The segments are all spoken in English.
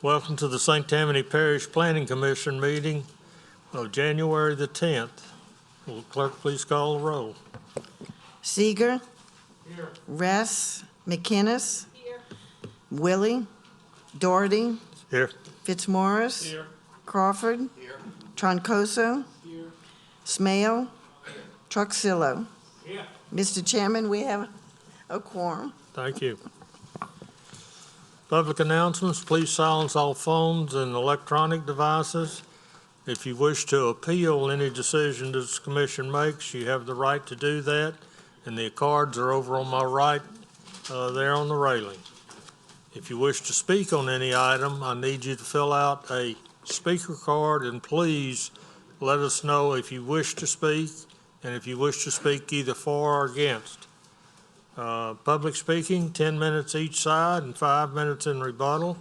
Welcome to the St. Tammany Parish Planning Commission meeting of January the 10th. Will the clerk please call the roll? Seeger. Here. Ress. McInnes. Here. Willie. Doherty. Here. Fitzmaurice. Here. Crawford. Here. Troncoso. Here. Smale. Truxillo. Here. Mr. Chairman, we have a quorum. Thank you. Public announcements, please silence all phones and electronic devices. If you wish to appeal any decision this commission makes, you have the right to do that, and the cards are over on my right there on the railing. If you wish to speak on any item, I need you to fill out a speaker card, and please let us know if you wish to speak, and if you wish to speak either for or against. Public speaking, 10 minutes each side and 5 minutes in rebuttal.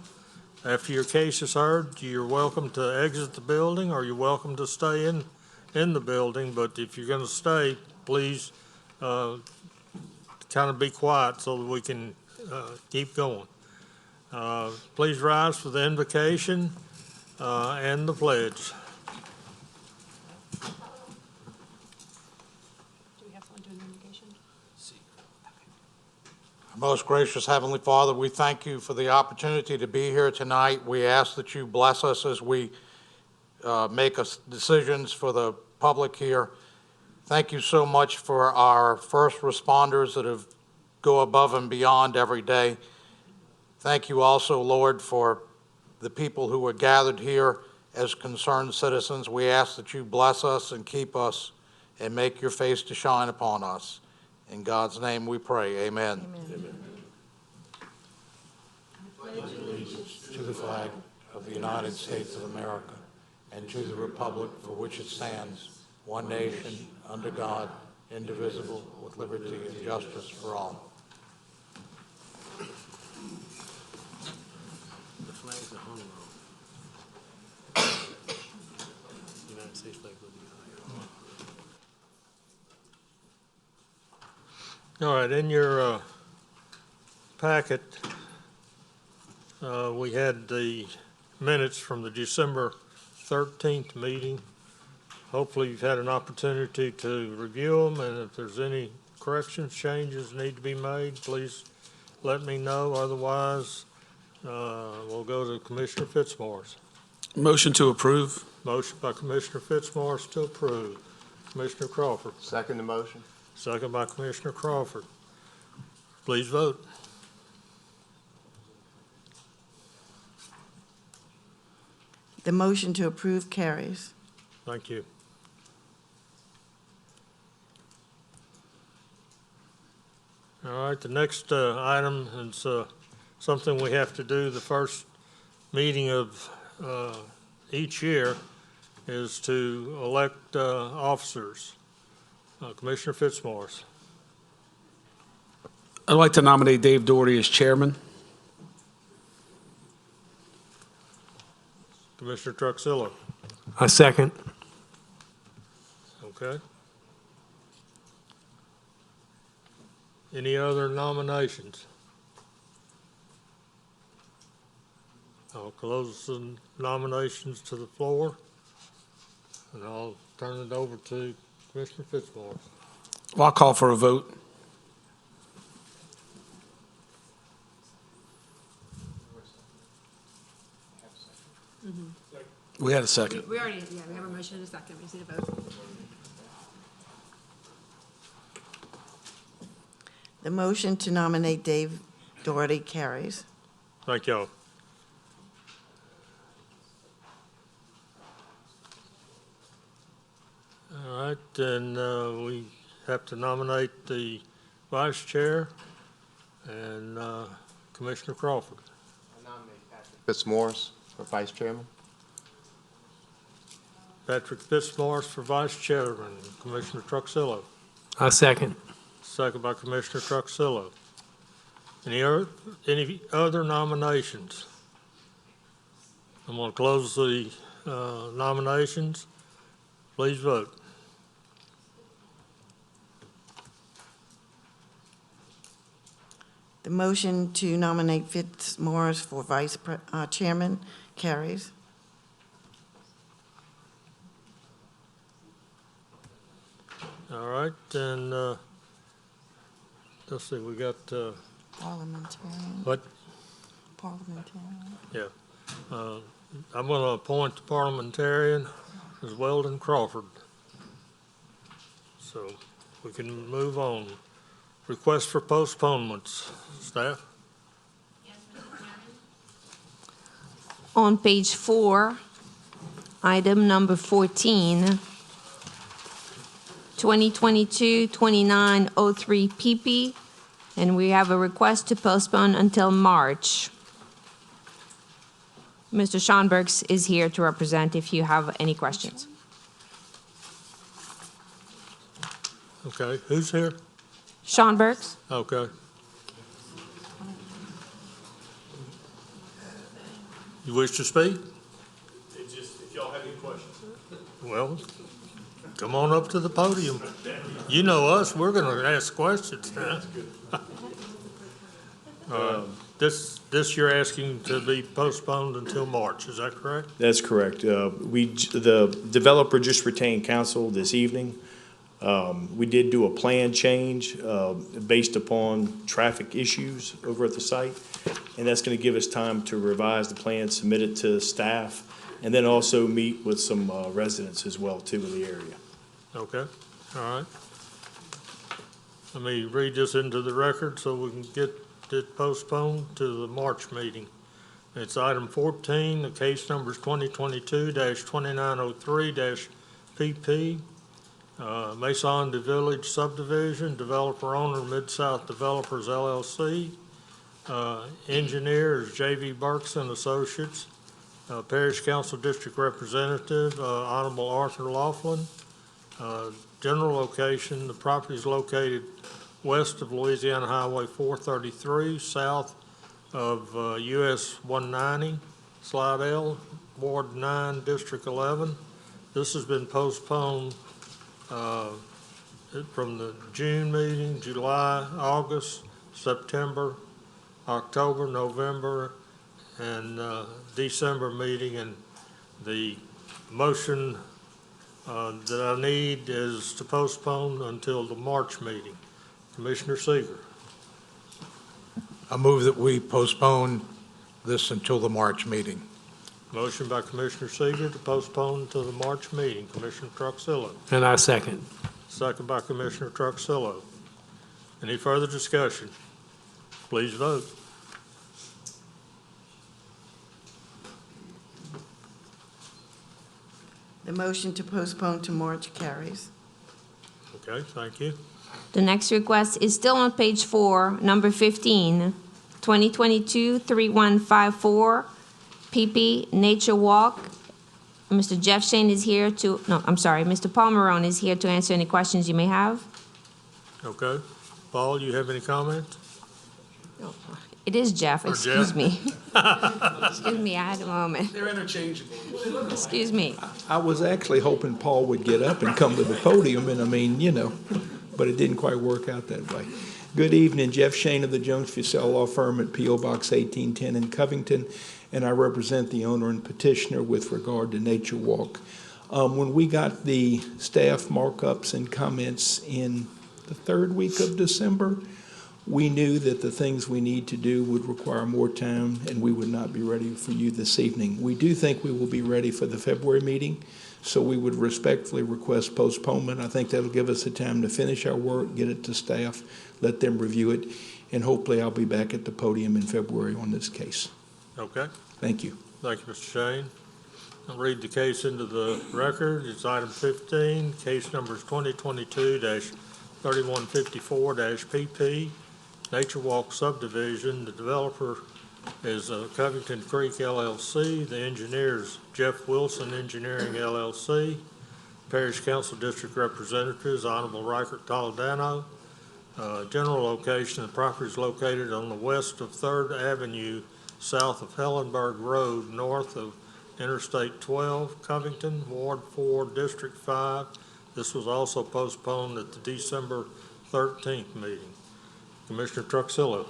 After your case is heard, you're welcome to exit the building or you're welcome to stay in the building. But if you're going to stay, please kind of be quiet so that we can keep going. Please rise for the invocation and the pledge. Most gracious Heavenly Father, we thank you for the opportunity to be here tonight. We ask that you bless us as we make decisions for the public here. Thank you so much for our first responders that go above and beyond every day. Thank you also, Lord, for the people who are gathered here as concerned citizens. We ask that you bless us and keep us and make your face to shine upon us. In God's name we pray, amen. Amen. To the flag of the United States of America and to the republic for which it stands, one nation, under God, indivisible, with liberty and justice for all. The flags are hung on. United States flag will be high. All right, in your packet, we had the minutes from the December 13th meeting. Hopefully you've had an opportunity to review them, and if there's any corrections, changes need to be made, please let me know. Otherwise, we'll go to Commissioner Fitzmaurice. Motion to approve. Motion by Commissioner Fitzmaurice to approve. Commissioner Crawford. Second the motion. Second by Commissioner Crawford. Please vote. The motion to approve carries. Thank you. All right, the next item is something we have to do the first meeting of each year is to elect officers. Commissioner Fitzmaurice. I'd like to nominate Dave Doherty as chairman. Commissioner Truxillo. I second. Okay. Any other nominations? I'll close the nominations to the floor, and I'll turn it over to Commissioner Fitzmaurice. Well, I'll call for a vote. We had a second. We already, yeah, we have a motion and a second. We just need a vote. The motion to nominate Dave Doherty carries. Thank y'all. All right, then we have to nominate the vice chair and Commissioner Crawford. I nominate Patrick Fitzmaurice for vice chairman. Patrick Fitzmaurice for vice chairman. Commissioner Truxillo. I second. Second by Commissioner Truxillo. Any other nominations? I'm going to close the nominations. Please vote. The The motion to nominate Fitzmaurice for chairman carries. All right, and, let's see, we got, Parliamentarian. what? Parliamentarian. Yeah. I'm going to appoint the parliamentarian as Weldon Crawford. So we can move on. Request for postponements. Staff? On page 4, item number 14, 2022-2903 PP, and we have a request to postpone until March. Mr. Schonbergs is here to represent if you have any questions. Okay, who's here? Schonbergs? Okay. You wish to speak? It's just, if y'all have any questions. Well, come on up to the podium. You know us, we're going to ask questions now. This you're asking to be postponed until March, is that correct? That's correct. The developer just retained counsel this evening. We did do a plan change based upon traffic issues over at the site, and that's going to give us time to revise the plan, submit it to staff, and then also meet with some residents as well, too, in the area. Okay, all right. Let me read this into the record so we can get it postponed to the March meeting. It's item 14, the case number is 2022-2903-PP. Maison de Village subdivision, developer owner, Mid-South Developers LLC. Engineer is J.V. Burks and Associates. Parish Council District Representative, Honorable Arthur Laughlin. General location, the property is located west of Louisiana Highway 433, south of US 190, Slidell, Ward 9, District 11. This has been postponed from the June meeting, July, August, September, October, November, and December meeting, and the motion that I need is to postpone until the March meeting. Commissioner Seeger. I move that we postpone this until the March meeting. Motion by Commissioner Seeger to postpone until the March meeting. Commissioner Truxillo. And I second. Second by Commissioner Truxillo. Any further discussion? Please vote. The motion to postpone to March carries. Okay, thank you. The next request is still on page 4, number 15, 2022-3154, PP Nature Walk. Mr. Jeff Shane is here to, no, I'm sorry, Mr. Paul Marone is here to answer any questions you may have. Okay. Paul, you have any comments? It is Jeff, Or excuse Jeff. me. Excuse me, I had a moment. They're interchangeable. Excuse me. I was actually hoping Paul would get up and come to the podium, and I mean, you know, but it didn't quite work out that way. Good evening, Jeff Shane of the Jones Fussell Law Firm at P.O. Box 1810 in Covington, and I represent the owner and petitioner with regard to Nature Walk. When we got the staff markups and comments in the third week of December, we knew that the things we need to do would require more time, and we would not be ready for you this evening. We do think we will be ready for the February meeting, so we would respectfully request postponement. I think that'll give us the time to finish our work, get it to staff, let them review it, and hopefully I'll be back at the podium in February on this case. Okay. Thank you. Thank you, Mr. Shane. I'll read the case into the record. It's item 15. Case number is 2022-3154-PP. Nature Walk subdivision. The developer is Covington Creek LLC. The engineer is Jeff Wilson Engineering LLC. Parish Council District Representatives, Honorable Reichert Toledano. General location, the property is located on the west of 3rd Avenue, south of Hellenberg Road, north of Interstate 12, Covington, Ward 4, District 5. This was also postponed at the December 13th meeting. Commissioner Truxillo.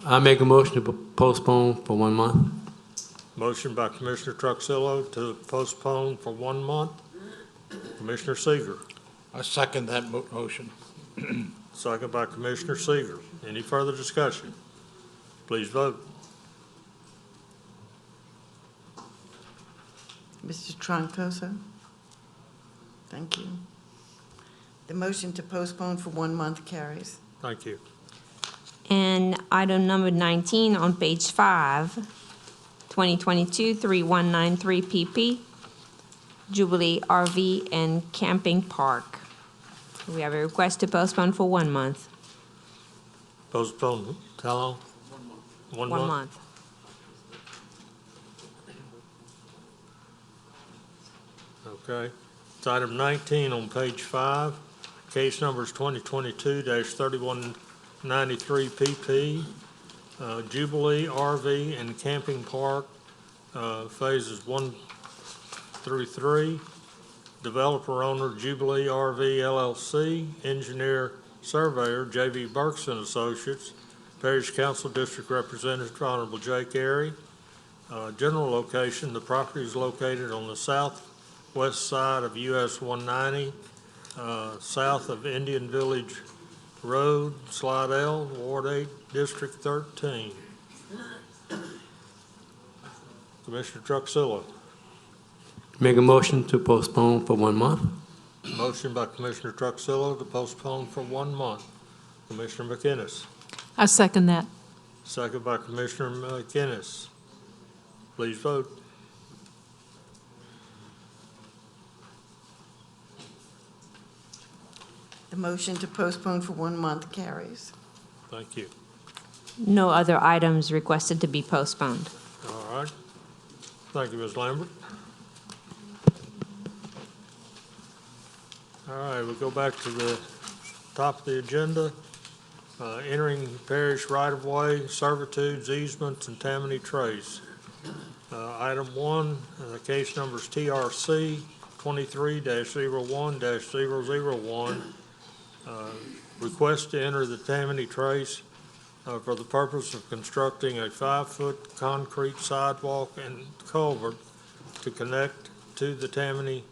I make a motion to postpone for 1 month. Motion by Commissioner Truxillo to postpone for 1 month. Commissioner Seeger. I second that motion. Second by Commissioner Seeger. Any further discussion? Please vote. Mr. Troncoso? Thank you. The motion to postpone for 1 month carries. Thank you. And item number 19 on page 5, 2022-3193 PP, Jubilee RV and Camping Park. We have a request to postpone for 1 month. Postpone, how long? 1 month? 1 month. Okay. It's item 19 on page 5. Case numbers 2022-3193 PP, Jubilee RV and Camping Park, phases 1 through 3. Developer owner Jubilee RV LLC, engineer surveyor J.V. Burks and Associates, Parish Council District Representative Honorable Jake Airy. General location, the property is located on the southwest side of US 190, south of Indian Village Road, Slidell, Ward 8, District 13. Commissioner Truxillo. Make a motion to postpone for 1 month. Motion by Commissioner Truxillo to postpone for 1 month. Commissioner McInnes. I second that. Second by Commissioner McInnes. Please vote. The motion to postpone for 1 month carries. Thank you. No other items requested to be postponed. All right. Thank you, Ms. Lambert. All right, we'll go back to the top of the agenda. Entering parish right-of-way, servitudes, easements, and Tammany trace. Item 1, case numbers TRC 23-01-001. Request to enter the Tammany trace for the purpose of constructing a 5-foot concrete sidewalk and culvert to connect to the Tammany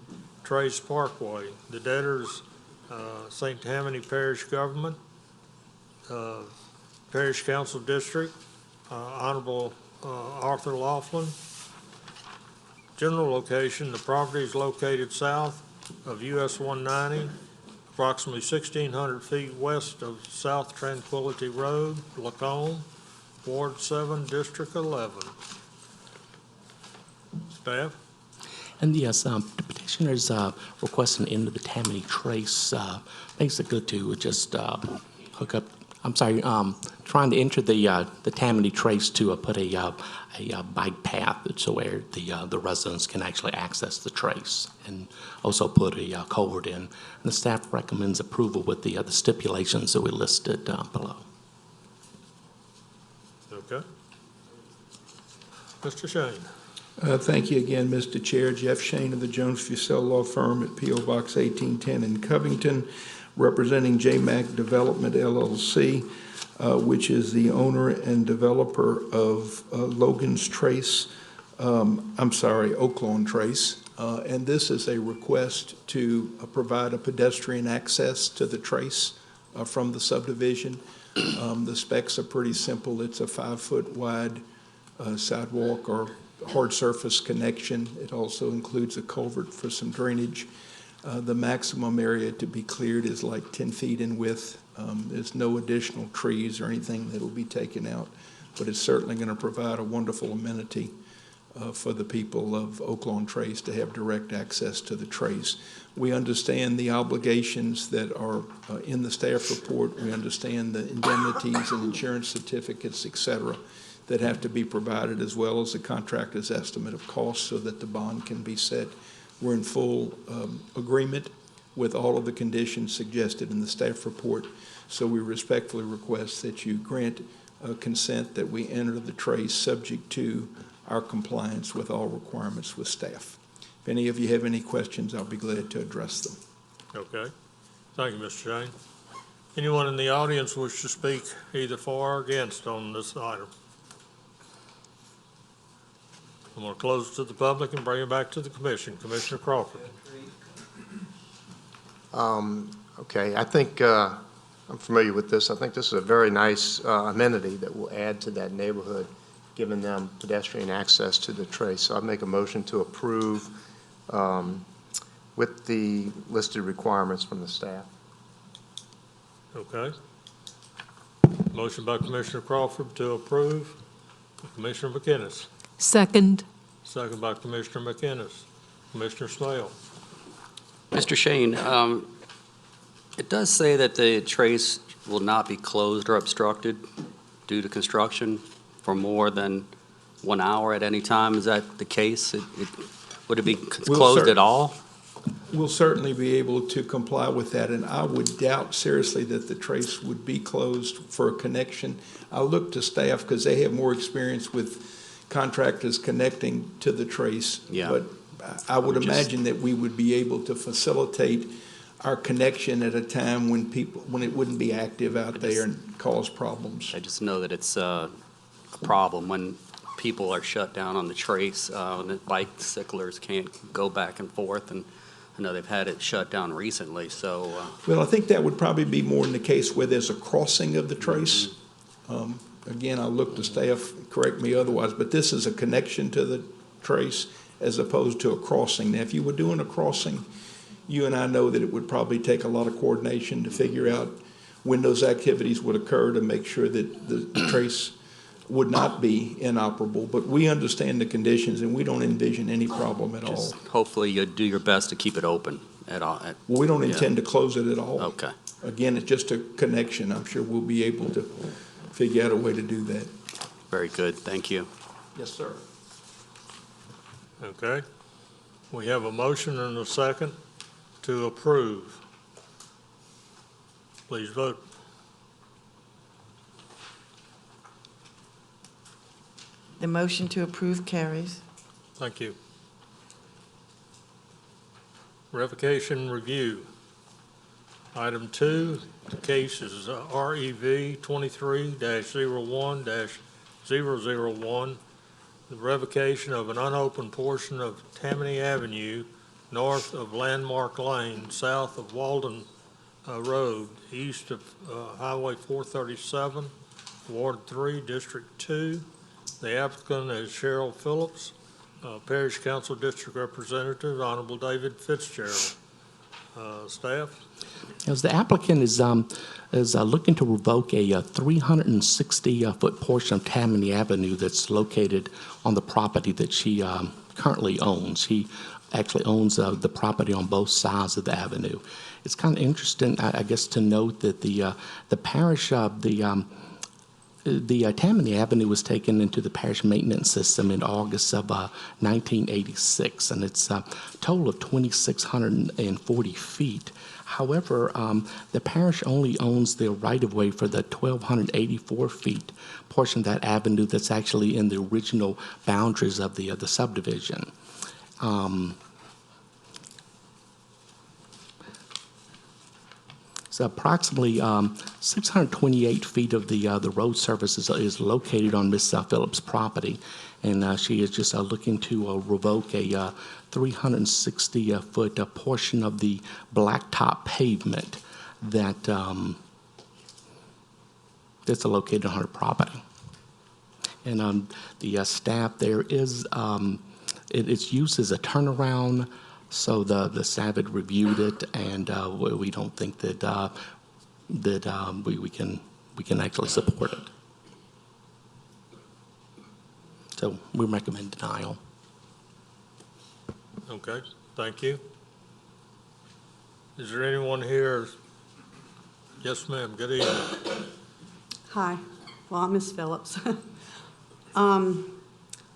Trace Parkway. The debtors, St. Tammany Parish Government, Parish Council District, Honorable Arthur Laughlin. General location, the property is located south of US 190, approximately 1,600 feet west of South Tranquility Road, Lacombe, Ward 7, District 11. Staff? And yes, the petitioner's requesting into the Tammany Trace, basically to just hook up, trying to enter the Tammany Trace to put a bike path so where the residents can actually access the trace, and also put a culvert in. And the staff recommends approval with the stipulations that we listed below. Okay. Mr. Shane? Thank you again, Mr. Chair. Jeff Shane of the Jones Fussell Law Firm at P.O. Box 1810 in Covington, representing JMAC Development LLC, which is the owner and developer of Logan's Trace, Oaklawn Trace. And this is a request to provide a pedestrian access to the trace from the subdivision. The specs are pretty simple. It's a 5-foot wide sidewalk or hard surface connection. It also includes a culvert for some drainage. The maximum area to be cleared is like 10 feet in width. There's no additional trees or anything that will be taken out, but it's certainly going to provide a wonderful amenity for the people of Oaklawn Trace to have direct access to the trace. We understand the obligations that are in the staff report. We understand the indemnities and insurance certificates, et cetera, that have to be provided, as well as the contractor's estimate of costs so that the bond can be set. We're in full agreement with all of the conditions suggested in the staff report, so we respectfully request that you grant consent that we enter the trace subject to our compliance with all requirements with staff. If any of you have any questions, I'll be glad to address them. Okay. Thank you, Mr. Shane. Anyone in the audience wish to speak either for or against on this item? I'm going to close it to the public and bring it back to the commission. Commissioner Crawford. Okay, I think, I'm familiar with this. I think this is a very nice amenity that will add to that neighborhood, giving them pedestrian access to the trace. So I make a motion to approve with the listed requirements from the staff. Okay. Motion by Commissioner Crawford to approve. Commissioner McInnes. Second. Second by Commissioner McInnes. Commissioner Smale. Mr. Shane, it does say that the trace will not be closed or obstructed due to construction for more than 1 hour at any time. Is that the case? Would it be closed at all? We'll certainly be able to comply with that, and I would doubt seriously that the trace would be closed for a connection. I'll look to staff because they have more experience with contractors connecting to the trace. Yeah. But I would just- imagine that we would be able to facilitate our connection at a time when it wouldn't be active out there and cause problems. I just know that it's a problem when people are shut down on the trace, and the bicyclers can't go back and forth, and I know they've had it shut down recently, so. Well, I think that would probably be more in the case where there's a crossing of the trace. Again, I'll look to staff, correct me otherwise, but this is a connection to the trace as opposed to a crossing. Now, if you were doing a crossing, you and I know that it would probably take a lot of coordination to figure out when those activities would occur to make sure that the trace would not be inoperable. But we understand the conditions, and we don't envision any problem at all. Just hopefully you'll do your best to keep it open at all. Well, we don't Yeah. intend to close it at all. Okay, Again, it's just a connection. I'm sure we'll be able to figure out a way to do that. very good, thank you. Yes, sir. Okay. We have a motion and a second to approve. Please vote. The motion to approve carries. Thank you. Revocation review. Item 2, the case is REV 23-01-001, the revocation of an unopened portion of Tammany Avenue north of Landmark Lane, south of Walden Road, east of Highway 437, Ward 3, District 2. The applicant is Cheryl Phillips, Parish Council District Representative, Honorable David Fitzgerald. Staff? As the applicant is looking to revoke a 360-foot portion of Tammany Avenue that's located on the property that she currently owns. He actually owns the property on both sides of the avenue. It's kind of interesting, I guess, to note that the parish the Tammany Avenue was taken into the parish maintenance system in August of 1986, and it's a total of 2,640 feet. However, the parish only owns the right-of-way for the 1,284 feet portion of that avenue that's actually in the original boundaries of the subdivision. So approximately 628 feet of the road surface is located on Miss Phillips' property, and she is just looking to revoke a 360-foot portion of the blacktop pavement that that's located on her property. And the staff there is it's used as a turnaround. So the staff had reviewed it, and we don't think that we can actually support it. So we recommend denial. Okay, thank you. Is there anyone here? Yes, ma'am, good evening. Hi, well, I'm Miss Phillips. I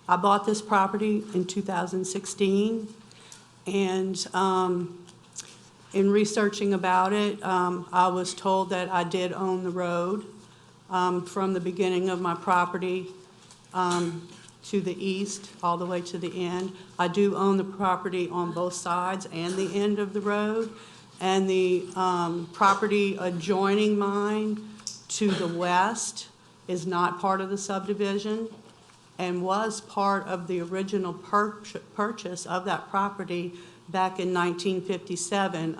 bought this property in 2016, and in researching about it, I was told that I did own the road from the beginning of my property to the east, all the way to the end. I do own the property on both sides and the end of the road, and the property adjoining mine to the west is not part of the subdivision and was part of the original purchase of that property back in 1957.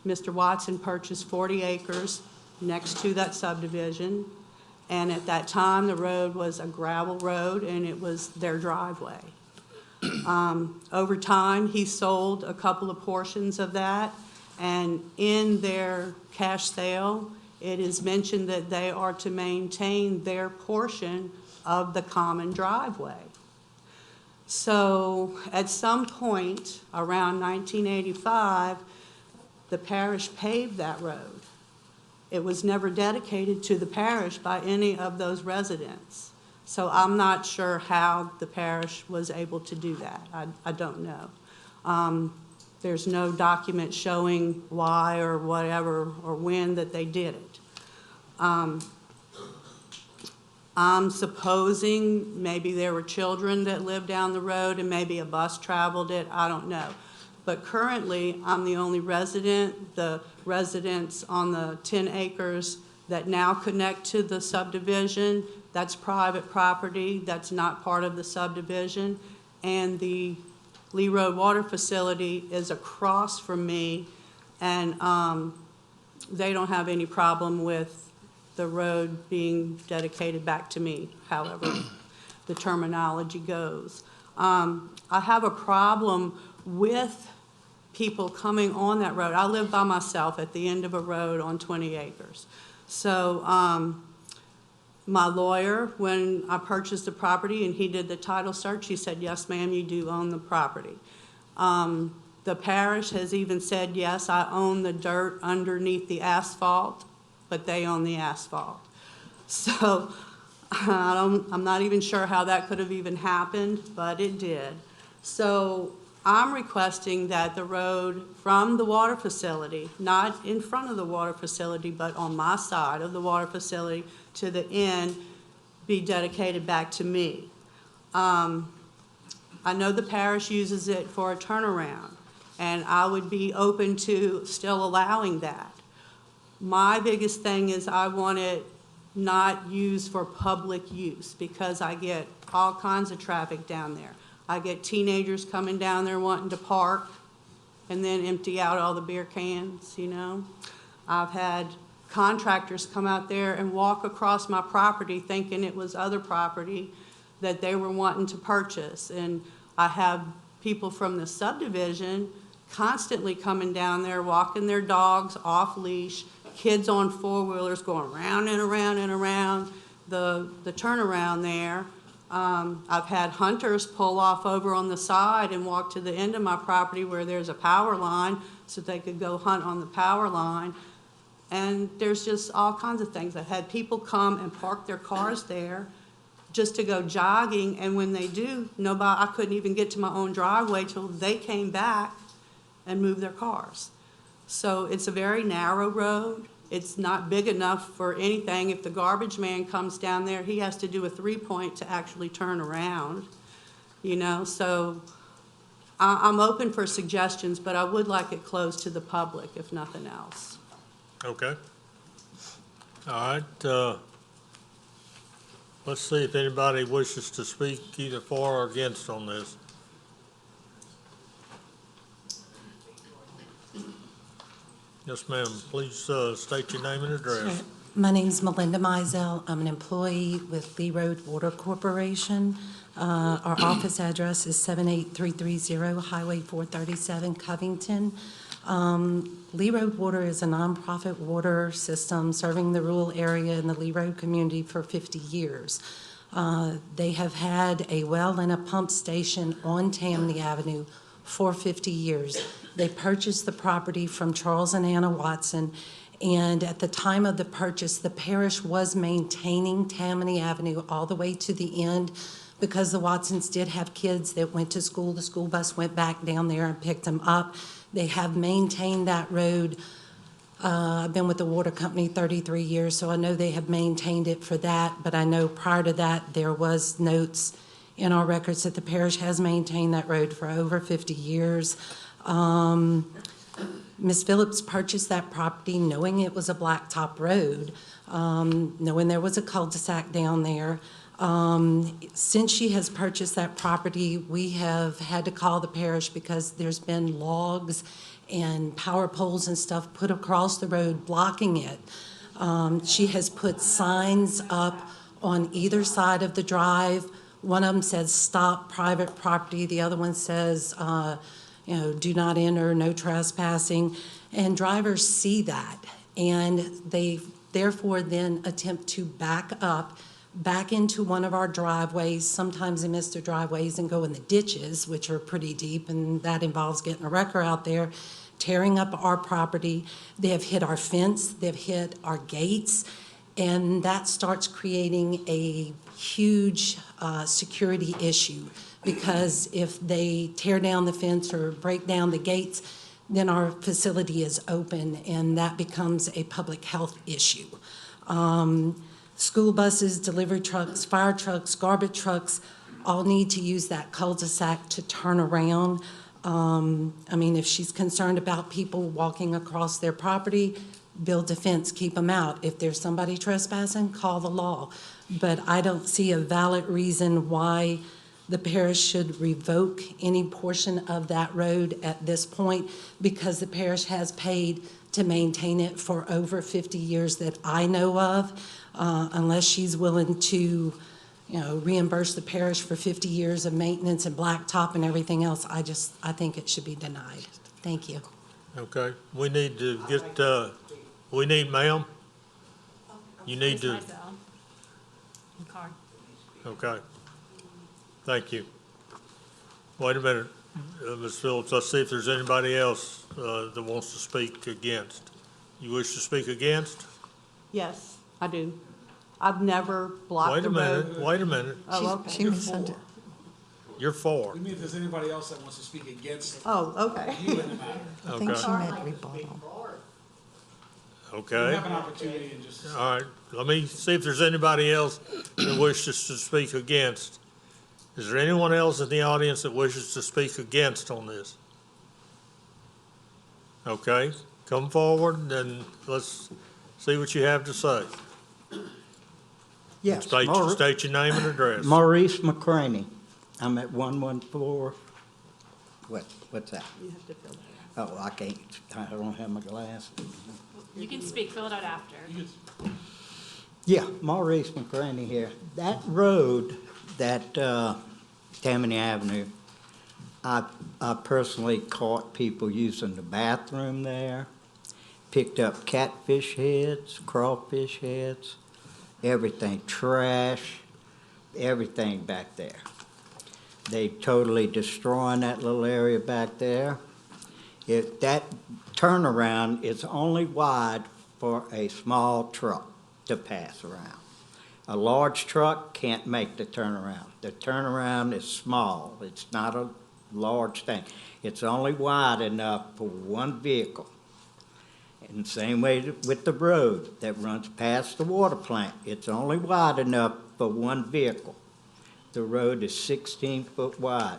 Mr. Watson purchased 40 acres next to that subdivision, and at that time, the road was a gravel road, and it was their driveway. Over time, he sold a couple of portions of that, and in their cash sale, it is mentioned that they are to maintain their portion of the common driveway. So at some point around 1985, the parish paved that road. It was never dedicated to the parish by any of those residents. So I'm not sure how the parish was able to do that. I don't know. There's no document showing why or whatever or when that they did it. I'm supposing maybe there were children that lived down the road and maybe a bus traveled it, I don't know. But currently, I'm the only resident. The residents on the 10 acres that now connect to the subdivision, that's private property, that's not part of the subdivision. And the Lee Road Water Facility is across from me, and they don't have any problem with the road being dedicated back to me, however the terminology goes. I have a problem with people coming on that road. I live by myself at the end of a road on 20 acres. So my lawyer, when I purchased the property and he did the title search, he said, yes, ma'am, you do own the property. The parish has even said, yes, I own the dirt underneath the asphalt, but they own the asphalt. So I'm not even sure how that could have even happened, but it did. So I'm requesting that the road from the water facility, not in front of the water facility, but on my side of the water facility to the end, be dedicated back to me. I know the parish uses it for a turnaround, and I would be open to still allowing that. My biggest thing is I want it not used for public use because I get all kinds of traffic down there. I get teenagers coming down there wanting to park and then empty out all the beer cans, you know. I've had contractors come out there and walk across my property thinking it was other property that they were wanting to purchase. And I have people from the subdivision constantly coming down there, walking their dogs off leash, kids on four-wheelers going around and around and around the turnaround there. I've had hunters pull off over on the side and walk to the end of my property where there's a power line so they could go hunt on the power line. And there's just all kinds of things. I've had people come and park their cars there just to go jogging, and when they do, I couldn't even get to my own driveway till they came back and moved their cars. So it's a very narrow road. It's not big enough for anything. If the garbage man comes down there, he has to do a 3-point to actually turn around, you know. So I'm open for suggestions, but I would like it closed to the public, if nothing else. Okay. All right, let's see if anybody wishes to speak either for or against on this. Yes, ma'am. Please state your name and address. Sure. My name's Melinda Mizell. I'm an employee with Lee Road Water Corporation. Our office address is 78330 Highway 437, Covington. Lee Road Water is a nonprofit water system serving the rural area in the Lee Road community for 50 years. They have had a well and a pump station on Tammany Avenue for 50 years. They purchased the property from Charles and Anna Watson, and at the time of the purchase, the parish was maintaining Tammany Avenue all the way to the end because the Watsons did have kids that went to school. The school bus went back down there and picked them up. They have maintained that road. I've been with the water company 33 years, so I know they have maintained it for that, but I know prior to that there was notes in our records that the parish has maintained that road for over 50 years. Ms. Phillips purchased that property knowing it was a blacktop road, knowing there was a cul-de-sac down there. Since she has purchased that property, we have had to call the parish because there's been logs and power poles and stuff put across the road blocking it. She has put signs up on either side of the drive. One of them says, "Stop private property." The other one says, "Do not enter, no trespassing." And drivers see that, and they therefore then attempt to back up, back into one of our driveways. Sometimes they miss their driveways and go in the ditches, which are pretty deep, and that involves getting a wrecker out there, tearing up our property. They have hit our fence, they've hit our gates, and that starts creating a huge security issue, because if they tear down the fence or break down the gates, then our facility is open, and that becomes a public health issue. School buses, delivery trucks, fire trucks, garbage trucks all need to use that cul-de-sac to turn around. If she's concerned about people walking across their property, build a fence, keep them out. If there's somebody trespassing, call the law. But I don't see a valid reason why the parish should revoke any portion of that road at this point, because the parish has paid to maintain it for over 50 years that I know of. Unless she's willing to, reimburse the parish for 50 years of maintenance and blacktop and everything else, I think it should be denied. Thank you. Okay, we need to get, ma'am, you need to, okay. Thank you. Wait a minute, Ms. Phillips, let's see if there's anybody else that wants to speak against. You wish to speak against? Yes, I do. I've never blocked the road. Wait a minute. Oh, okay. She misunderstood. You're for. We mean if there's anybody else that wants to speak against Oh, okay. you, wouldn't matter. I think she Okay. meant rebuttal. We Okay, have an opportunity in just a second. all right. Let me see if there's anybody else that wishes to speak against. Is there anyone else in the audience that wishes to speak against on this? Okay, come forward and let's see what you have to say. Yes, State your name and address. Maurice McCraney. I'm at 114, what's that? You have to fill that out. Oh, I don't have my glasses. You can speak, fill it out after. Yeah, Maurice McCraney here. That road, that Tammany Avenue, I personally caught people using the bathroom there, picked up catfish heads, crawfish heads, everything, trash, everything back there. They totally destroying that little area back there. That turnaround is only wide for a small truck to pass around. A large truck can't make the turnaround. The turnaround is small. It's not a large thing. It's only wide enough for one vehicle. And the same way with the road that runs past the water plant. It's only wide enough for one vehicle. The road is 16 foot wide.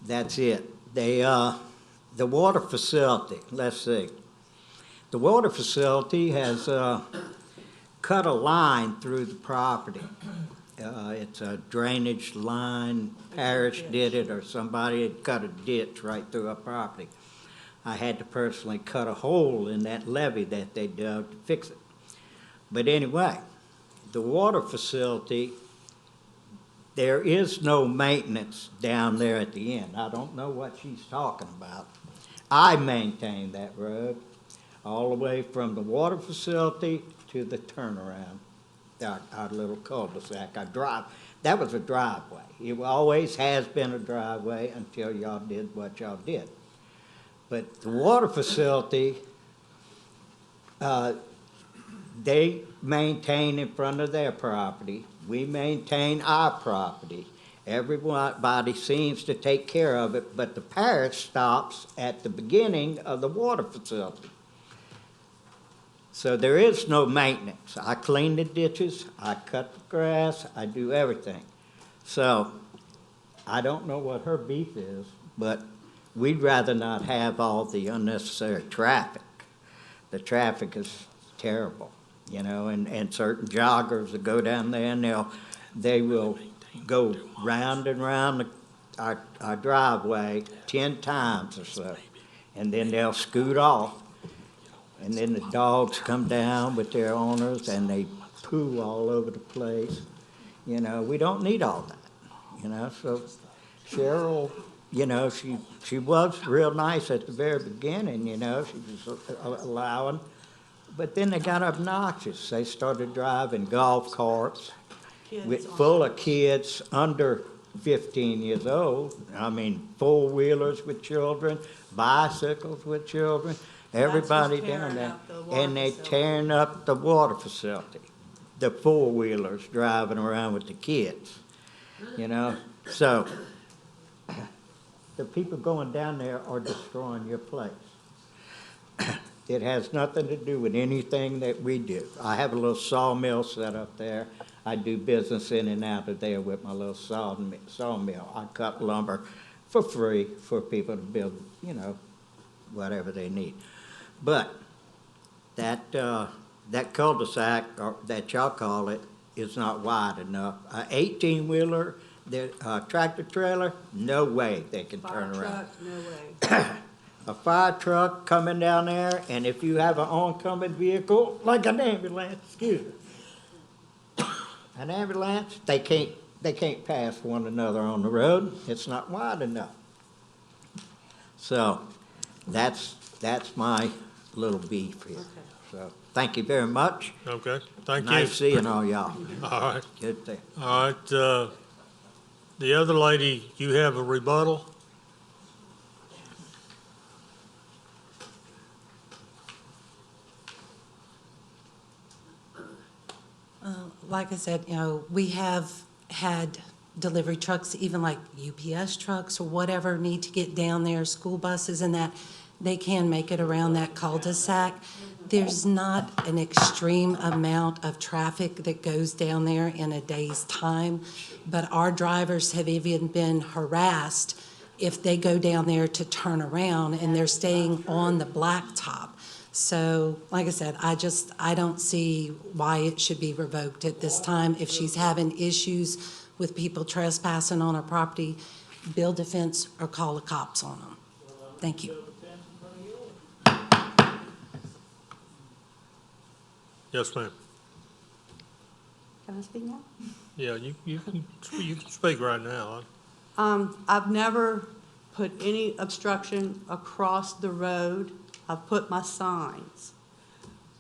That's it. The water facility, let's see. The water facility has cut a line through the property. It's a drainage line. Parish did it, or somebody had cut a ditch right through our property. I had to personally cut a hole in that levee that they dug to fix it. But anyway, the water facility, there is no maintenance down there at the end. I don't know what she's talking about. I maintain that road all the way from the water facility to the turnaround, our little cul-de-sac. That was a driveway. It always has been a driveway until y'all did what y'all did. But the water facility, they maintain in front of their property. We maintain our property. Everybody seems to take care of it, but the parish stops at the beginning of the water facility. So there is no maintenance. I clean the ditches, I cut the grass, I do everything. So I don't know what her beef is, but we'd rather not have all the unnecessary traffic. The traffic is terrible, you know, and certain joggers that go down there and they will go round and round our driveway 10 times or so, and then they'll scoot off, and then the dogs come down with their owners and they poo all over the place. You know, we don't need all that, you know, so Cheryl, you know, she was real nice at the very beginning, you know, she was allowing, but then they got obnoxious. They started driving golf carts full of kids under 15 years old. I mean, four-wheelers with children, bicycles with children, everybody down there. And they tearing up the water facility, the four-wheelers driving around with the kids, you know? So the people going down there are destroying your place. It has nothing to do with anything that we do. I have a little sawmill set up there. I do business in and out of there with my little sawmill. I cut lumber for free for people to build, you know, whatever they need. But that cul-de-sac, or that y'all call it, is not wide enough. An 18-wheeler, tractor trailer, no way they can turn around. No way. A fire truck coming down there, and if you have an oncoming vehicle, like an ambulance, excuse me, an ambulance, they can't pass one another on the road. It's not wide enough. So that's my little beef here. Okay. So thank you very much. Okay, thank you. Nice seeing all y'all. All right, Good thing. all right. The other lady, you have a rebuttal? Like I said, you know, we have had delivery trucks, even like UPS trucks or whatever, need to get down there, school buses and that, they can make it around that cul-de-sac. There's not an extreme amount of traffic that goes down there in a day's time, but our drivers have even been harassed if they go down there to turn around and they're staying on the blacktop. So, like I said, I don't see why it should be revoked at this time. If she's having issues with people trespassing on her property, build a fence or call the cops on them. Thank you. Yes, ma'am. Can I speak now? Yeah, you can speak right now. I've never put any obstruction across the road. I've put my signs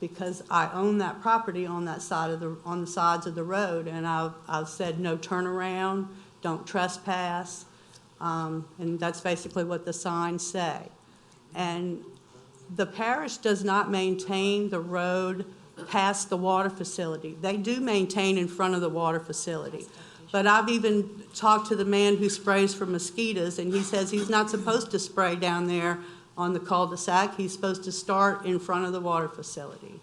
because I own that property on that side of on the sides of the road, and I've said no turnaround, don't trespass, and that's basically what the signs say. And the parish does not maintain the road past the water facility. They do maintain in front of the water facility. But I've even talked to the man who sprays for mosquitoes, and he says he's not supposed to spray down there on the cul-de-sac. He's supposed to start in front of the water facility.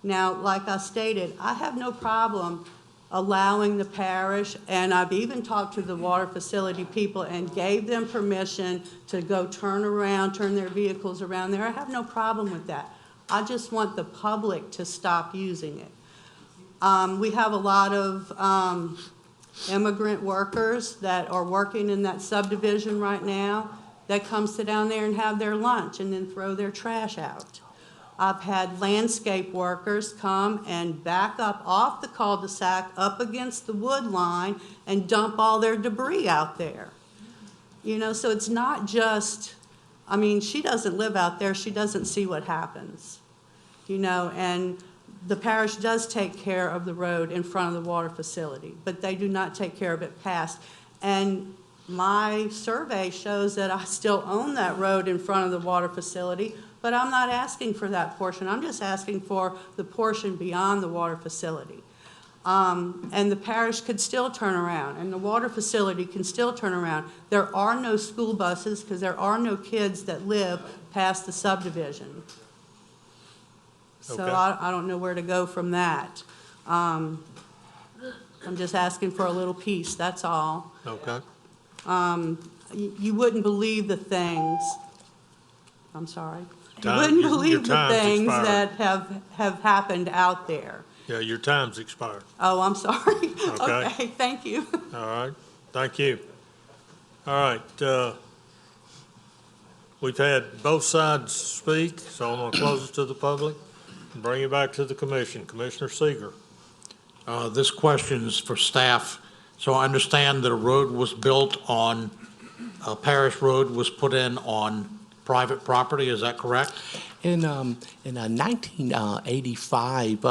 Now, like I stated, I have no problem allowing the parish, and I've even talked to the water facility people and gave them permission to go turn their vehicles around there. I have no problem with that. I just want the public to stop using it. We have a lot of immigrant workers that are working in that subdivision right now that come sit down there and have their lunch and then throw their trash out. I've had landscape workers come and back up off the cul-de-sac up against the wood line and dump all their debris out there. You know, so it's not just, I mean, she doesn't live out there, she doesn't see what happens. You know, and the parish does take care of the road in front of the water facility, but they do not take care of it past. And my survey shows that I still own that road in front of the water facility, but I'm not asking for that portion. I'm just asking for the portion beyond the water facility. And the parish could still turn around, and the water facility can still turn around. There are no school buses because there are no kids that live past the subdivision. So Okay. I don't know where to go from that. I'm just asking for a little piece, that's all. Okay. you wouldn't believe the things, I'm sorry. You Time- wouldn't your believe the time's things expired. that have happened out there. Yeah, your time's expired. Oh, I'm sorry. Okay. Okay, thank you. All right, thank you. All right, we've had both sides speak, so I'm gonna close it to the public and bring it back to the commission. Commissioner Seeger. This question is for staff. So I understand that a road was built on, Parish Road was put in on private property, is that correct? In 1985,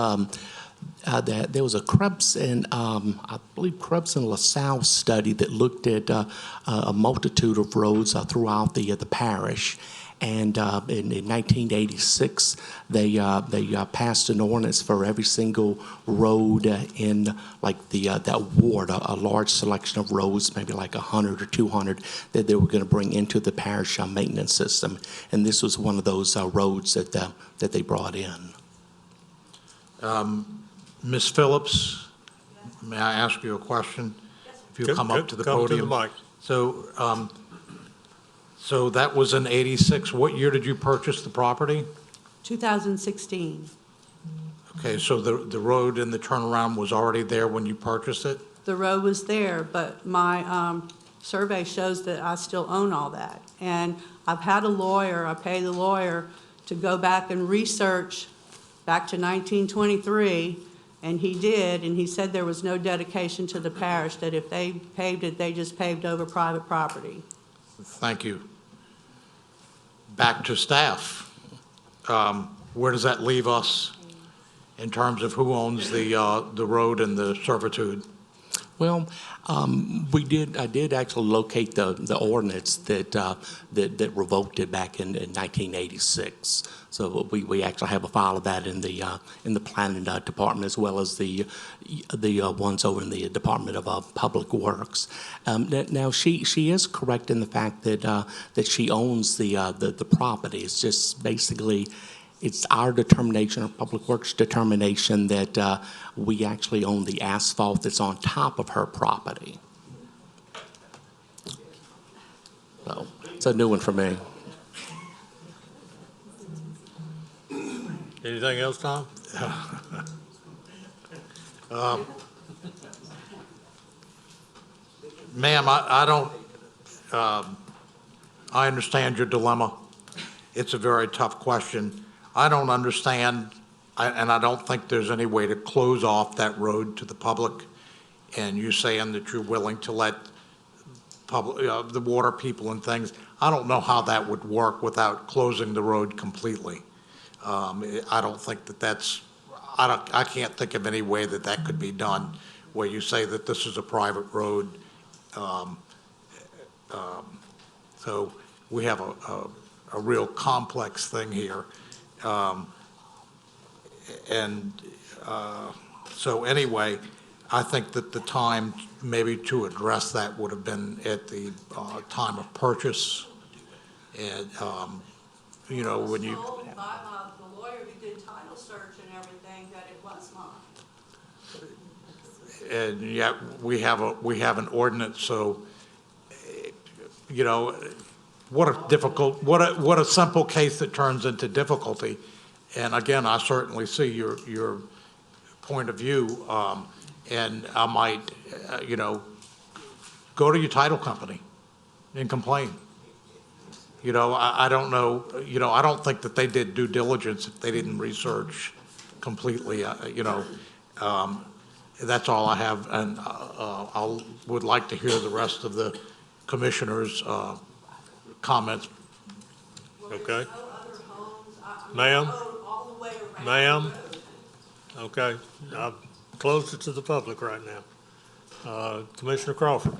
there was a Krebs and I believe Krebs and LaSalle study that looked at a multitude of roads throughout the parish. And in 1986, they passed an ordinance for every single road in like that ward, a large selection of roads, maybe like 100 or 200, that they were going to bring into the parish maintenance system. And this was one of those roads that they brought in. Ms. Phillips, may I ask you a question? If you come up to the podium. Come to the mic. So that was in 86. What year did you purchase the property? 2016. Okay, so the road and the turnaround was already there when you purchased it? The road was there, but my survey shows that I still own all that. And I've had a lawyer, I paid the lawyer to go back and research back to 1923, and he did, and he said there was no dedication to the parish, that if they paved it, they just paved over private property. Thank you. Back to staff. Where does that leave us in terms of who owns the road and the servitude? Well, I did actually locate the ordinance that revoked it back in 1986. So we actually have a file of that in the planning department, as well as the ones over in the Department of Public Works. Now she is correct in the fact that she owns the property. It's just basically, it's our determination, our Public Works determination, that we actually own the asphalt that's on top of her property. So it's a new one for me. Anything else, Tom? Ma'am, I don't, I understand your dilemma. It's a very tough question. I don't understand, and I don't think there's any way to close off that road to the public. And you saying that you're willing to let the water people and things, I don't know how that would work without closing the road completely. I don't think that's, I can't think of any way that could be done where you say that this is a private road. So we have a real complex thing here. So anyway, I think that the time maybe to address that would have been at the time of purchase. And, you know, when you... I was told by the lawyer who did title search and everything that it was mine. And yet we have an ordinance, so, you know, what a simple case that turns into difficulty. And again, I certainly see your point of view, and I might, you know, go to your title company and complain. You know, I don't know, you know, I don't think that they did due diligence if they didn't research completely, you know. That's all I have, and I would like to hear the rest of the commissioners' comments. Okay. Ma'am? Ma'am? Okay, I've closed it to the public right now. Commissioner Crawford?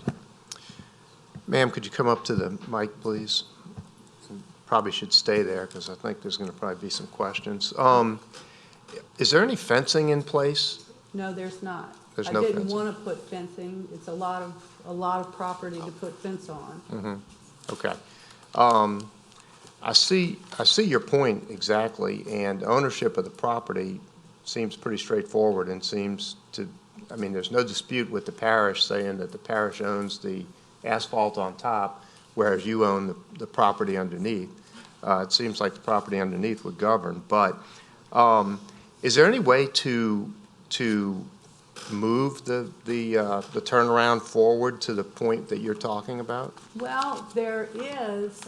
Ma'am, could you come up to the mic, please? Probably should stay there, because I think there's going to probably be some questions. Is there any fencing in place? No, there's not. There's no I didn't fencing. want to put fencing. It's a lot of property to put fence on. Mm-hmm. Okay. I see your point exactly, and ownership of the property seems pretty straightforward and seems to, I mean, there's no dispute with the parish saying that the parish owns the asphalt on top, whereas you own the property underneath. It seems like the property underneath would govern, but is there any way to move the turnaround forward to the point that you're talking about? Well, there is,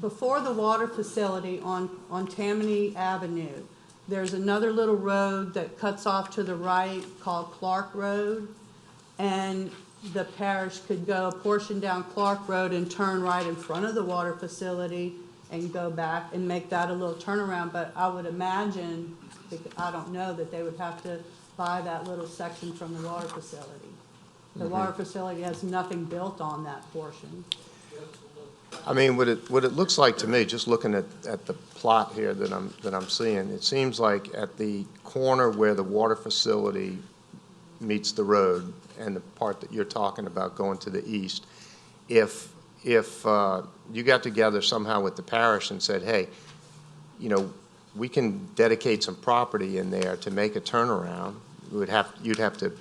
before the water facility on Tammany Avenue, there's another little road that cuts off to the right called Clark Road. And the parish could go a portion down Clark Road and turn right in front of the water facility and go back and make that a little turnaround. But I would imagine, I don't know, that they would have to buy that little section from the water facility. The water facility has nothing built on that portion. I mean, what it looks like to me, just looking at the plot here that I'm seeing, it seems like at the corner where the water facility meets the road and the part that you're talking about going to the east, if you got together somehow with the parish and said, hey, you know, we can dedicate some property in there to make a turnaround, you'd have to,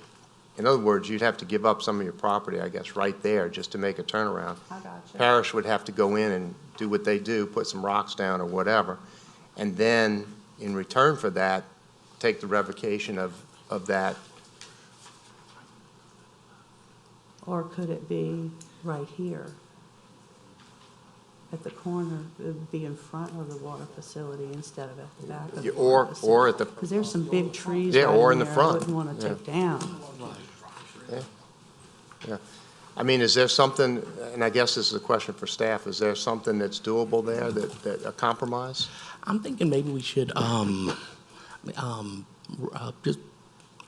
in other words, you'd have to give up some of your property, I guess, right there just to make a turnaround. I gotcha. Parish would have to go in and do what they do, put some rocks down or whatever, and then in return for that, take the revocation of that. Or could it be right here? At the corner, it would be in front of the water facility instead of at the back of the water facility. Or at the, Because there's some big trees Yeah, right or in the there I front. wouldn't want to take down. yeah. I mean, is there something, and I guess this is a question for staff, is there something that's doable there, that a compromise? I'm thinking maybe we should, just,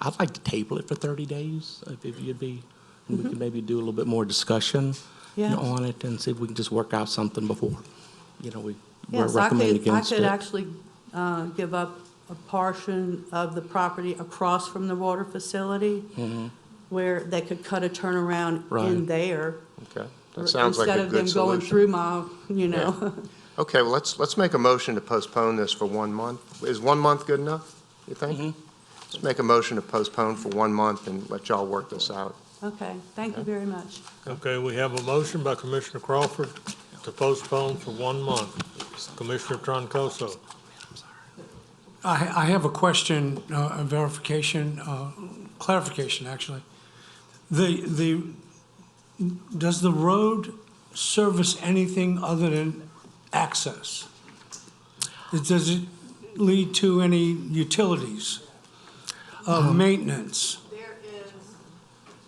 I'd like to table it for 30 days, if you'd be, and we could maybe do a little bit more discussion Yeah. on it and see if we can just work out something before, you know, we're Yes, I recommending could against it. actually give up a portion of the property across from the water facility where they could cut a turnaround in Right. there. Okay, that sounds like a good Instead of them going solution. through my, you know. Okay, well, let's make a motion to postpone this for 1 month. Is 1 month good enough, you think? Let's make a motion to postpone for 1 month and let y'all work this out. Okay, thank you very much. Okay, we have a motion by Commissioner Crawford to postpone for 1 month. Commissioner Troncoso. I have a question, a verification, clarification, actually. Does the road service anything other than access? Does it lead to any utilities, maintenance?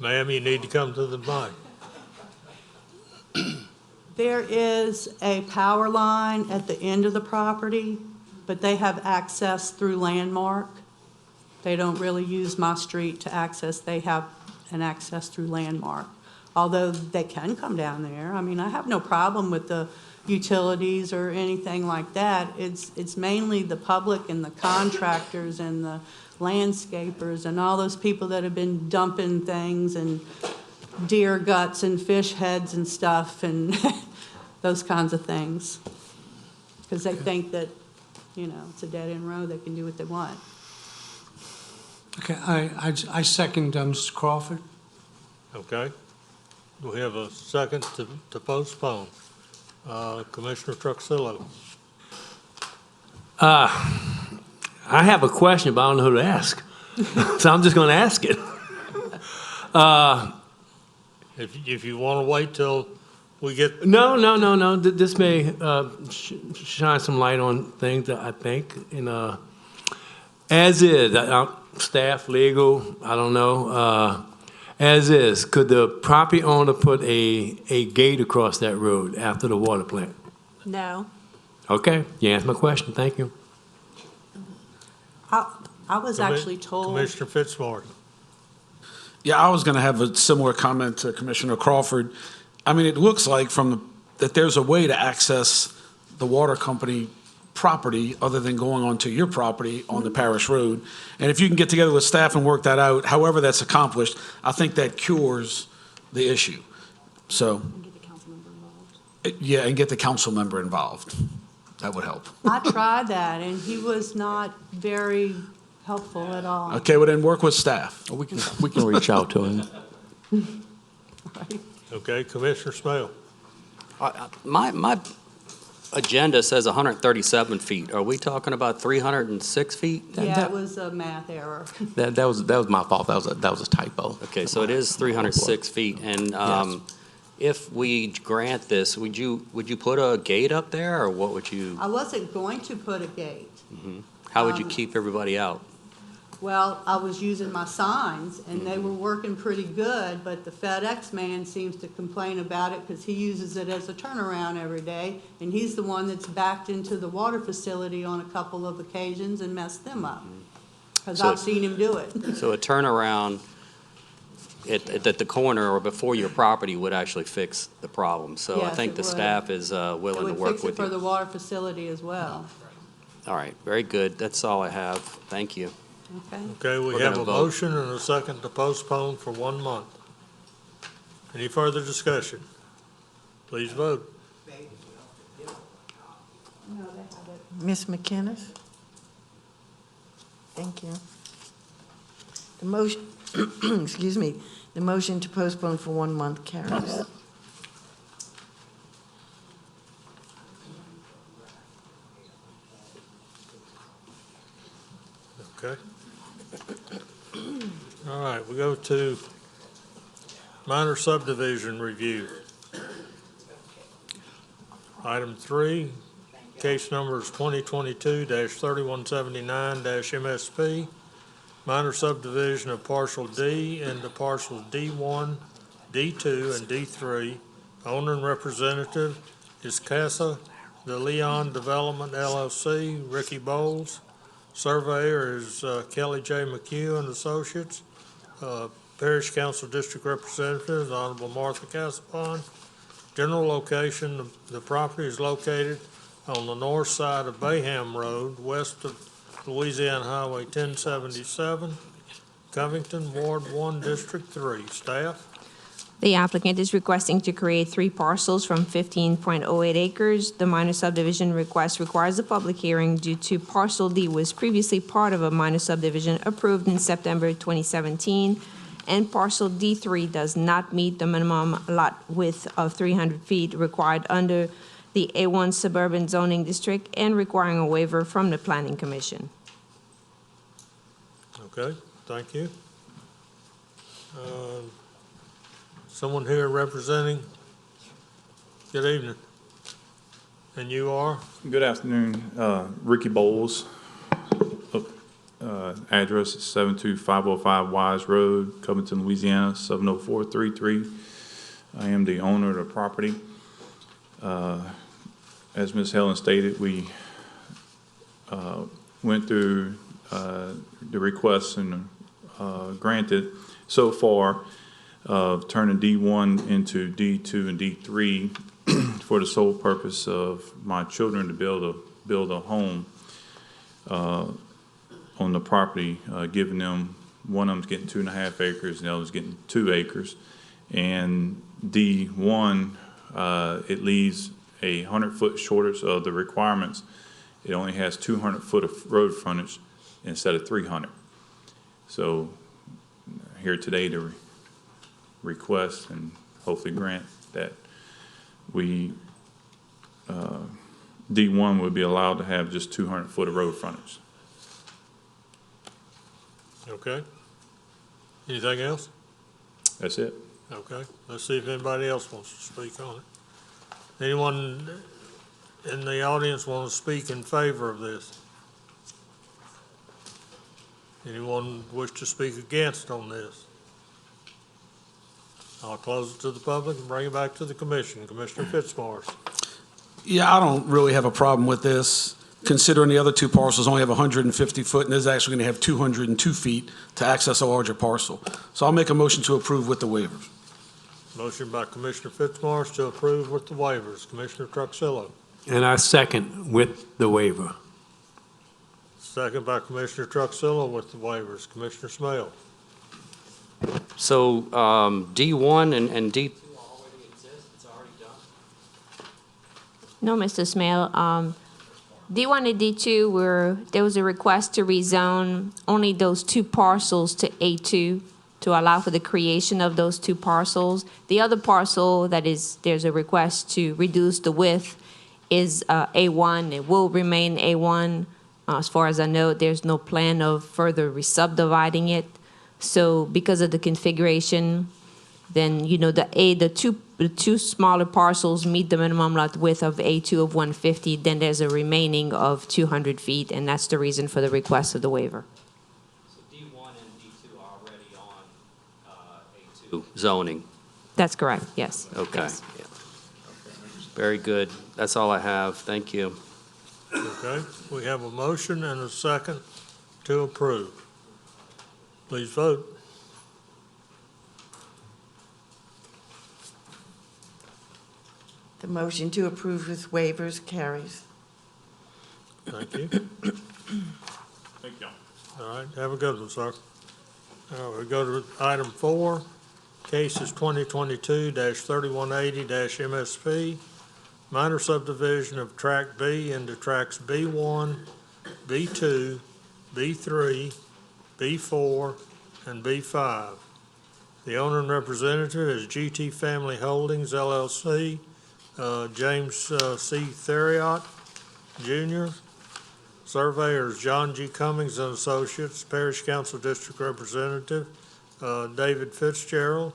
Ma'am, you need to come to the mic. There is a power line at the end of the property, but they have access through Landmark. They don't really use my street to access. They have an access through Landmark, although they can come down there. I mean, I have no problem with the utilities or anything like that. It's mainly the public and the contractors and the landscapers and all those people that have been dumping things and deer guts and fish heads and stuff and those kinds of things. Because they think that, you know, it's a dead-end road, they can do what they want. Okay, I second Mr. Crawford. Okay. We have a second to postpone. Commissioner Truxillo. I have a question, but I don't know who to ask. So I'm just going to ask it. If you want to wait till we get. No. This may shine some light on things that I think. And as is, staff, legal, I don't know. As is, could the property owner put a gate across that road after the water plant? No. Okay, you answered my question. Thank you. I was actually told. Commissioner Fitzmartin. Yeah, I was going to have a similar comment to Commissioner Crawford. I mean, it looks like that there's a way to access the water company property other than going onto your property on the parish road. And if you can get together with staff and work that out, however that's accomplished, I think that cures the issue. So, yeah, and get the council member involved. That would help. I tried that, and he was not very helpful at all. Okay, well then work with staff. We can reach out to him. Okay, Commissioner Smale. My agenda says 137 feet. Are we talking about 306 feet? Yeah, it was a math error. That was my fault. That was a typo. Okay, so it is 306 feet, and if we grant this, would you put a gate up there, or what would you, I wasn't going to put a gate. how would you keep everybody out? Well, I was using my signs, and they were working pretty good, but the FedEx man seems to complain about it because he uses it as a turnaround every day, and he's the one that's backed into the water facility on a couple of occasions and messed them up. Because So- I've seen him do it. So a turnaround at the corner or before your property would actually fix the problem. So I Yes, think it the would. staff is It willing to would work fix it with for you. the water facility as well. All right, very good. That's all I have. Thank you. Okay? Okay, we We're have gonna a vote. motion and a second to postpone for 1 month. Any further discussion? Please vote. Ms. McInnes? Thank you. The motion, excuse me, the motion to postpone for 1 month carries. Okay. All right, we go to minor subdivision review. Item 3, case numbers 2022-3179-MSP, minor subdivision of parcel D into parcels D1, D2, and D3. Owner and representative is Casa de Leon Development LLC, Ricky Bowles. Surveyor is Kelly J. McHugh and Associates. Parish Council District Representative, Honorable Martha Cassapon. General location, the property is located on the north side of Bayham Road, west of Louisiana Highway 1077, Covington, Ward 1, District 3. Staff? The applicant is requesting to create 3 parcels from 15.08 acres. The minor subdivision request requires a public hearing due to parcel D was previously part of a minor subdivision approved in September 2017, and parcel D3 does not meet the minimum lot width of 300 feet required under the A1 suburban zoning district and requiring a waiver from the Planning Commission. Okay, thank you. Someone here representing? Good evening. And you are? Good afternoon, Ricky Bowles. Address is 72505 Wise Road, Covington, Louisiana, 70433. I am the owner of the property. As Ms. Helen stated, we went through the requests and granted so far of turning D1 into D2 and D3 for the sole purpose of my children to build a home on the property, giving them, one of them's getting 2.5 acres, and the other's getting 2 acres. And D1, it leaves 100-foot shortage of the requirements. It only has 200 foot of road frontage instead of 300. So here today to request and hopefully grant that we, D1 would be allowed to have just 200 foot of road frontage. Okay. Anything else? That's it. Okay, let's see if anybody else wants to speak on it. Anyone in the audience want to speak in favor of this? Anyone wish to speak against on this? I'll close it to the public and bring it back to the commission. Commissioner Fitzmaurice. Yeah, I don't really have a problem with this, considering the other 2 parcels only have 150 foot, and this is actually going to have 202 feet to access a larger parcel. So I'll make a motion to approve with the waivers. Motion by Commissioner Fitzmaurice to approve with the waivers. Commissioner Truxillo. And I second with the waiver. Second by Commissioner Truxillo with the waivers. Commissioner Smale. So D1 and D, No, Mr. Smale. D1 and D2 there was a request to rezone only those 2 parcels to A2. to allow for the creation of those two parcels. The other parcel that is, there's a request to reduce the width is A1. It will remain A1. As far as I know, there's no plan of further re-subdividing it. So because of the configuration, then, you know, the two smaller parcels meet the minimum lot width of A2 of 150, then there's a remaining of 200 feet, and that's the reason for the request of the waiver. So D1 and D2 are already on A2 zoning. That's correct, yes. Okay. Yes. Very good. That's all I have. Thank you. Okay, we have a motion and a second to approve. Please vote. The motion to approve with waivers carries. Thank you. Thank y'all. All right, have a good one, sir. We go to item 4, cases 2022-3180-MSP, minor subdivision of Tract B into Tracts B1, B2, B3, B4, and B5. The owner and representative is GT Family Holdings, LLC, James C. Theriot, Jr., surveyors John G. Cummings and Associates, Parish Council District Representative David Fitzgerald.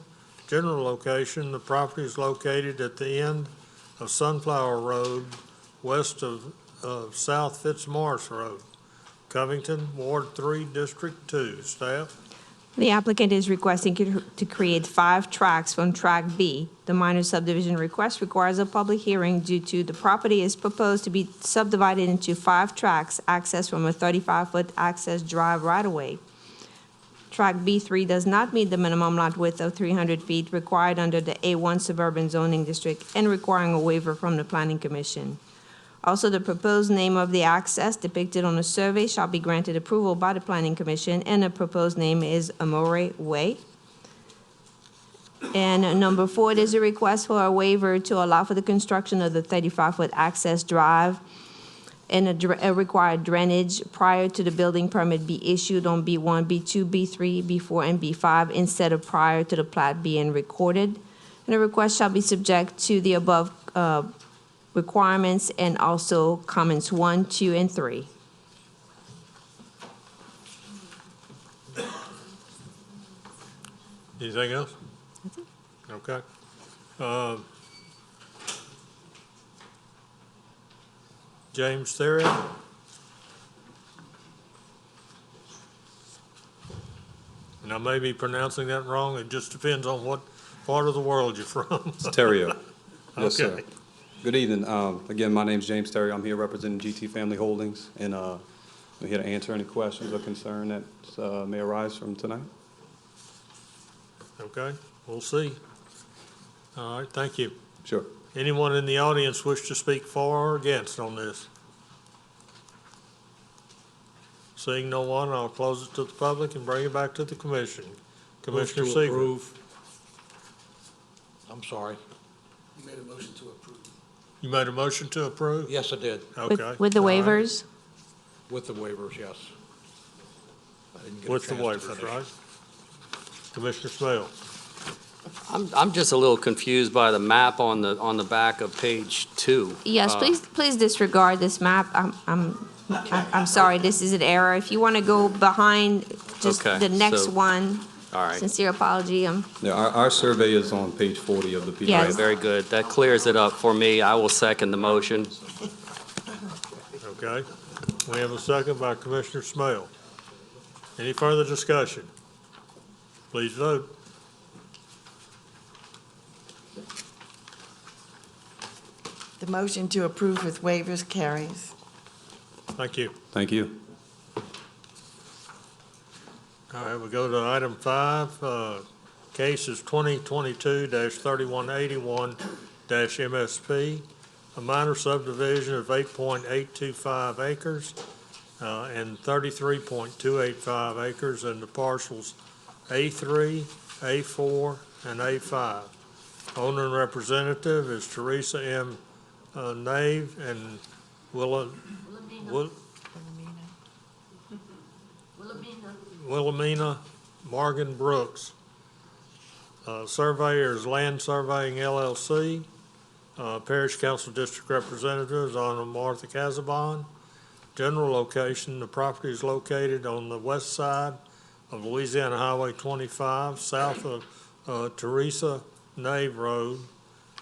General location, the property is located at the end of Sunflower Road, west of South Fitzmaurice Road, Covington, Ward 3, District 2. Staff? The applicant is requesting to create 5 tracts from Tract B. The minor subdivision request requires a public hearing due to the property is proposed to be subdivided into 5 tracts, accessed from a 35-foot access drive right-of-way. Tract B3 does not meet the minimum lot width of 300 feet required under the A1 suburban zoning district and requiring a waiver from the Planning Commission. Also, the proposed name of the access depicted on the survey shall be granted approval by the Planning Commission, and the proposed name is Amore Way. And number 4, there's a request for a waiver to allow for the construction of the 35-foot access drive and a required drainage prior to the building permit be issued on B1, B2, B3, B4, and B5 instead of prior to the plat being recorded. And the request shall be subject to the above requirements and also comments 1, 2, and 3. Anything else? Okay. James Theriot? And I may be pronouncing that wrong. It just depends on what part of the world you're from. Terrio. Yes, Okay. sir. Good evening. Again, my name's James Terrio. I'm here representing GT Family Holdings, and I'm here to answer any questions or concern that may arise from tonight. Okay, we'll see. All right, thank you. Sure. Anyone in the audience wish to speak for or against on this? Seeing no one, I'll close it to the public and bring it back to the commission. Commissioner Seaver. I'm sorry. You made a motion to approve. You made a motion to approve? Yes, I did. Okay. With the All right. waivers? With the waivers, yes. I didn't get a With the chance to waivers, finish. right? Commissioner Smale. I'm just a little confused by the map on the back of page 2. Yes, please disregard this map. I'm sorry, this is an error. If you want to go behind just Okay, the next so- one, All right. sincere apology. Yeah, our survey is on page 40 of the PDF. Yes. All right, very good. That clears it up for me. I will second the motion. Okay. We have a second by Commissioner Smale. Any further discussion? Please vote. The motion to approve with waivers carries. Thank you. Thank you. All right, we go to item 5, cases 2022-3181-MSP, a minor subdivision of 8.825 acres and 33.285 acres in the parcels A3, A4, and A5. Owner and representative is Teresa M. Nave and Wilhelmina Morgan Brooks. Surveyors Land Surveying LLC. Parish Council District Representatives Honorable Martha Casabon. General location, the property is located on the west side of Louisiana Highway 25, south of Teresa Nave Road,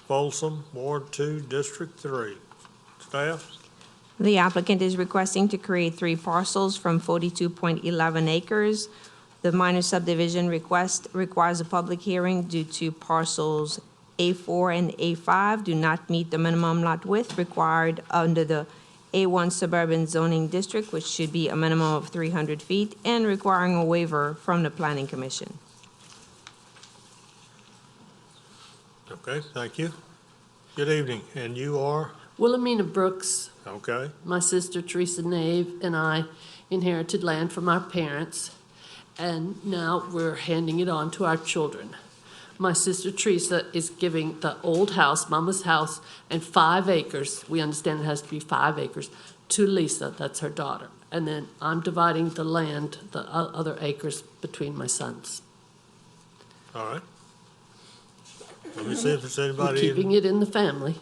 Folsom, Ward 2, District 3. Staff? The applicant is requesting to create 3 parcels from 42.11 acres. The minor subdivision request requires a public hearing due to parcels A4 and A5 do not meet the minimum lot width required under the A1 suburban zoning district, which should be a minimum of 300 feet, and requiring a waiver from the Planning Commission. Okay, thank you. Good evening, and you are? Wilhelmina Brooks. Okay. My sister Teresa Nave and I inherited land from our parents, and now we're handing it on to our children. My sister Teresa is giving the old house, Mama's house, and 5 acres, we understand it has to be 5 acres, to Lisa, that's her daughter. And then I'm dividing the land, the other acres, between my sons. All right. Let me see if there's anybody. We're keeping it in the family.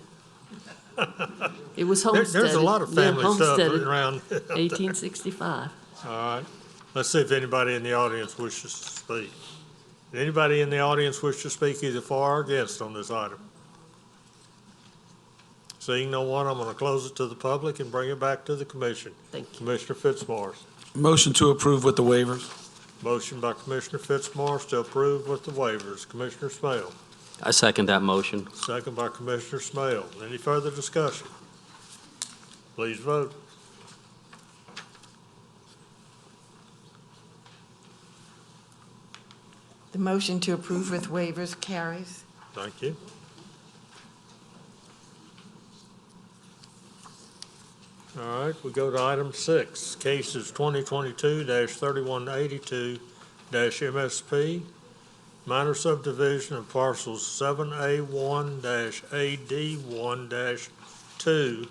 It was homesteaded. There's a lot of family stuff homesteaded, around. 1865. All right. Let's see if anybody in the audience wishes to speak. Anybody in the audience wish to speak either for or against on this item? Seeing no one, I'm going to close it to the public and bring it back to the commission. Thank you. Commissioner Fitzmaurice. Motion to approve with the waivers. Motion by Commissioner Fitzmaurice to approve with the waivers. Commissioner Smale. I second that motion. Second by Commissioner Smale. Any further discussion? Please vote. The motion to approve with waivers carries. Thank you. All right, we go to item 6, cases 2022-3182-MSP, minor subdivision of parcels 7A1-AD1-2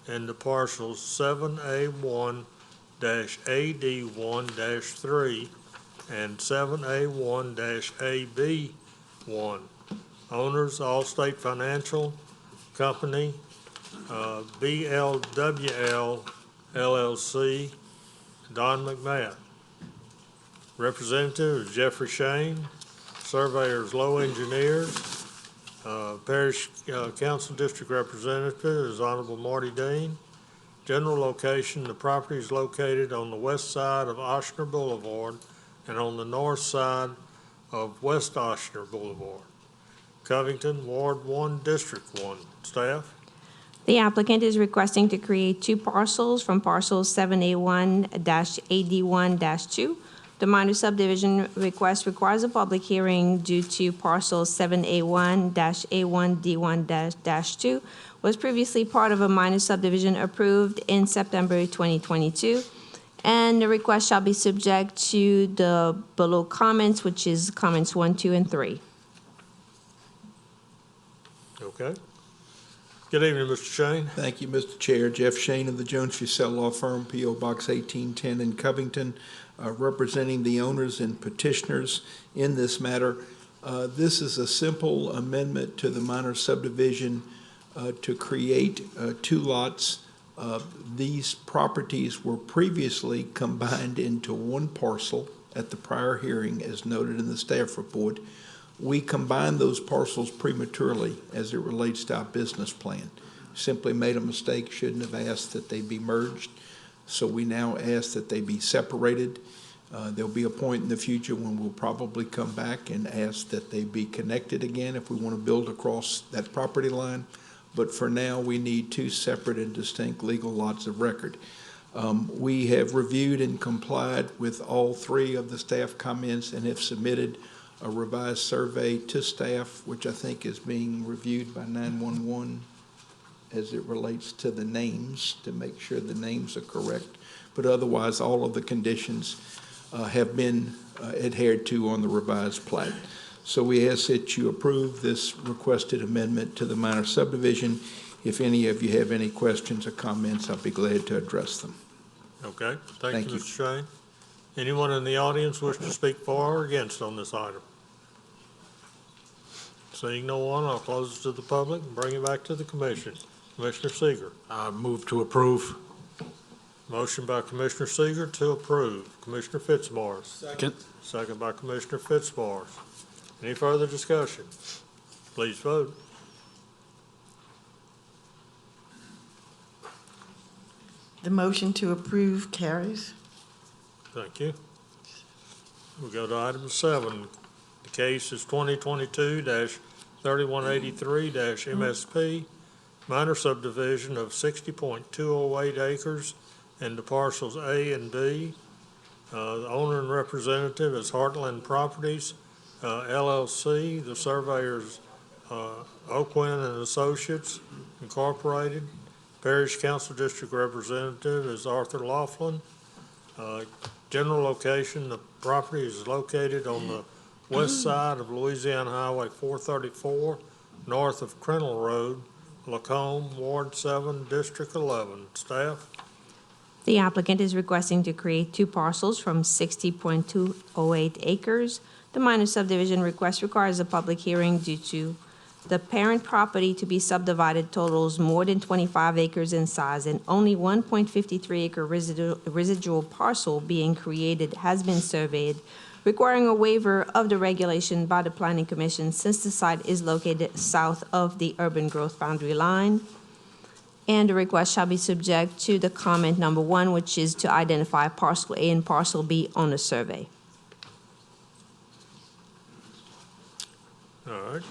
and the parcels 7A1-AD1-3 and 7A1-AB1. Owners, Allstate Financial Company, BLWL LLC, Don McMahon. Representative is Jeffrey Shane. Surveyors Low Engineers. Parish Council District Representative is Honorable Marty Dean. General location, the property is located on the west side of Oshner Boulevard and on the north side of West Oshner Boulevard. Covington, Ward 1, District 1. Staff? The applicant is requesting to create 2 parcels from parcel 7A1-AD1-2. The minor subdivision request requires a public hearing due to parcel 7A1-A1D1-2 was previously part of a minor subdivision approved in September 2022. And the request shall be subject to the below comments, which is comments 1, 2, and 3. Okay. Good evening, Mr. Shane. Thank you, Mr. Chair. Jeff Shane of the Jones Fussell Law Firm, P.O. Box 1810 in Covington, representing the owners and petitioners in this matter. This is a simple amendment to the minor subdivision to create 2 lots. These properties were previously combined into 1 parcel at the prior hearing, as noted in the staff report. We combined those parcels prematurely as it relates to our business plan. Simply made a mistake, shouldn't have asked that they be merged. So we now ask that they be separated. There'll be a point in the future when we'll probably come back and ask that they be connected again if we want to build across that property line. But for now, we need 2 separate and distinct legal lots of record. We have reviewed and complied with all 3 of the staff comments and have submitted a revised survey to staff, which I think is being reviewed by 911 as it relates to the names, to make sure the names are correct. But otherwise, all of the conditions have been adhered to on the revised plat. So we ask that you approve this requested amendment to the minor subdivision. If any of you have any questions or comments, I'll be glad to address them. Okay. Thank you, Mr. Shane. Anyone in the audience wish to speak for or against on this item? Seeing no one, I'll close it to the public and bring it back to the commission. Commissioner Seeger. Move to approve. Motion by Commissioner Seeger to approve. Commissioner Fitzmaurice. Second. Second by Commissioner Fitzmaurice. Any further discussion? Please vote. The motion to approve carries. Thank you. We go to item 7. The case is 2022-3183-MSP, minor subdivision of 60.208 acres into parcels A and B. The owner and representative is Heartland Properties, LLC. The surveyor's Oakwin and Associates Incorporated. Parish Council District Representative is Arthur Laughlin. General location, the property is located on the west side of Louisiana Highway 434, north of Crennel Road, Lacombe, Ward 7, District 11. Staff? The applicant is requesting to create 2 parcels from 60.208 acres. The minor subdivision request requires a public hearing due to the parent property to be subdivided totals more than 25 acres in size, and only 1.53 acre residual parcel being created has been surveyed, requiring a waiver of the regulation by the Planning Commission since the site is located south of the urban growth boundary line. And the request shall be subject to the comment number 1, which is to identify parcel A and parcel B on the survey. All right.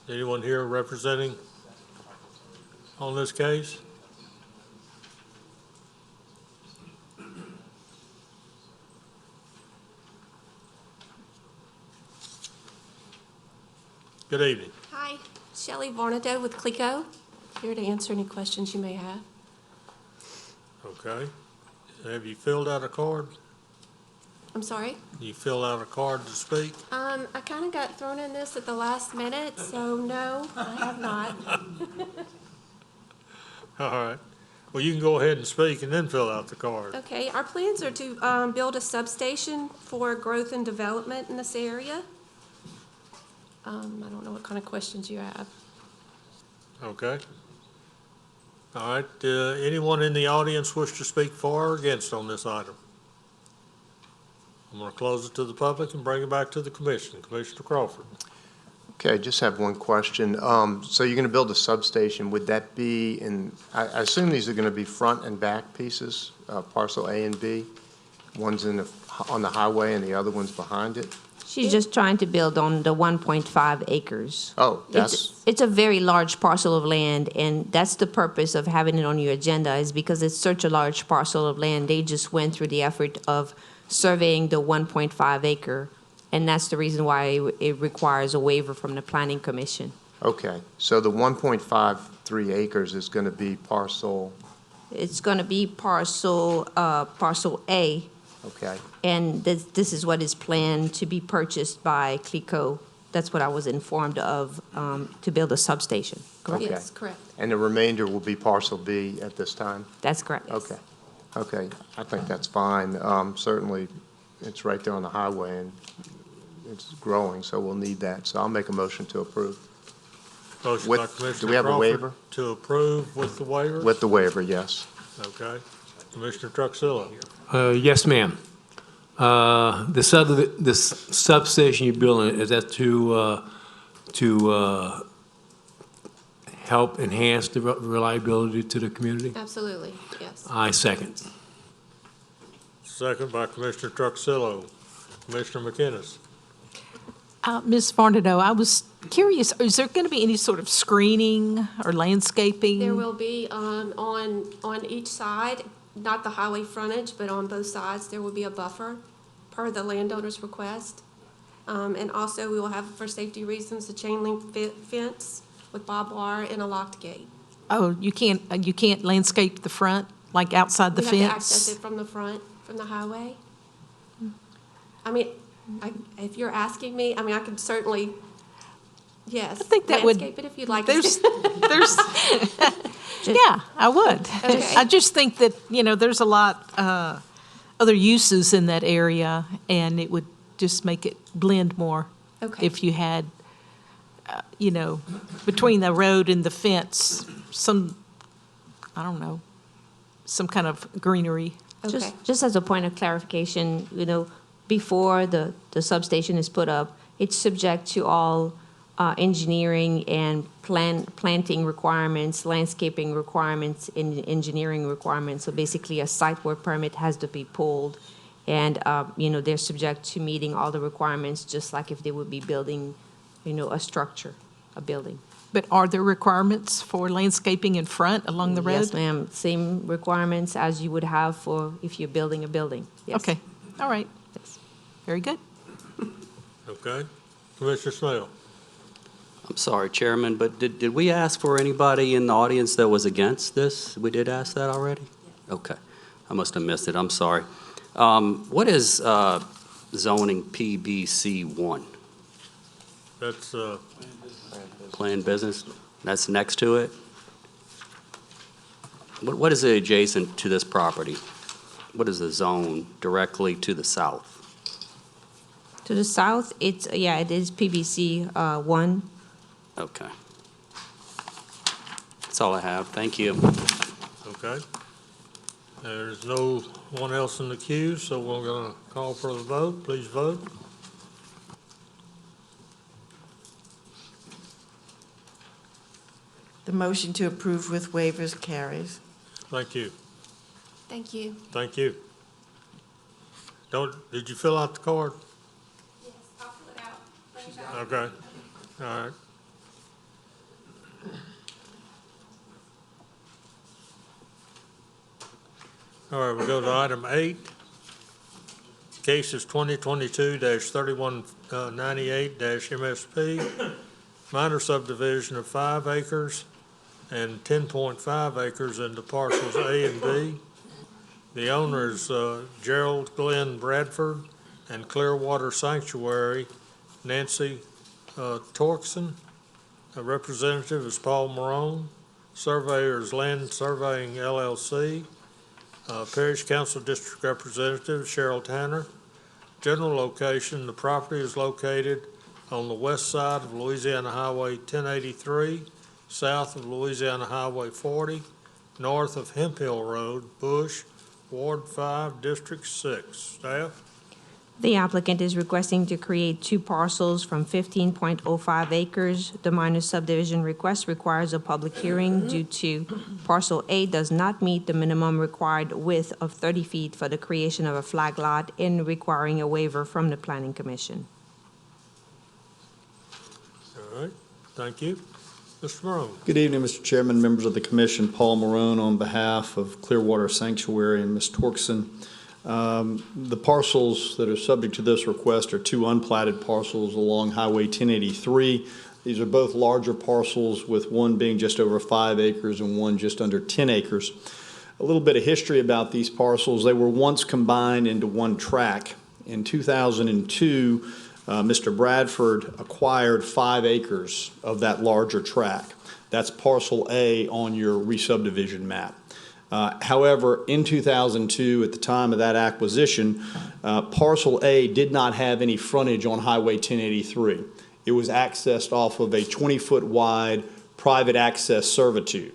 Anyone here representing on this case? Good evening. Hi, Shelley Varnado with Clico, here to answer any questions you may have. Okay. Have you filled out a card? I'm sorry? You filled out a card to speak? I kind of got thrown in this at the last minute, so no, I have not. All right. Well, you can go ahead and speak and then fill out the card. Okay, our plans are to build a substation for growth and development in this area. I don't know what kind of questions you have. Okay. All right. Anyone in the audience wish to speak for or against on this item? I'm going to close it to the public and bring it back to the commission. Commissioner Crawford. Okay, I just have one question. So you're going to build a substation. Would that be in, I assume these are going to be front and back pieces, parcel A and B? One's on the highway and the other one's behind it? She's just trying to build on the 1.5 acres. Oh, that's, It's a very large parcel of land, and that's the purpose of having it on your agenda, is because it's such a large parcel of land. They just went through the effort of surveying the 1.5 acre, and that's the reason why it requires a waiver from the Planning Commission. okay. So the 1.53 acres is going to be parcel, It's going to be parcel A, okay. and this is what is planned to be purchased by Clico. That's what I was informed of, to build a substation. Correct? Okay. Yes, correct. And the remainder will be parcel B at this time? That's correct. Okay. Okay, I think that's fine. Certainly, it's right there on the highway, and it's growing, so we'll need that. So I'll make a motion to approve. Motion With- by Commissioner do we have a Crawford waiver? to approve with the waiver? With the waiver, yes. Okay. Commissioner Truxillo. Yes, ma'am. This substation you're building, is that to help enhance the reliability to the community? Absolutely, yes. I second. Second by Commissioner Truxillo. Commissioner McInnes. Ms. Varnado, I was curious, is there going to be any sort of screening or landscaping? There will be on each side, not the highway frontage, but on both sides, there will be a buffer per the landowner's request. And also, we will have, for safety reasons, a chain link fence with barbed wire and a locked gate. Oh, you can't landscape the front, like outside the We fence? have to access it from the front, from the highway. I mean, if you're asking me, I mean, I could certainly, yes. I think that would. Landscape it if you'd like. There's, yeah, I would. Okay. I just think that, there's a lot, other uses in that area, and it would just make it blend more. Okay. If you had, between the road and the fence, some, I don't know, some kind of greenery. Okay. Just as a point of clarification, before the substation is put up, it's subject to all engineering and planting requirements, landscaping requirements, and engineering requirements. So basically, a site work permit has to be pulled, and they're subject to meeting all the requirements, just like if they would be building, a structure, a building. But are there requirements for landscaping in front along the road? Yes, ma'am. Same requirements as you would have for if you're building a building. Yes. Okay, all right. Yes. Very good. Okay. Commissioner Snell? I'm sorry, Chairman, but did we ask for anybody in the audience that was against this? We did ask that already? Okay. I must have missed it. I'm sorry. What is zoning PBC1? That's, Planned business? That's next to it? What is it adjacent to this property? What is the zone directly to the south? To the south, it is PBC 1. Okay. That's all I have. Thank you. okay. There's no one else in the queue, so we're going to call for the vote. Please vote. The motion to approve with waivers carries. Thank you. Thank you. Thank you. Did you fill out the card? Yes, I'll fill it out. Bring it back. Okay. All right. All right, we go to item 8. Case is 2022-3198-MSP, minor subdivision of 5 acres and 10.5 acres into parcels A and B. The owner is Gerald Glenn Bradford and Clearwater Sanctuary, Nancy Torkson. A representative is Paul Marone. Surveyor is Land Surveying LLC. Parish Council District Representative Cheryl Tanner. General location, the property is located on the west side of Louisiana Highway 1083, south of Louisiana Highway 40, north of Hemp Hill Road, Bush, Ward 5, District 6. Staff? The applicant is requesting to create 2 parcels from 15.05 acres. The minor subdivision request requires a public hearing due to parcel A does not meet the minimum required width of 30 feet for the creation of a flag lot and requiring a waiver from the Planning Commission. All right, thank you. Mr. Marone? Good evening, Mr. Chairman, members of the commission. Paul Marone on behalf of Clearwater Sanctuary and Ms. Torkson. The parcels that are subject to this request are 2 unplatted parcels along Highway 1083. These are both larger parcels, with one being just over 5 acres and one just under 10 acres. A little bit of history about these parcels. They were once combined into one tract. In 2002, Mr. Bradford acquired 5 acres of that larger tract. That's parcel A on your re-subdivision map. However, in 2002, at the time of that acquisition, parcel A did not have any frontage on Highway 1083. It was accessed off of a 20-foot wide private access servitude.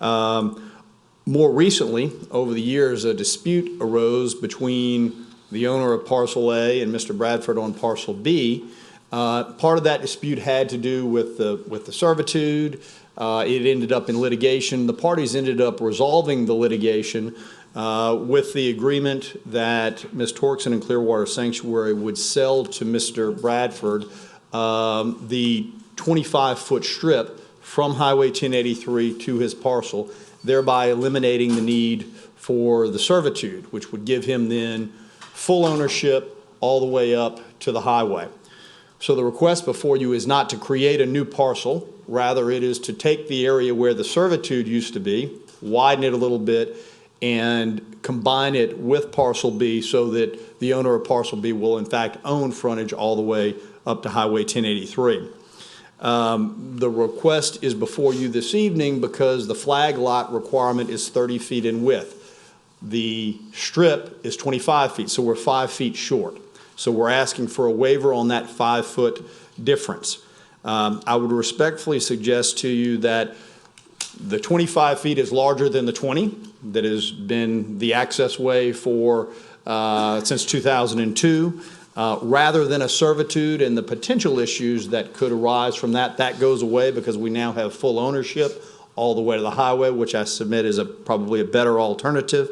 More recently, over the years, a dispute arose between the owner of parcel A and Mr. Bradford on parcel B. Part of that dispute had to do with the servitude. It ended up in litigation. The parties ended up resolving the litigation with the agreement that Ms. Torkson and Clearwater Sanctuary would sell to Mr. Bradford the 25-foot strip from Highway 1083 to his parcel, thereby eliminating the need for the servitude, which would give him then full ownership all the way up to the highway. So the request before you is not to create a new parcel. Rather, it is to take the area where the servitude used to be, widen it a little bit, and combine it with parcel B so that the owner of parcel B will in fact own frontage all the way up to Highway 1083. The request is before you this evening because the flag lot requirement is 30 feet in width. The strip is 25 feet, so we're 5 feet short. So we're asking for a waiver on that 5-foot difference. I would respectfully suggest to you that the 25 feet is larger than the 20 that has been the access way for since 2002. Rather than a servitude and the potential issues that could arise from that, that goes away because we now have full ownership all the way to the highway, which I submit is probably a better alternative.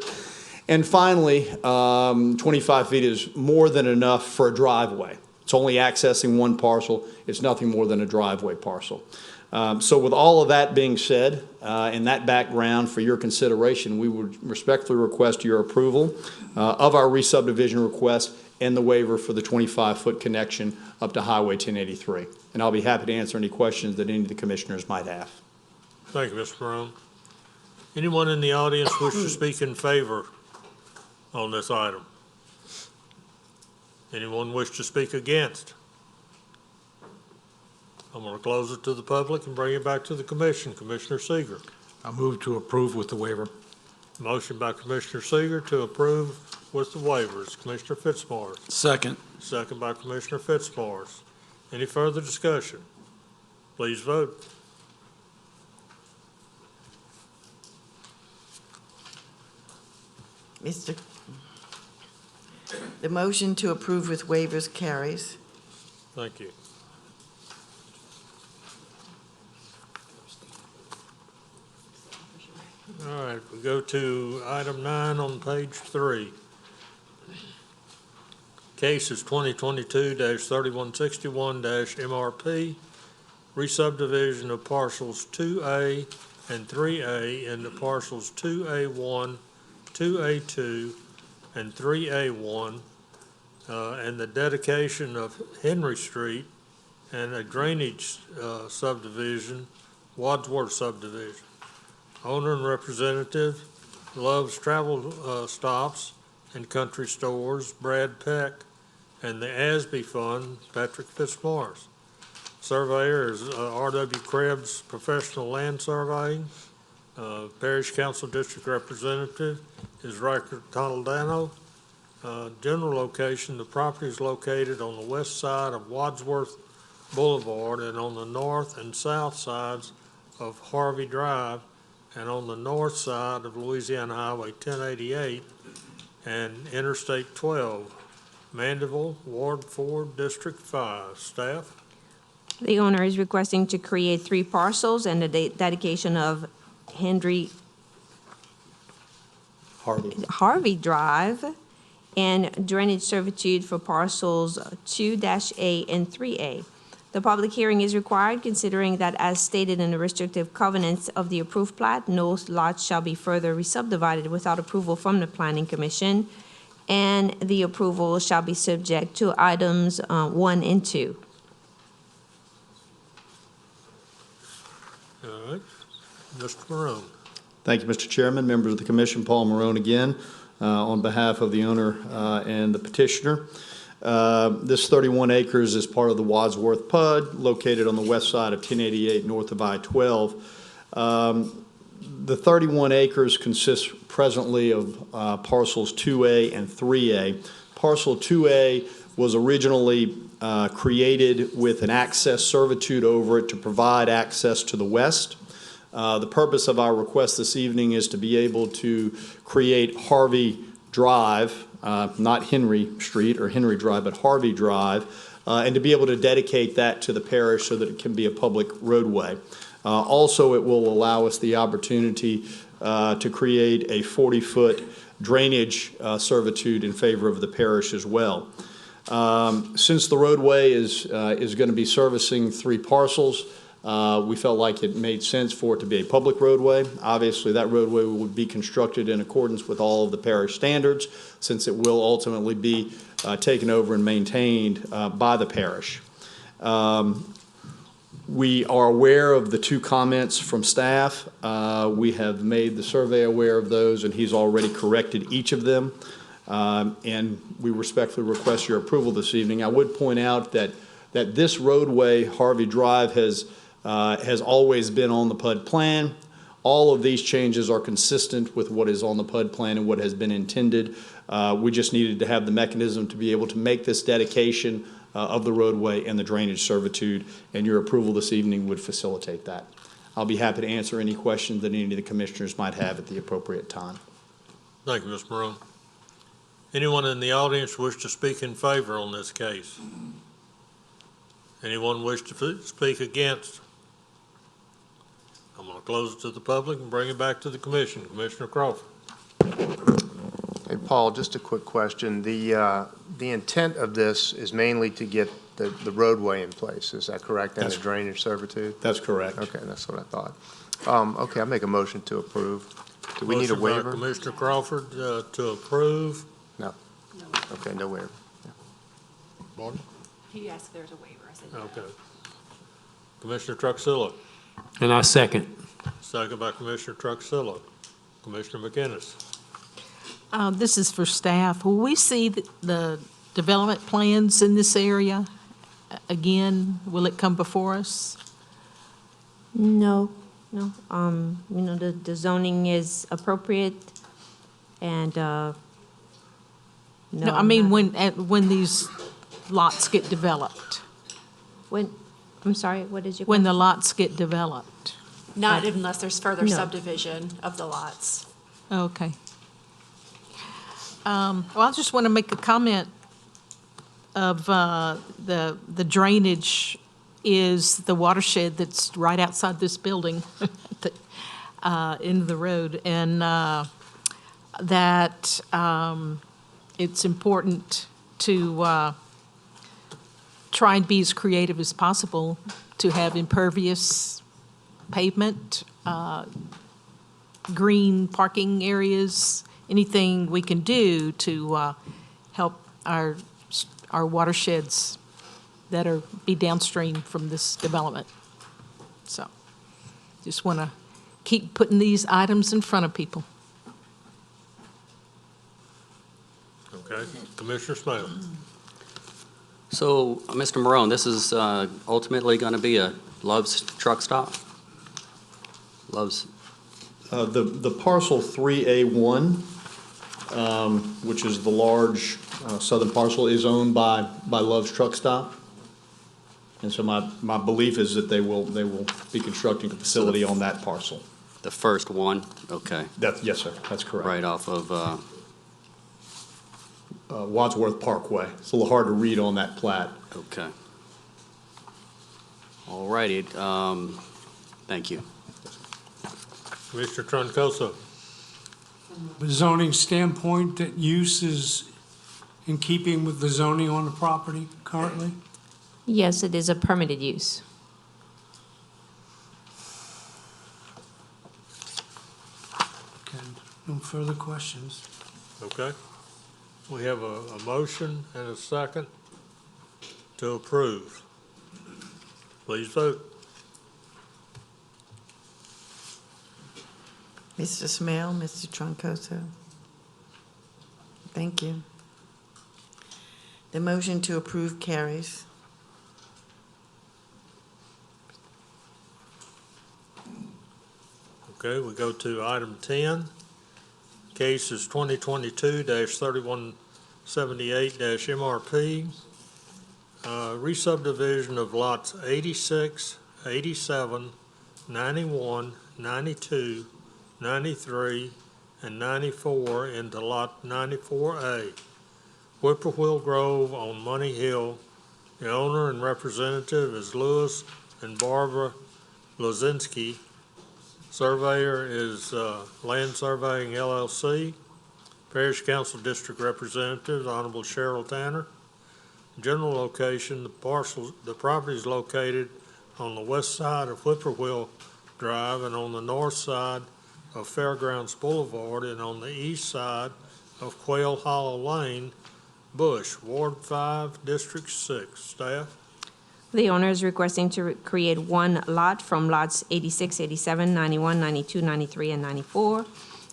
And finally, 25 feet is more than enough for a driveway. It's only accessing one parcel. It's nothing more than a driveway parcel. So with all of that being said, and that background for your consideration, we would respectfully request your approval of our re-subdivision request and the waiver for the 25-foot connection up to Highway 1083. And I'll be happy to answer any questions that any of the commissioners might have. Thank you, Mr. Morone. Anyone in the audience wish to speak in favor on this item? Anyone wish to speak against? I'm going to close it to the public and bring it back to the commission. Commissioner Seeger. I move to approve with the waiver. Motion by Commissioner Seeger to approve with the waivers. Commissioner Fitzmaurice. Second. Second by Commissioner Fitzmaurice. Any further discussion? Please vote. The motion to approve with waivers carries. Thank you. All right, we go to item 9 on page 3. Case is 2022-3161-MRP, re-subdivision of parcels 2A and 3A into parcels 2A1, 2A2, and 3A1, and the dedication of Henry Street and a drainage subdivision, Wadsworth subdivision. Owner and representative, Love's Travel Stops and Country Stores, Brad Peck, and the ASBE Fund, Patrick Fitzmaurice. Surveyor is R.W. Krebs Professional Land Surveying. Parish Council District Representative is Riker Toledano. General location, the property is located on the west side of Wadsworth Boulevard and on the north and south sides of Harvey Drive and on the north side of Louisiana Highway 1088 and Interstate 12, Mandeville, Ward 4, District 5. Staff? The owner is requesting to create 3 parcels and the dedication of Harvey Drive and drainage servitude for parcels 2-A and 3A. The public hearing is required considering that as stated in the restrictive covenants of the approved plat, no lots shall be further re-subdivided without approval from the Planning Commission, and the approval shall be subject to items 1 and 2. All right. Mr. Morone. Thank you, Mr. Chairman, members of the commission, Paul Morone again, on behalf of the owner and the petitioner. This 31 acres is part of the Wadsworth PUD, located on the west side of 1088 north of I-12. The 31 acres consists presently of parcels 2A and 3A. Parcel 2A was originally created with an access servitude over it to provide access to the west. The purpose of our request this evening is to be able to create Harvey Drive, not Henry Street or Henry Drive, but Harvey Drive, and to be able to dedicate that to the parish so that it can be a public roadway. Also, it will allow us the opportunity to create a 40-foot drainage servitude in favor of the parish as well. Since the roadway is going to be servicing 3 parcels, we felt like it made sense for it to be a public roadway. Obviously, that roadway would be constructed in accordance with all of the parish standards, since it will ultimately be taken over and maintained by the parish. We are aware of the 2 comments from staff. We have made the survey aware of those, and he's already corrected each of them. And we respectfully request your approval this evening. I would point out that this roadway, Harvey Drive, has always been on the PUD plan. All of these changes are consistent with what is on the PUD plan and what has been intended. We just needed to have the mechanism to be able to make this dedication of the roadway and the drainage servitude, and your approval this evening would facilitate that. I'll be happy to answer any questions that any of the commissioners might have at the appropriate time. Thank you, Mr. Morone. Anyone in the audience wish to speak in favor on this case? Anyone wish to speak against? I'm going to close it to the public and bring it back to the commission. Commissioner Crawford. Hey, Paul, just a quick question. The intent of this is mainly to get the roadway in place, is that correct? And the drainage servitude? That's correct. Okay, that's what I thought. Okay, I make a motion to approve. Do we need a Motion by waiver? Commissioner Crawford to approve. No. Okay, no waiver. Barton? He asked if there's a waiver. I said no. Okay. Commissioner Truxillo. And I second. Second by Commissioner Truxillo. Commissioner McInnes. This is for staff. Will we see the development plans in this area again? Will it come before us? No. The zoning is appropriate and, No, I mean, when these lots get developed. I'm sorry, what is your When the question? lots get developed. Not unless there's further No. subdivision of the lots. Okay. Well, I just want to make a comment of the drainage is the watershed that's right outside this building into the road. And that it's important to try and be as creative as possible to have impervious pavement, green parking areas, anything we can do to help our watersheds that be downstream from this development. So just want to keep putting these items in front of people. Okay. Commissioner Smale. So, Mr. Morone, this is ultimately going to be a Love's truck stop? Love's, The parcel 3A1, which is the large southern parcel, is owned by Love's Truck Stop. And so my belief is that they will be constructing a facility on that parcel. the first one? Okay. Yes, sir, that's correct. Right off of, Wadsworth Parkway. It's a little hard to read on that plat. okay. All righty, thank you. Commissioner Troncoso. The zoning standpoint, that use is in keeping with the zoning on the property currently? Yes, it is a permitted use. Okay, no further questions. Okay. We have a motion and a second to approve. Please vote. Mr. Smale, Mr. Troncoso. Thank you. The motion to approve carries. Okay, we go to item 10. Case is 2022-3178-MRP. Re-subdivision of lots 86, 87, 91, 92, 93, and 94 into lot 94A. Whippoorwill Grove on Money Hill. The owner and representative is Louis and Barbara Lozinski. Surveyor is Land Surveying LLC. Parish Council District Representative, Honorable Cheryl Tanner. General location, the property is located on the west side of Whippoorwill Drive and on the north side of Fairgrounds Boulevard and on the east side of Quail Hollow Lane, Bush, Ward 5, District 6. Staff? The owner is requesting to create one lot from lots 86, 87, 91, 92, 93, and 94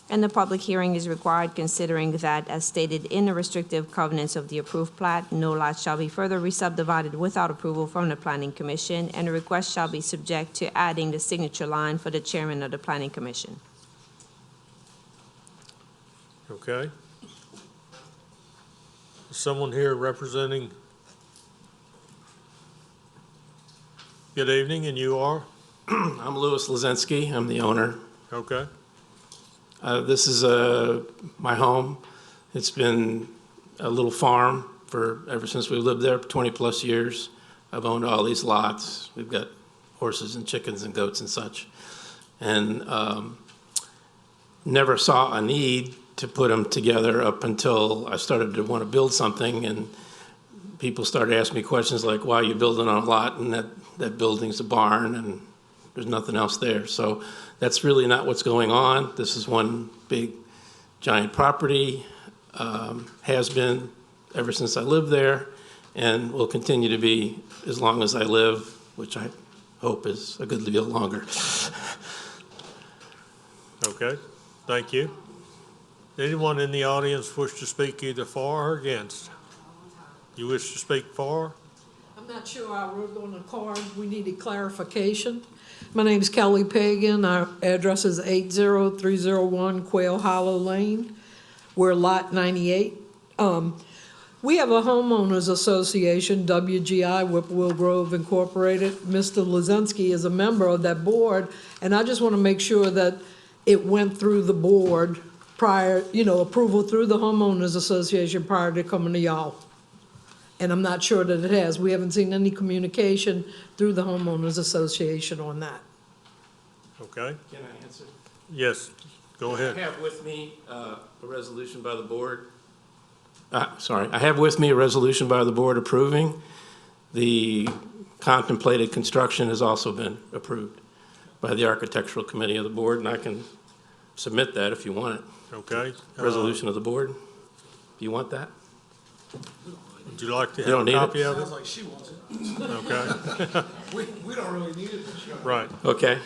and the public hearing is required considering that, as stated in the restrictive covenants of the approved plat, no lot shall be further re-subdivided without approval from the Planning Commission, and the request shall be subject to adding the signature line for the chairman of the Planning Commission. Okay. Is someone here representing? Good evening, and you are? I'm Louis Lazinski. I'm the owner. Okay. This is my home. It's been a little farm ever since we lived there for 20-plus years. I've owned all these lots. We've got horses and chickens and goats and such. And never saw a need to put them together up until I started to want to build something, and people started asking me questions like, why are you building on a lot, and that building's a barn, and there's nothing else there. So that's really not what's going on. This is one big, giant property, has been ever since I lived there, and will continue to be as long as I live, which I hope is a good deal longer. Okay, thank you. Anyone in the audience wish to speak either for or against? You wish to speak for? I'm not sure I wrote on the card. We needed clarification. My name's Kelly Pagan. Our address is 80301 Quail Hollow Lane. We're lot 98. We have a homeowners association, WGI, Whippoorwill Grove Incorporated. Mr. Lazinski is a member of that board, and I just want to make sure that it went through the board prior, approval through the homeowners association prior to coming to y'all. And I'm not sure that it has. We haven't seen any communication through the homeowners association on that. Okay. Can I answer? Yes, go ahead. I have with me a resolution by the board. I have with me a resolution by the board approving. The contemplated construction has also been approved by the architectural committee of the board, and I can submit that if you want it. Okay. Resolution of the board. Do you want that? Would you like to You don't have a need copy it? of Sounds it? like she wants Okay. We don't really need it. Right. Okay.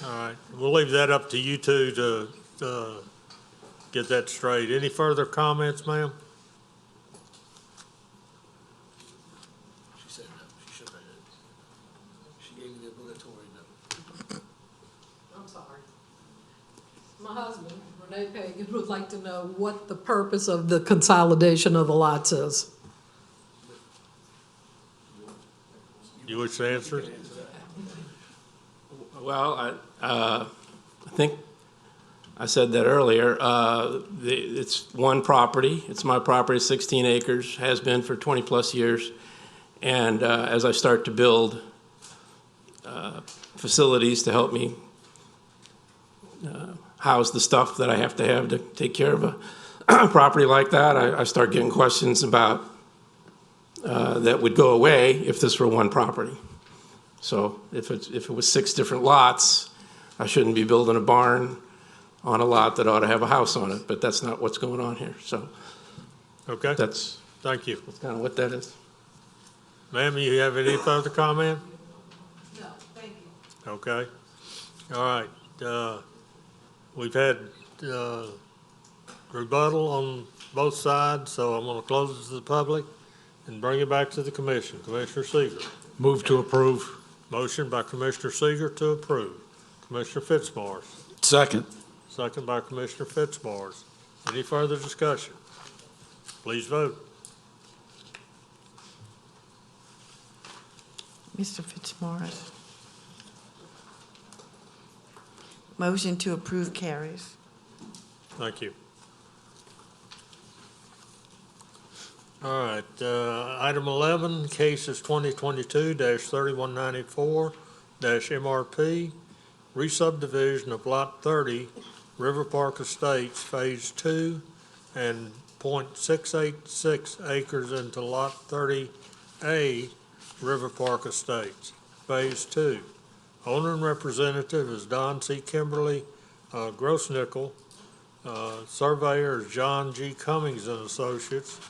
All right. We'll leave that up to you two to get that straight. Any further comments, ma'am? She said no. She should have. She gave me the obligatory no. I'm sorry. My husband, Renee Pagan, would like to know what the purpose of the consolidation of the lots is. You wish to answer it? Well, I think I said that earlier. It's one property. It's my property, 16 acres, has been for 20-plus years. And as I start to build facilities to help me house the stuff that I have to take care of a property like that, I start getting questions about that would go away if this were one property. So if it was 6 different lots, I shouldn't be building a barn on a lot that ought to have a house on it, but that's not what's going on here. So Okay. Thank you. That's kind of what that is. Ma'am, you have any further comment? No, thank you. Okay. All right. We've had rebuttal on both sides, so I'm going to close it to the public and bring it back to the commission. Commissioner Seeger. Move to approve. Motion by Commissioner Seeger to approve. Commissioner Fitzmaurice. Second. Second by Commissioner Fitzmaurice. Any further discussion? Please vote. Mr. Fitzmaurice. Motion to approve carries. Thank you. All right, item 11, cases 2022-3194-MRP, re-subdivision of Lot 30, River Park Estates, Phase 2, and .686 acres into Lot 30A, River Park Estates, Phase 2. Owner and representative is Don C. Kimberly Grossnickel. Surveyor is John G. Cummings and Associates.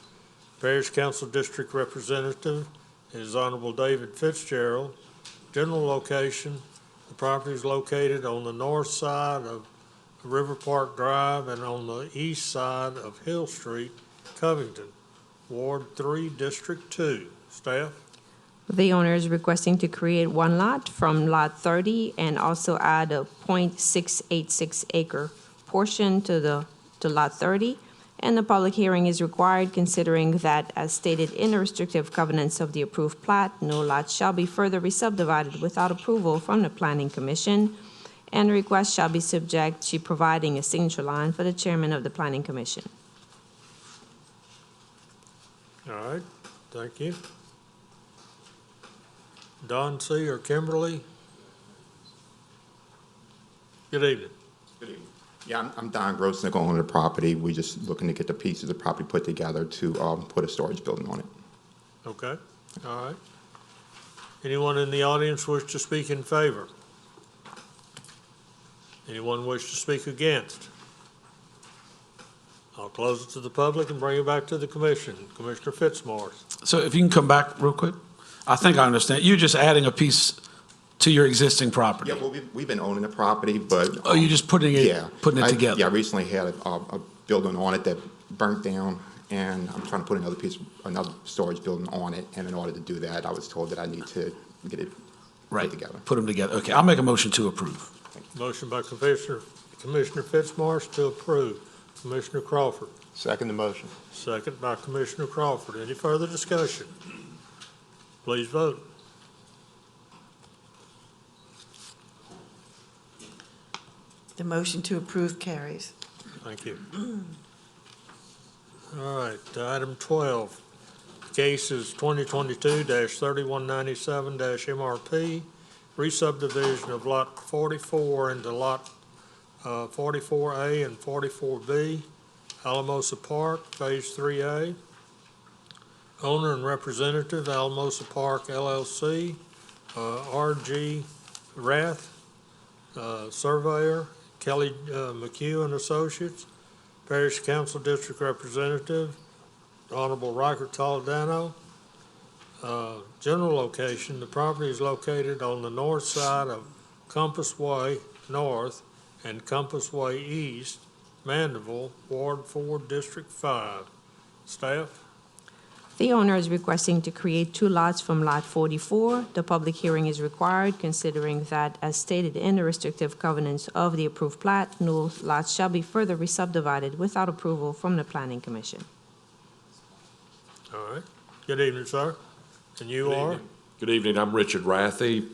Parish Council District Representative is Honorable David Fitzgerald. General location, the property is located on the north side of River Park Drive and on the east side of Hill Street, Covington, Ward 3, District 2. Staff? The owner is requesting to create one lot from Lot 30 and also add a .686 acre portion to Lot 30. And the public hearing is required considering that, as stated in the restrictive covenants of the approved plat, no lot shall be further re-subdivided without approval from the Planning Commission, and the request shall be subject to providing a signature line for the chairman of the Planning Commission. All right, thank you. Don C. or Kimberly? Good evening. Good evening. Yeah, I'm Don Grosnick, owner of the property. We're just looking to get the pieces of property put together to put a storage building on it. Okay, all right. Anyone in the audience wish to speak in favor? Anyone wish to speak against? I'll close it to the public and bring it back to the commission. Commissioner Fitzmaurice. So if you can come back real quick, I think I understand. You're just adding a piece to your existing property. Yeah, well, we've been owning the property, but Oh, you're just putting it together. Yeah, I recently had a building on it that burnt down, and I'm trying to put another storage building on it. And in order to do that, I was told that I need to get it put together. Put them together. Okay, I'll make a motion to approve. Motion by Commissioner Fitzmaurice to approve. Commissioner Crawford. Second the motion. Second by Commissioner Crawford. Any further discussion? Please vote. The motion to approve carries. Thank you. All right, item 12. Case is 2022-3197-MRP, re-subdivision of Lot 44 into Lot 44A and 44B, Alamosa Park, Phase 3A. Owner and representative, Alamosa Park LLC, R.G. Rath, surveyor, Kelly McHugh and Associates, Parish Council District Representative, Honorable Riker Toledano. General location, the property is located on the north side of Compass Way North and Compass Way East, Mandeville, Ward 4, District 5. Staff? The owner is requesting to create two lots from Lot 44. The public hearing is required considering that, as stated in the restrictive covenants of the approved plat, no lots shall be further re-subdivided without approval from the Planning Commission. All right. Good evening, sir. And you are? Good evening. I'm Richard Rathy,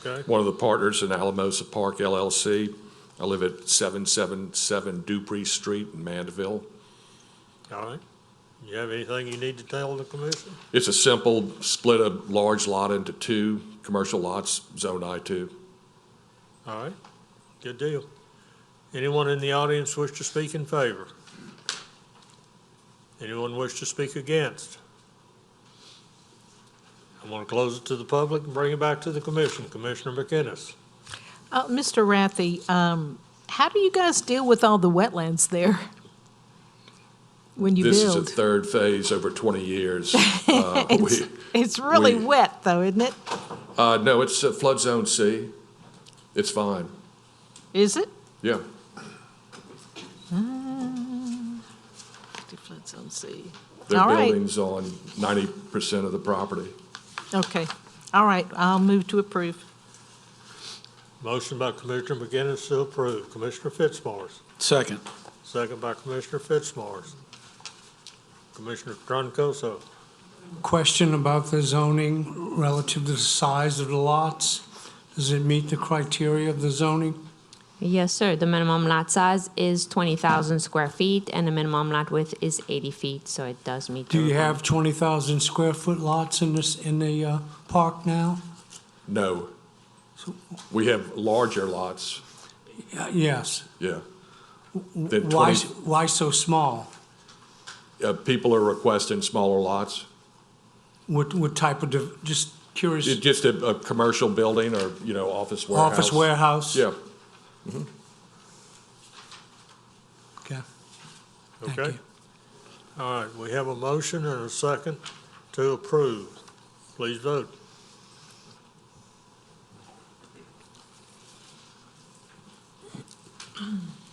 Okay. one of the partners in Alamosa Park LLC. I live at 777 Dupree Street in Mandeville. All right. You have anything you need to tell the commission? It's a simple split a large lot into two commercial lots, Zone I2. All right. Good deal. Anyone in the audience wish to speak in favor? Anyone wish to speak against? I want to close it to the public and bring it back to the commission. Commissioner McInnes. Mr. Rathy, how do you guys deal with all the wetlands there when you This build? is a third phase over 20 years. It's really wet, though, isn't it? No, it's a flood zone C. It's fine. Is it? Yeah. Flood zone C. There All are right. buildings on 90% of the property. Okay. All right. I'll move to approve. Motion by Commissioner McInnes to approve. Commissioner Fitzmaurice. Second. Second by Commissioner Fitzmaurice. Commissioner Troncoso. Question about the zoning relative to the size of the lots. Does it meet the criteria of the zoning? Yes, sir. The minimum lot size is 20,000 square feet, and the minimum lot width is 80 feet, so it does meet. Do the you requirement. have 20,000 square foot lots in the park now? No. We have larger lots. Yes. Yeah. Than Why, 20 why so small? People are requesting smaller lots. What type of, just curious? It's just a commercial building or, office warehouse. Office warehouse? Yeah. Mhm. Okay. Thank Okay. you. All right, we have a motion and a second to approve. Please vote.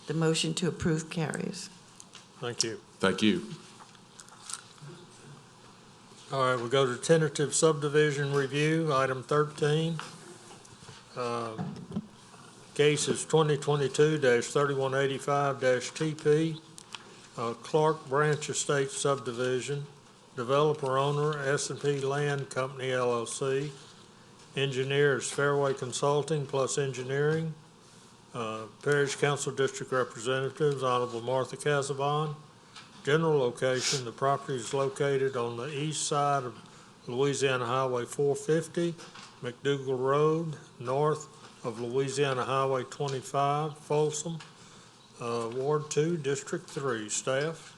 The motion to approve carries. Thank you. Thank you. All right, we go to tentative subdivision review, item 13. Case is 2022-3185-TP, Clark Branch Estate subdivision, developer owner S&P Land Company LLC, engineers Fairway Consulting plus Engineering, Parish Council District Representatives Honorable Martha Casavon. General location, the property is located on the east side of Louisiana Highway 450, McDougal Road, north of Louisiana Highway 25, Folsom, Ward 2, District 3. Staff?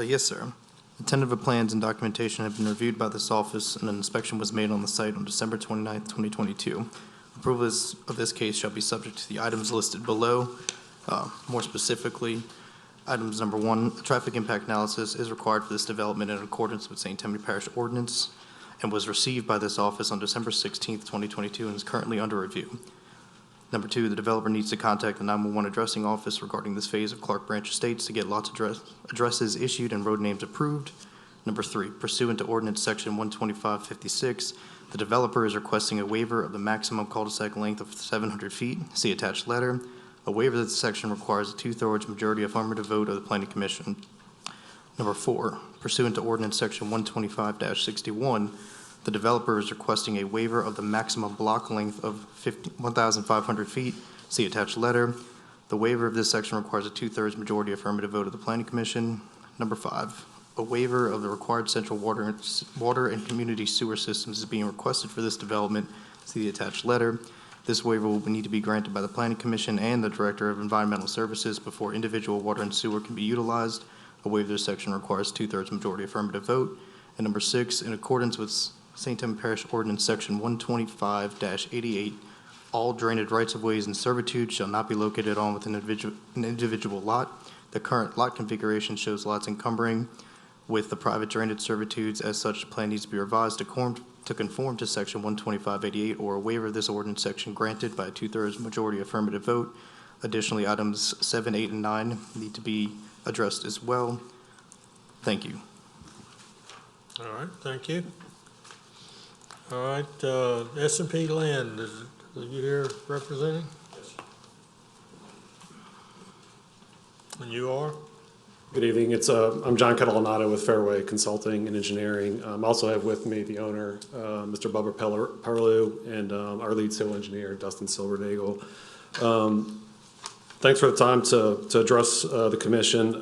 Yes, sir. The tentative plans and documentation have been reviewed by this office, and an inspection was made on the site on December 29th, 2022. Approval of this case shall be subject to the items listed below. More specifically, items number 1, a traffic impact analysis is required for this development in accordance with St. Tammany Parish ordinance and was received by this office on December 16th, 2022 and is currently under review. Number 2, the developer needs to contact the 911 addressing office regarding this phase of Clark Branch Estates to get lots addresses issued and road names approved. Number 3, pursuant to ordinance section 12556, the developer is requesting a waiver of the maximum cul-de-sac length of 700 feet. See attached letter. A waiver of this section requires a 2/3 majority affirmative vote of the Planning Commission. Number 4, pursuant to ordinance section 125-61, the developer is requesting a waiver of the maximum block length of 1,500 feet. See attached letter. The waiver of this section requires a 2/3 majority affirmative vote of the Planning Commission. Number 5, a waiver of the required central water and community sewer systems is being requested for this development. See the attached letter. This waiver will need to be granted by the Planning Commission and the Director of Environmental Services before individual water and sewer can be utilized. A waiver of this section requires 2/3 majority affirmative vote. And number 6, in accordance with St. Tammany Parish Ordinance Section 125-88, all drainage rights-of-ways and servitude shall not be located on within an individual lot. The current lot configuration shows lots encumbering with the private drainage servitudes. As such, the plan needs to be revised to conform to Section 125-88, or a waiver of this ordinance section granted by a 2/3 majority affirmative vote. Additionally, items 7, 8, and 9 need to be addressed as well. Thank you. All right, thank you. All right, S&P Land, are you here representing? Yes. And you are? Good evening. I'm John Catalanato with Fairway Consulting and Engineering. I also have with me the owner, Mr. Bubba Perlew, and our lead civil engineer, Dustin Silvernagel. Thanks for the time to address the commission.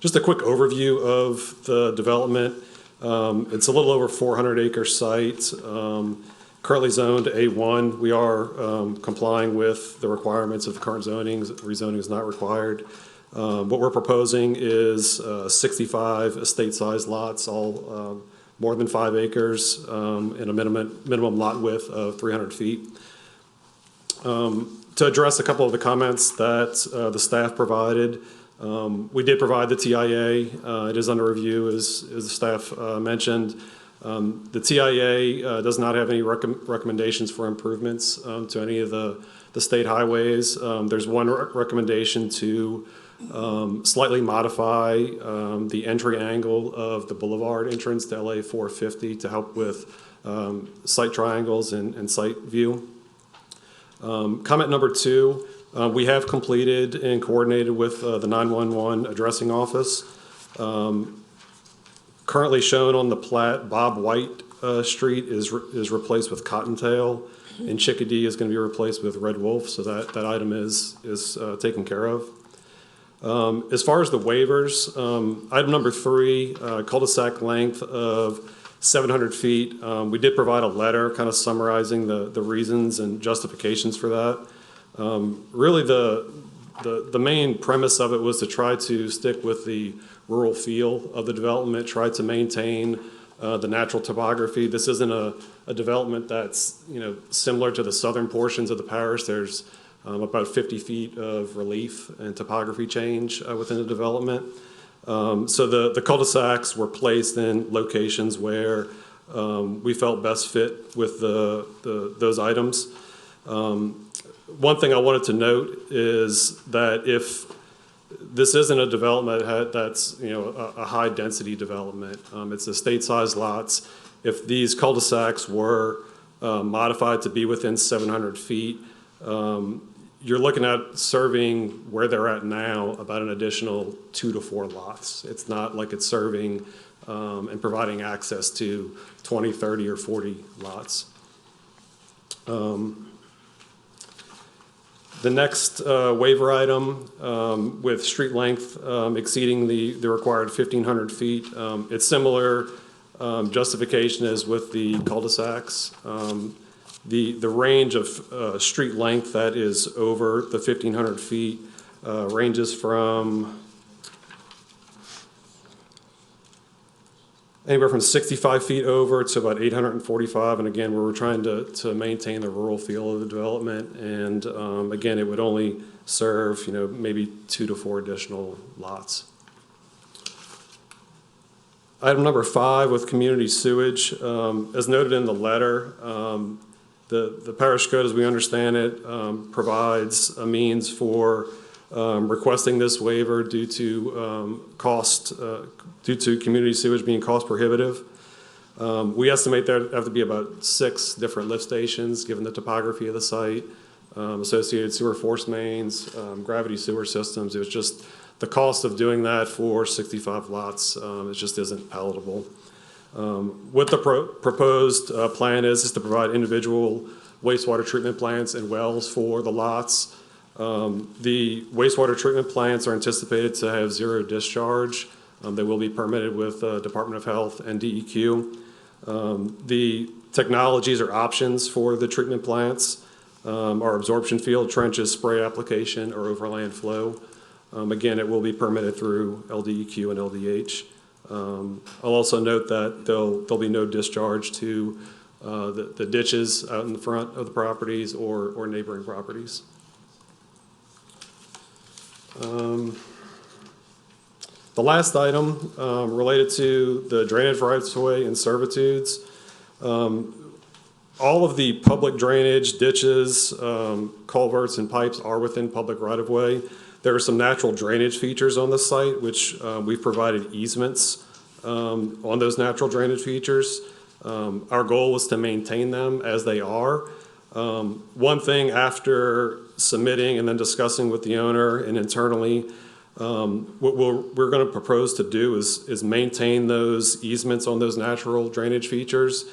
Just a quick overview of the development. It's a little over 400-acre site, currently zoned A1. We are complying with the requirements of the current zonings. Rezoning is not required. What we're proposing is 65 estate-sized lots, all more than 5 acres, and a minimum lot width of 300 feet. To address a couple of the comments that the staff provided, we did provide the TIA. It is under review, as the staff mentioned. The TIA does not have any recommendations for improvements to any of the state highways. There's one recommendation to slightly modify the entry angle of the boulevard entrance to LA 450 to help with site triangles and site view. Comment number 2, we have completed and coordinated with the 911 addressing office. Currently shown on the plat, Bob White Street is replaced with Cottontail, and Chickadee is going to be replaced with Red Wolf, so that item is taken care of. As far as the waivers, item number 3, cul-de-sac length of 700 feet. We did provide a letter kind of summarizing the reasons and justifications for that. Really the main premise of it was to try to stick with the rural feel of the development, try to maintain the natural topography. This isn't a development that's similar to the southern portions of the parish. There's about 50 feet of relief and topography change within the development. So the cul-de-sacs were placed in locations where we felt best fit with those items. one thing I wanted to note is that if this isn't a development that's, you know, a high-density development, it's a state-sized lots. If these cul-de-sacs were modified to be within 700 feet, you're looking at serving where they're at now about an additional 2 to 4 lots. It's not like it's serving and providing access to 20, 30, or 40 lots. The next waiver item with street length exceeding the required 1,500 feet, it's similar justification as with the cul-de-sacs. The range of street length that is over the 1,500 feet ranges from anywhere from 65 feet over to about 845, and again, we're trying to maintain the rural feel of the development, and again, it would only serve, you know, maybe 2 to 4 additional lots. Item number 5 with community sewage, as noted in the letter, the parish code, as we understand it, provides a means for requesting this waiver due to due to community sewage being cost prohibitive. We estimate there have to be about 6 different lift stations, given the topography of the site, associated sewer force mains, gravity sewer systems. It was just the cost of doing that for 65 lots, it just isn't palatable. What the proposed plan is to provide individual wastewater treatment plants and wells for the lots. The wastewater treatment plants are anticipated to have 0 discharge. They will be permitted with Department of Health and DEQ. The technologies or options for the treatment plants are absorption field, trenches, spray application, or overland flow. Again, it will be permitted through LDEQ and LDH. I'll also note that there'll be no discharge to the ditches out in the front of the properties or neighboring properties. The last item related to the drainage rights of way and servitudes. All of the public drainage, ditches, culverts, and pipes are within public right of way. There are some natural drainage features on the site, which we've provided easements on those natural drainage features. Our goal was to maintain them as they are. One thing after submitting and then discussing with the owner and internally, what we're going to propose to do is maintain those easements on those natural drainage features,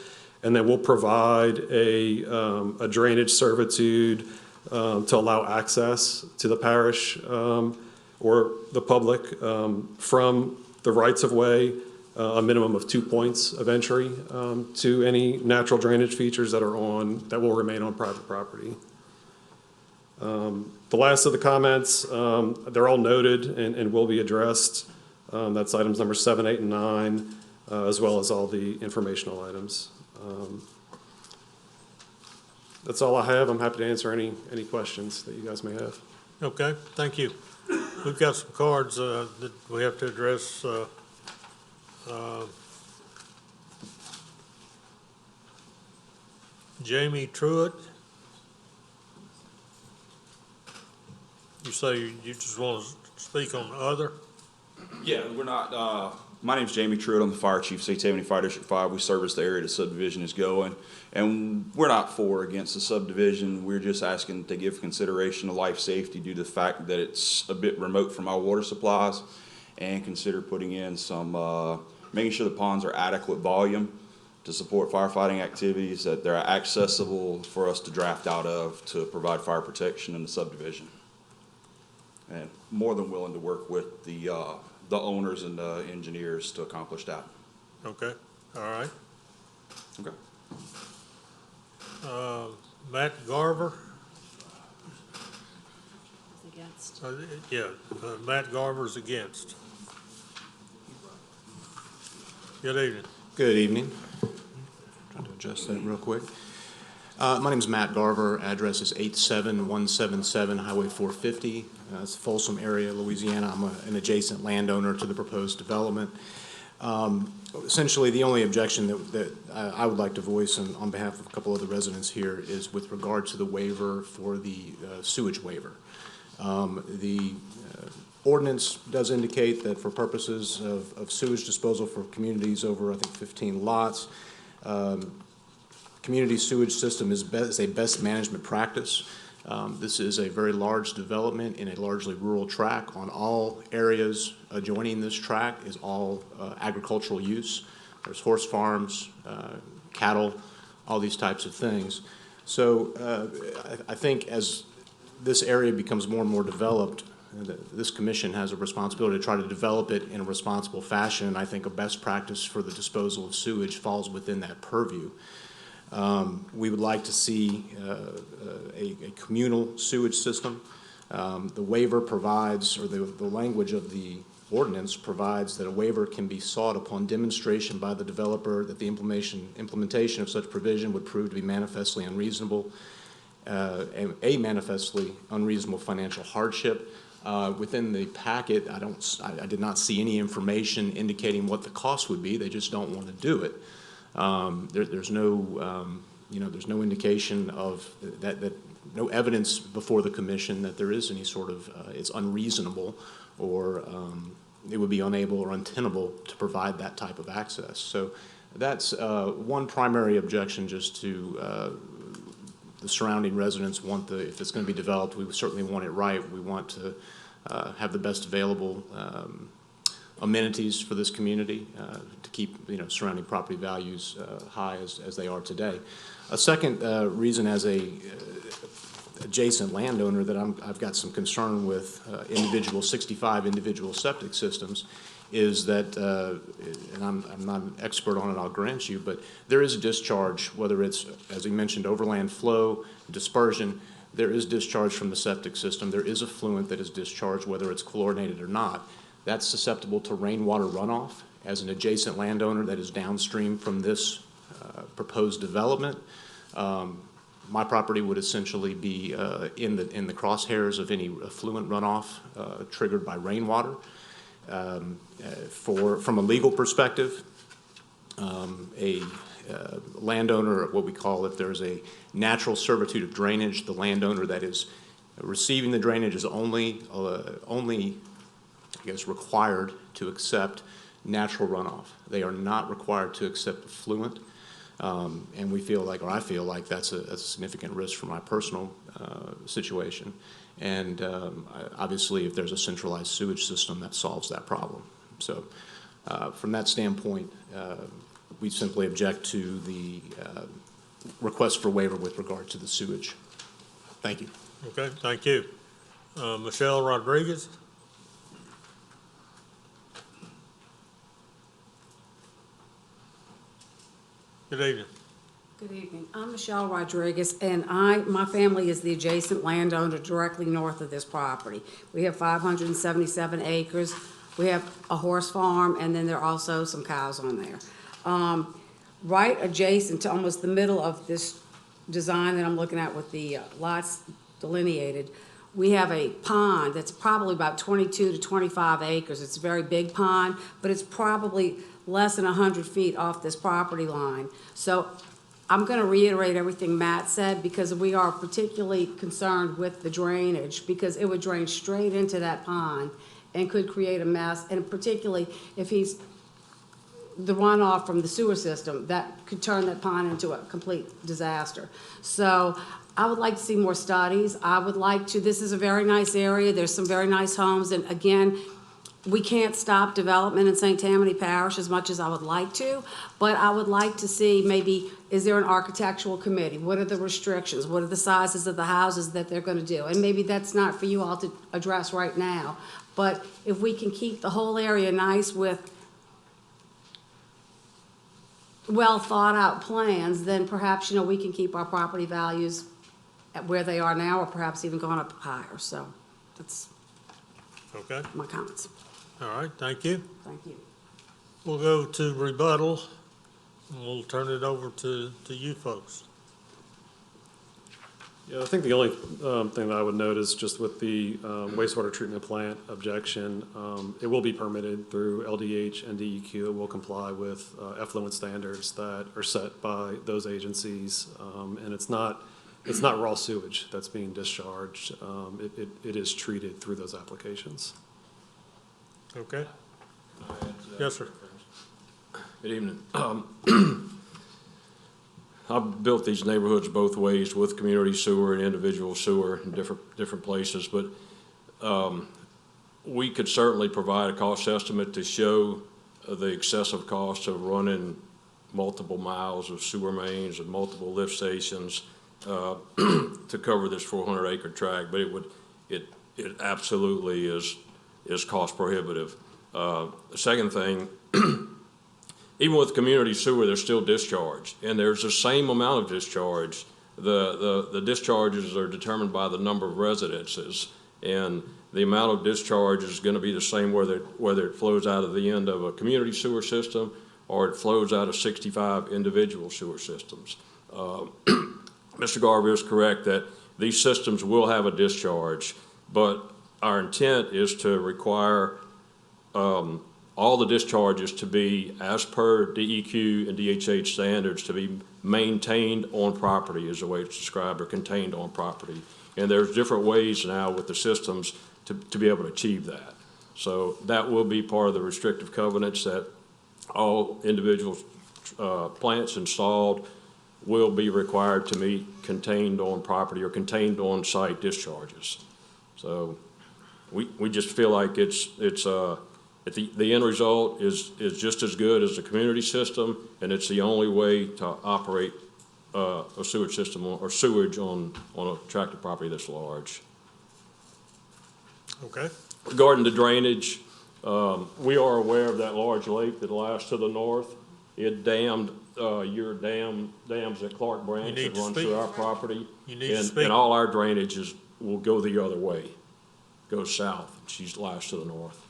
and then we'll provide a drainage servitude to allow access to the parish or the public from the rights of way, a minimum of 2 points of entry to any natural drainage features that will remain on private property. The last of the comments, they're all noted and will be addressed. That's items number 7, 8, and 9, as well as all the informational items. That's all I have. I'm happy to answer any questions that you guys may have. Okay, thank you. We've got some cards that we have to address. Jamie Truitt. You say you just want to speak on other? Yeah, we're not, my name's Jamie Truitt. I'm the fire chief, Tammany Fire District 5. We service the area the subdivision is going. And we're not for or against the subdivision. We're just asking to give consideration to life safety due to the fact that it's a bit remote from our water supplies, and consider putting in some, making sure the ponds are adequate volume to support firefighting activities, that they're accessible for us to draft out of to provide fire protection in the subdivision. And more than willing to work with the owners and the engineers to accomplish that. Okay, all right. Okay. Matt Garver? Against. Matt Garver's against. Good evening. Good evening. Trying to adjust that real quick. My name is Matt Garver. Address is 87177 Highway 450. It's Folsom area, Louisiana. I'm an adjacent landowner to the proposed development. Essentially, the only objection that I would like to voice on behalf of a couple of the residents here is with regard to the waiver for the sewage waiver. The ordinance does indicate that for purposes of sewage disposal for communities over, I think, 15 lots, community sewage system is a best management practice. This is a very large development in a largely rural tract. On all areas adjoining this tract is all agricultural use. There's horse farms, cattle, all these types of things. So I think as this area becomes more and more developed, this commission has a responsibility to try to develop it in a responsible fashion. And I think a best practice for the disposal of sewage falls within that purview. We would like to see a communal sewage system. The waiver provides, or the language of the ordinance provides, that a waiver can be sought upon demonstration by the developer that the implementation of such provision would prove to be manifestly unreasonable, a manifestly unreasonable financial hardship. Within the packet, I did not see any information indicating what the cost would be. They just don't want to do it. There's no, there's no indication of that, no evidence before the commission that there is any sort of, it's unreasonable or it would be unable or untenable to provide that type of access. So that's one primary objection, just to the surrounding residents want if it's going to be developed, we certainly want it right. We want to have the best available amenities for this community to keep surrounding property values high as they are today. A second reason, as a adjacent landowner, that I've got some concern with 65 individual septic systems is that, and I'm not an expert on it, I'll grant you, but there is a discharge, whether it's, as we mentioned, overland flow, dispersion. There is discharge from the septic system. There is effluent that is discharged, whether it's chlorinated or not. That's susceptible to rainwater runoff. As an adjacent landowner that is downstream from this proposed development, my property would essentially be in the crosshairs of any effluent runoff triggered by rainwater. From a legal perspective, a landowner, what we call, if there's a natural servitude of drainage, the landowner that is receiving the drainage is only I guess, required to accept natural runoff. They are not required to accept effluent. And we feel like, or I feel like that's a significant risk for my personal situation. And obviously, if there's a centralized sewage system, that solves that problem. So from that standpoint, we simply object to the request for waiver with regard to the sewage. Thank you. Okay, thank you. Michelle Rodriguez. Good evening. Good evening. I'm Michelle Rodriguez, and my family is the adjacent landowner directly north of this property. We have 577 acres. We have a horse farm, and then there are also some cows on there. Right adjacent to almost the middle of this design that I'm looking at with the lots delineated, we have a pond that's probably about 22 to 25 acres. It's a very big pond, but it's probably less than 100 feet off this property line. So I'm going to reiterate everything Matt said, because we are particularly concerned with the drainage, because it would drain straight into that pond and could create a mess, and particularly if the runoff from the sewer system, that could turn that pond into a complete disaster. So I would like to see more studies. This is a very nice area. There's some very nice homes, and again, we can't stop development in St. Tammany Parish as much as I would like to, but I would like to see maybe, is there an architectural committee? What are the restrictions? What are the sizes of the houses that they're going to do? And maybe that's not for you all to address right now, but if we can keep the whole area nice with well thought out plans, then perhaps, we can keep our property values at where they are now, or perhaps even going up higher. So that's Okay. my comments. All right, thank you. Thank you. We'll go to rebuttal, and we'll turn it over to you folks. Yeah, I think the only thing that I would note is just with the wastewater treatment plant objection, it will be permitted through LDH and DEQ. It will comply with effluent standards that are set by those agencies. And it's not raw sewage that's being discharged. It is treated through those applications. Okay? Yes, sir. Good evening. I've built these neighborhoods both ways with community sewer and individual sewer in different places, but we could certainly provide a cost estimate to show the excessive cost of running multiple miles of sewer mains and multiple lift stations to cover this 400-acre tract, but it absolutely is cost prohibitive. The second thing, even with community sewer, there's still discharge, and there's the same amount of discharge. The discharges are determined by the number of residences, and the amount of discharge is going to be the same whether it flows out of the end of a community sewer system or it flows out of 65 individual sewer systems. Mr. Garvey is correct that these systems will have a discharge, but our intent is to require all the discharges to be, as per DEQ and DHH standards, to be maintained on property is the way it's described, or contained on property. And there's different ways now with the systems to be able to achieve that. So that will be part of the restrictive covenants, that all individual plants installed will be required to meet contained on property or contained on site discharges. So we just feel like the end result is just as good as the community system, and it's the only way to operate a sewage system or sewage on a tract of property this large. Okay. Regarding the drainage, we are aware of that large lake that lies to the north. It dammed your dams at Clark Branch that runs through our property. And all our drainages will go the other way, go south. She lies to the north.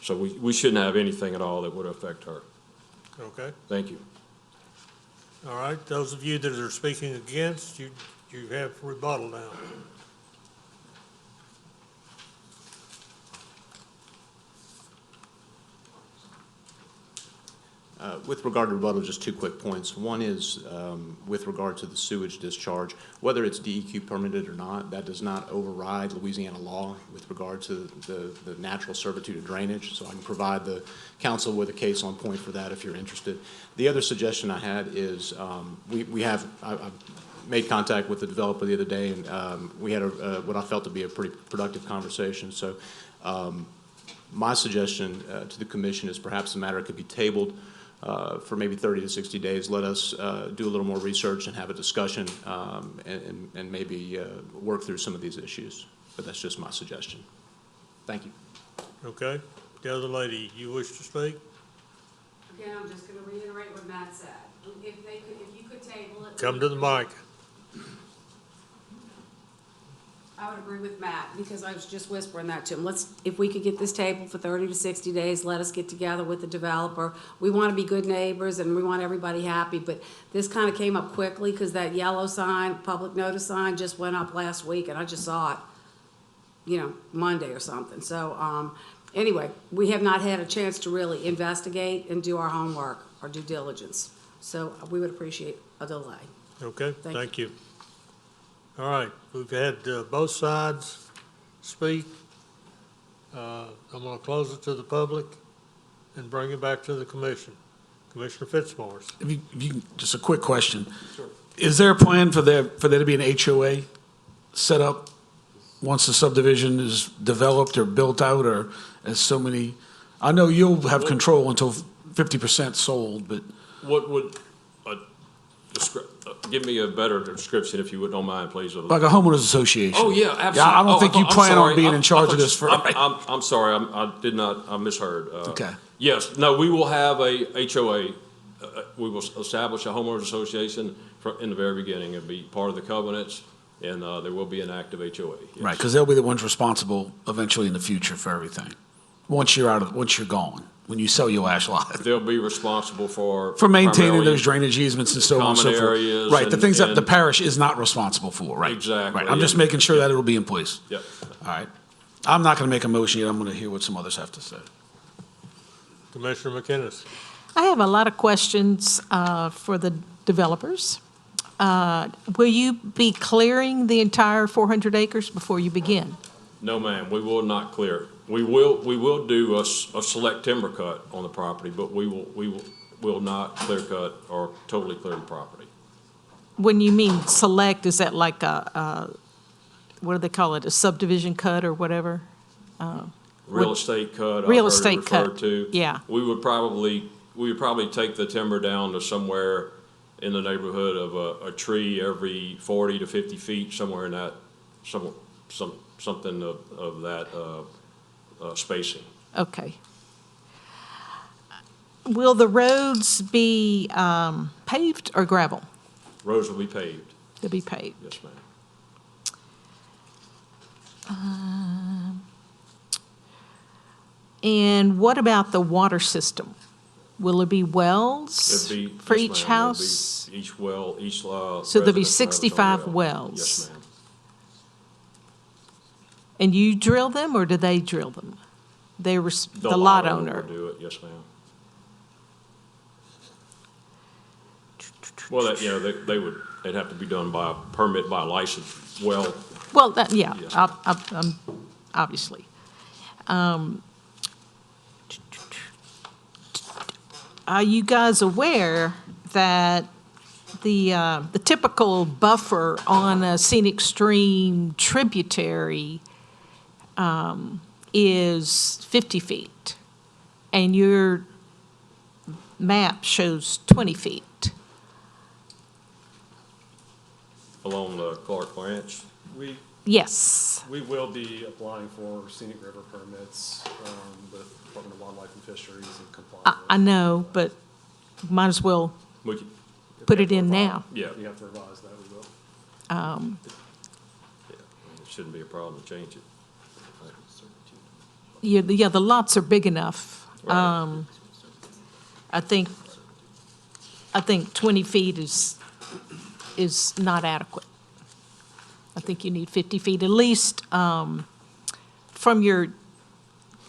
So we shouldn't have anything at all that would affect her. Okay. Thank you. All right, those of you that are speaking against, you have rebuttal now. With regard to rebuttal, just two quick points. One is with regard to the sewage discharge, whether it's DEQ permitted or not, that does not override Louisiana law with regard to the natural servitude of drainage. So I can provide the council with a case on point for that if you're interested. The other suggestion I had is I made contact with the developer the other day, and we had what I felt to be a pretty productive conversation. So my suggestion to the commission is perhaps the matter could be tabled for maybe 30 to 60 days. Let us do a little more research and have a discussion and maybe work through some of these issues. But that's just my suggestion. Thank you. Okay. The other lady, you wish to speak? Again, I'm just going to reiterate what Matt said. If you could table it. Come to the mic. I would agree with Matt, because I was just whispering that to him. If we could get this table for 30 to 60 days, let us get together with the developer. We want to be good neighbors and we want everybody happy, but this kind of came up quickly because that yellow sign, public notice sign, just went up last week and I just saw it, Monday or something. So, anyway, we have not had a chance to really investigate and do our homework, our due diligence. So we would appreciate a delay. Okay, thank you. All right, we've had both sides speak. I'm going to close it to the public and bring it back to the commission. Commissioner Fitzmaurice. Just a quick question. Sure. Is there a plan for there to be an HOA set up once the subdivision is developed or built out, or as so many? I know you'll have control until 50% sold, but What would give me a better description, if you would, don't mind, please. Like a homeowners association. Oh, yeah, absolutely. Yeah, I don't think you plan on being in charge of this for. I'm sorry, I misheard. Okay. Yes, no, we will have a HOA. We will establish a homeowners association in the very beginning. It'll be part of the covenants, and there will be an active HOA. Yes. Right, because they'll be the ones responsible eventually in the future for everything. once you're gone, when you sell your last lot? They'll be responsible for. For maintaining primarily those drainage easements and so on and so common forth. areas Right, the and- things that the and- parish is not responsible for, right? Exactly, Right, I'm just and- making sure that it'll be in place. Yep. All right. I'm not going to make a motion yet. I'm going to hear what some others have to say. Commissioner McInnes. I have a lot of questions for the developers. Will you be clearing the entire 400 acres before you begin? No, ma'am, we will not clear. We will do a select timber cut on the property, but we will not clear cut or totally clear the property. When you mean select, is that like what do they call it, a subdivision cut or whatever? Real estate cut, I've Real heard it estate cut, referred to. yeah. We would probably take the timber down to somewhere in the neighborhood of a tree every 40 to 50 feet, somewhere in that, something of that spacing. Okay. Will the roads be paved or gravel? Roads will be paved. They'll be paved. Yes, ma'am. And what about the water system? Will there be wells It'd be- for yes, each ma'am, it'd be house? Each well, each, So there'll be resident will have its own 65 well. wells? Yes, ma'am. And you drill them, or do they drill them? They were the lot owner? will do it, yes, ma'am. Well, that, you know, they'd have to be done by a permit, by a licensed well. Well, yeah, Yes. obviously. Are you guys aware that the typical buffer on a scenic stream tributary is 50 feet, and your map shows 20 feet? Along the Clark Branch. Yes. We will be applying for scenic river permits with Department of Wildlife and Fisheries and complying. I know, but might as well We could, put it in now. yeah, You have to revise that, we will. it shouldn't be a problem to change it. Yeah, the lots are big enough. Right. I think 20 feet is not adequate. I think you need 50 feet, at least from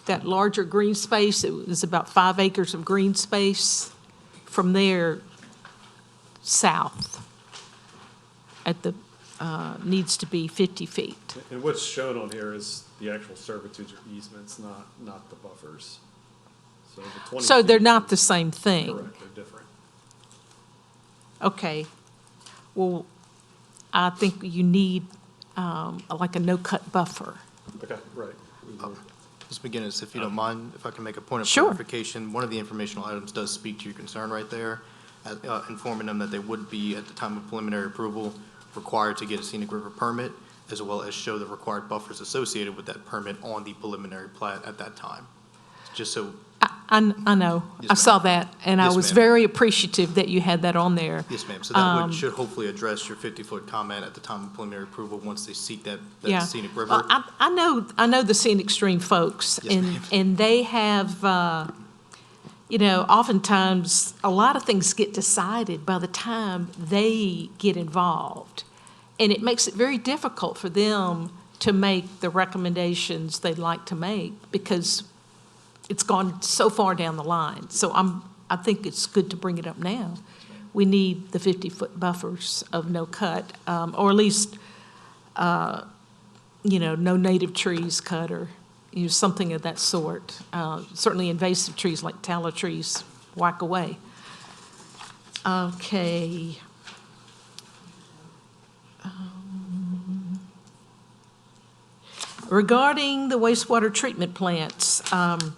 that larger green space. It was about 5 acres of green space. From there, south, needs to be 50 feet. And what's shown on here is the actual servitude easements, not the buffers. So the 20 So they're feet not is- the same thing. Correct, they're different. Okay. Well, I think you need like a no-cut buffer. Okay, right. We will- Ms. McGinnis, if you don't mind, if I can make a point of Sure. clarification, one of the informational items does speak to your concern right there, informing them that they would be, at the time of preliminary approval, required to get a scenic river permit, as well as show the required buffers associated with that permit on the preliminary plat at that time. Just so, I know. Yes, I saw that, and I Yes, was ma'am. very appreciative that you had that on there. yes, ma'am, so that should hopefully address your 50-foot comment at the time of preliminary approval, once they seek that Yeah. scenic river. Well, I know the scenic stream folks, Yes, ma'am. and they have, oftentimes, a lot of things get decided by the time they get involved. And it makes it very difficult for them to make the recommendations they'd like to make, because it's gone so far down the line. So I think it's good to bring it up now. We need the 50-foot buffers of no cut, or at least, no native trees cut, or, something of that sort. Certainly invasive trees like tallow trees, whack away. Okay. Regarding the wastewater treatment plants, and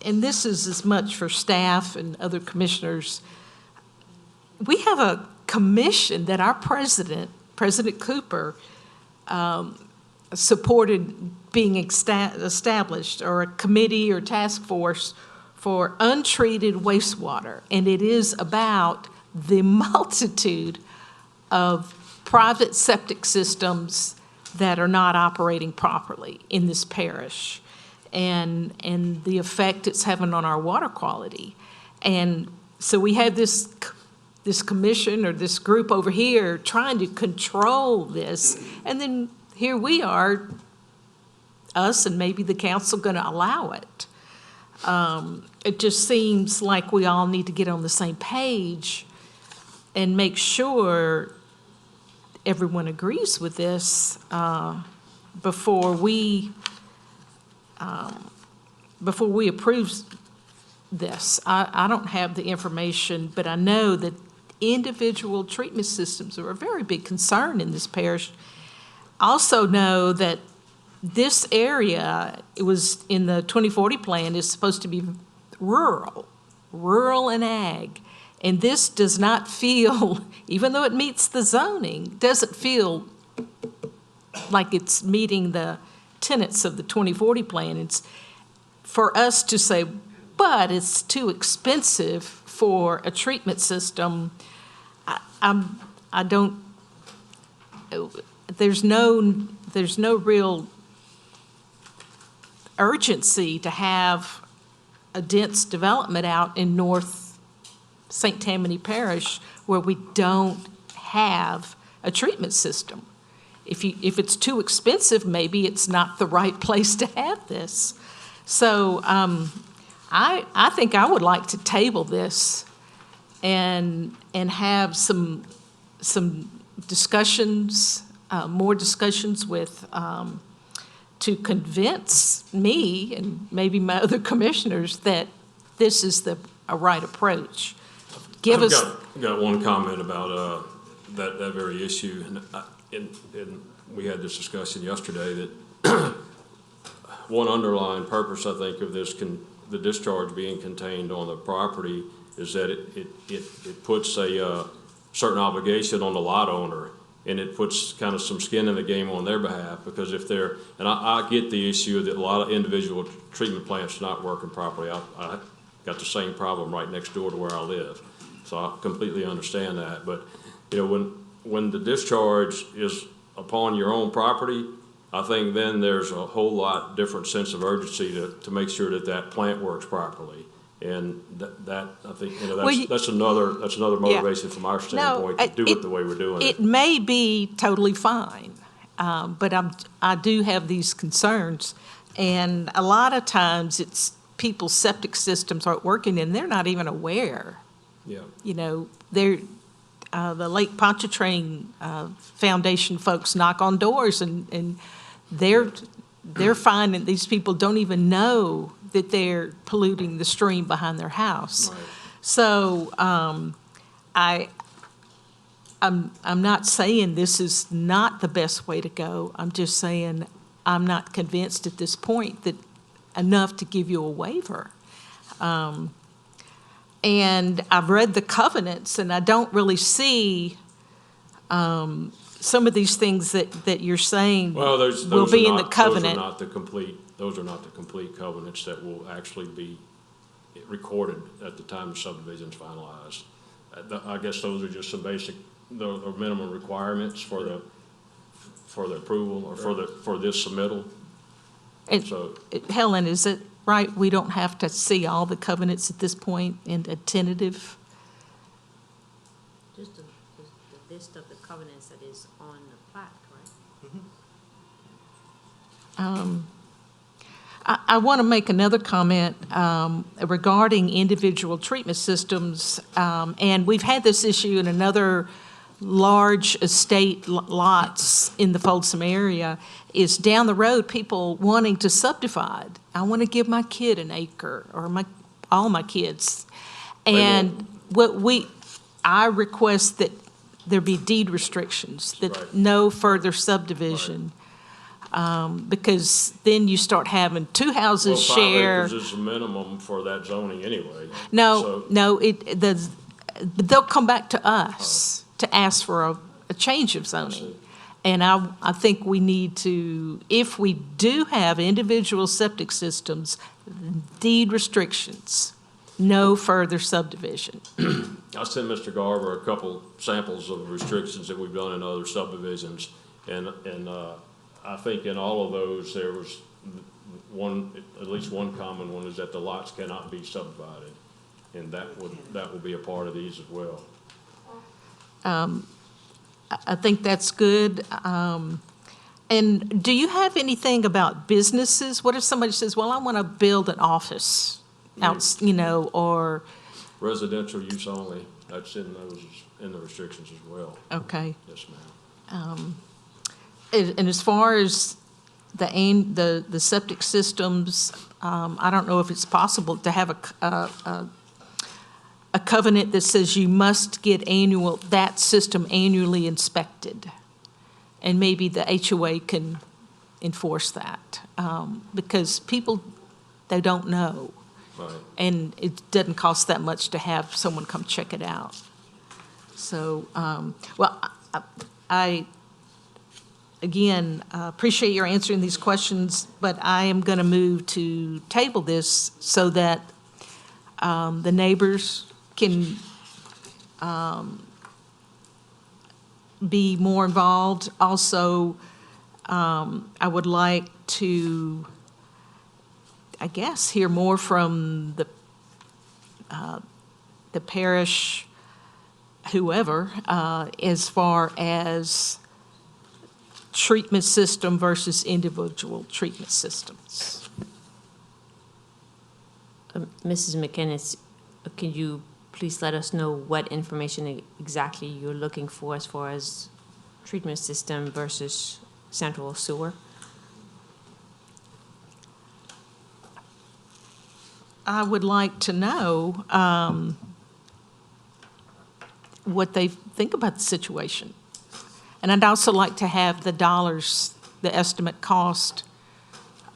this is as much for staff and other commissioners, we have a commission that our president, President Cooper, supported being established, or a committee or task force for untreated wastewater. And it is about the multitude of private septic systems that are not operating properly in this parish. and the effect it's having on our water quality. And so we have this commission or this group over here trying to control this, and then here we are, us and maybe the council, going to allow it. It just seems like we all need to get on the same page and make sure everyone agrees with this before we approve this. I don't have the information, but I know that individual treatment systems are a very big concern in this parish. Also know that this area, it was in the 2040 plan, is supposed to be rural and ag. And this does not feel, even though it meets the zoning, doesn't feel like it's meeting the tenets of the 2040 plan. It's for us to say, but it's too expensive for a treatment system. I don't, there's no real urgency to have a dense development out in North St. Tammany Parish where we don't have a treatment system. If it's too expensive, maybe it's not the right place to have this. So I think I would like to table this and have some discussions, more discussions with to convince me and maybe my other commissioners that this is a right approach. I've got one comment about that very issue, and we had this discussion yesterday that one underlying purpose, I think, of the discharge being contained on the property is that it puts a certain obligation on the lot owner, and it puts kind of some skin in the game on their behalf, because if they're, and I get the issue that a lot of individual treatment plants are not working properly. I got the same problem right next door to where I live, so I completely understand that. But when the discharge is upon your own property, I think then there's a whole lot different sense of urgency to make sure that plant works properly. And that I think, that's another motivation from our standpoint to do it the way we're doing it. It may be totally fine, but I do have these concerns. And a lot of times it's people's septic systems aren't working and they're not even aware. Yeah. They're, the Lake Pontchartrain Foundation folks knock on doors and they're finding these people don't even know that they're polluting the stream behind their house. Right. So I'm not saying this is not the best way to go. I'm just saying I'm not convinced at this point that enough to give you a waiver. And I've read the covenants, and I don't really see some of these things that you're saying will be in the covenant. Those are not the complete covenants that will actually be recorded at the time the subdivision's finalized. I guess those are just some basic, the minimum requirements for the approval or for this submittal. And Helen, is it right, we don't have to see all the covenants at this point in a tentative? Just the list of the covenants that is on the plat, right? I want to make another comment regarding individual treatment systems, and we've had this issue in another large estate lots in the Folsom area, is down the road people wanting to subdivide. I want to give my kid an acre, or all my kids. And I request that there be deed restrictions, that no further subdivision. Because then you start having two houses share. 5 acres is the minimum for that zoning anyway. No, they'll come back to us to ask for a change of zoning. And I think we need to, if we do have individual septic systems, deed restrictions, no further subdivision. I sent Mr. Garver a couple samples of restrictions that we've done in other subdivisions, and I think in all of those, there was at least one common one is that the lots cannot be subdivided, and that will be a part of these as well. I think that's good. And do you have anything about businesses? What if somebody says, well, I want to build an office out, or, Residential use only, that's in the restrictions as well. okay. Yes, ma'am. And as far as the septic systems, I don't know if it's possible to have a covenant that says you must get that system annually inspected. And maybe the HOA can enforce that, because people, they don't know. Right. And it doesn't cost that much to have someone come check it out. So, I again, appreciate your answering these questions, but I am going to move to table this so that the neighbors can be more involved. Also, I would like to, I guess, hear more from the parish, whoever, as far as treatment system versus individual treatment systems. Mrs. McInnes, can you please let us know what information exactly you're looking for as far as treatment system versus central sewer? I would like to know what they think about the situation. And I'd also like to have the dollars, the estimate cost,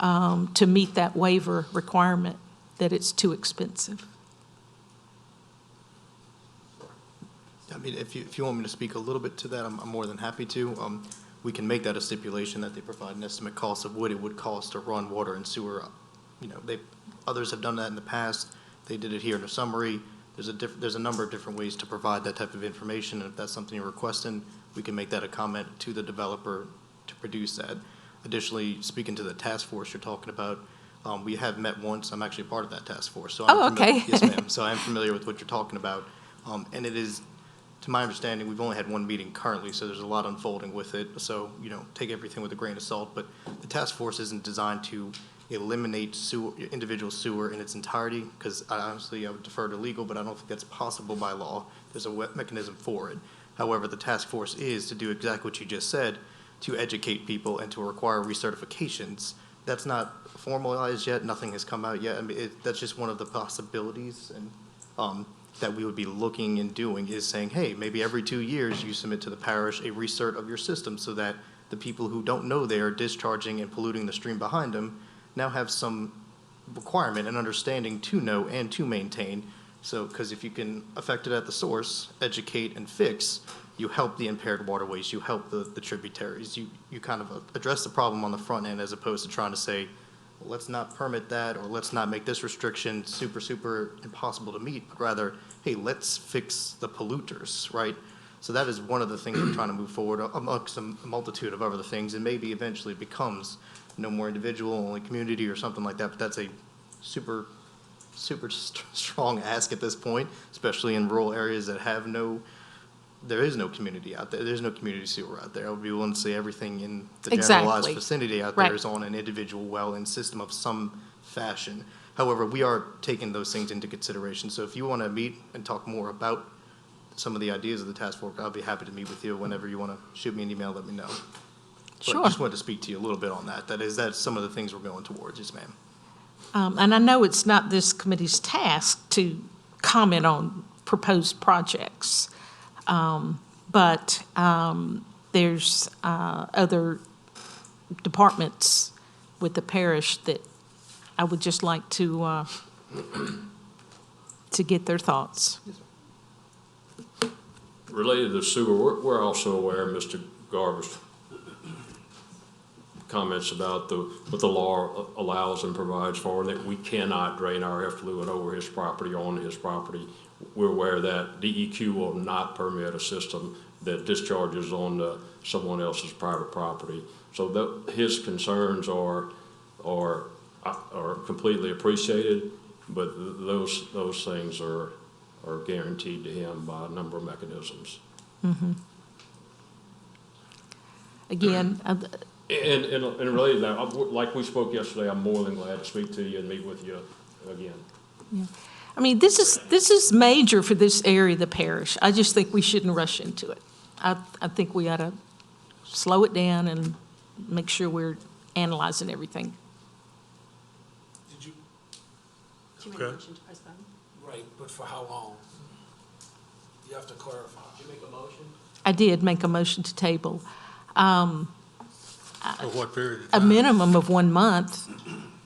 to meet that waiver requirement, that it's too expensive. I mean, if you want me to speak a little bit to that, I'm more than happy to. We can make that a stipulation that they provide an estimate cost of what it would cost to run water and sewer. Others have done that in the past. They did it here in a summary. There's a number of different ways to provide that type of information, and if that's something you're requesting, we can make that a comment to the developer to produce that. Additionally, speaking to the task force you're talking about, we have met once. I'm actually part of that task force. So okay. Yes, ma'am. So I'm familiar with what you're talking about. And it is, to my understanding, we've only had one meeting currently, so there's a lot unfolding with it. So, take everything with a grain of salt. But the task force isn't designed to eliminate individual sewer in its entirety, because honestly, I would defer to legal, but I don't think that's possible by law. There's a mechanism for it. However, the task force is to do exactly what you just said, to educate people and to require recertifications. That's not formalized yet. Nothing has come out yet. I mean, that's just one of the possibilities, and that we would be looking and doing is saying, hey, maybe every 2 years you submit to the parish a recert of your system so that the people who don't know they are discharging and polluting the stream behind them now have some requirement and understanding to know and to maintain. So, because if you can affect it at the source, educate and fix, you help the impaired waterways, you help the tributaries, you kind of address the problem on the front end as opposed to trying to say, well, let's not permit that, or let's not make this restriction super impossible to meet, but rather, hey, let's fix the polluters, right? So that is one of the things we're trying to move forward amongst a multitude of other things, and maybe eventually becomes no more individual, only community or something like that, but that's a super strong ask at this point, especially in rural areas that have there is no community out there. There's no community sewer out there. I would be willing to say everything in the generalized vicinity out there is on an individual well and system of some fashion. However, we are taking those things into consideration. So if you want to meet and talk more about some of the ideas of the task force, I'll be happy to meet with you whenever you want to shoot me an email, let me know. Sure. But I just wanted to speak to you a little bit on that. That's some of the things we're going towards, yes, ma'am. And I know it's not this committee's task to comment on proposed projects, but there's other departments with the parish that I would just like to get their thoughts. Related to sewer, we're also aware of Mr. Garber's comments about what the law allows and provides for, and that we cannot drain our effluent over his property, onto his property. We're aware that DEQ will not permit a system that discharges on someone else's private property. So his concerns are are completely appreciated, but those things are guaranteed to him by a number of mechanisms. Mhm. Again, And related to that, like we spoke yesterday, I'm more than glad to speak to you and meet with you again. yeah. I mean, this is major for this area of the parish. I just think we shouldn't rush into it. I think we ought to slow it down and make sure we're analyzing everything. Okay. Right, but for how long? You have to clarify. Did you make a motion? I did make a motion to table. For what period of A time? minimum of 1 month,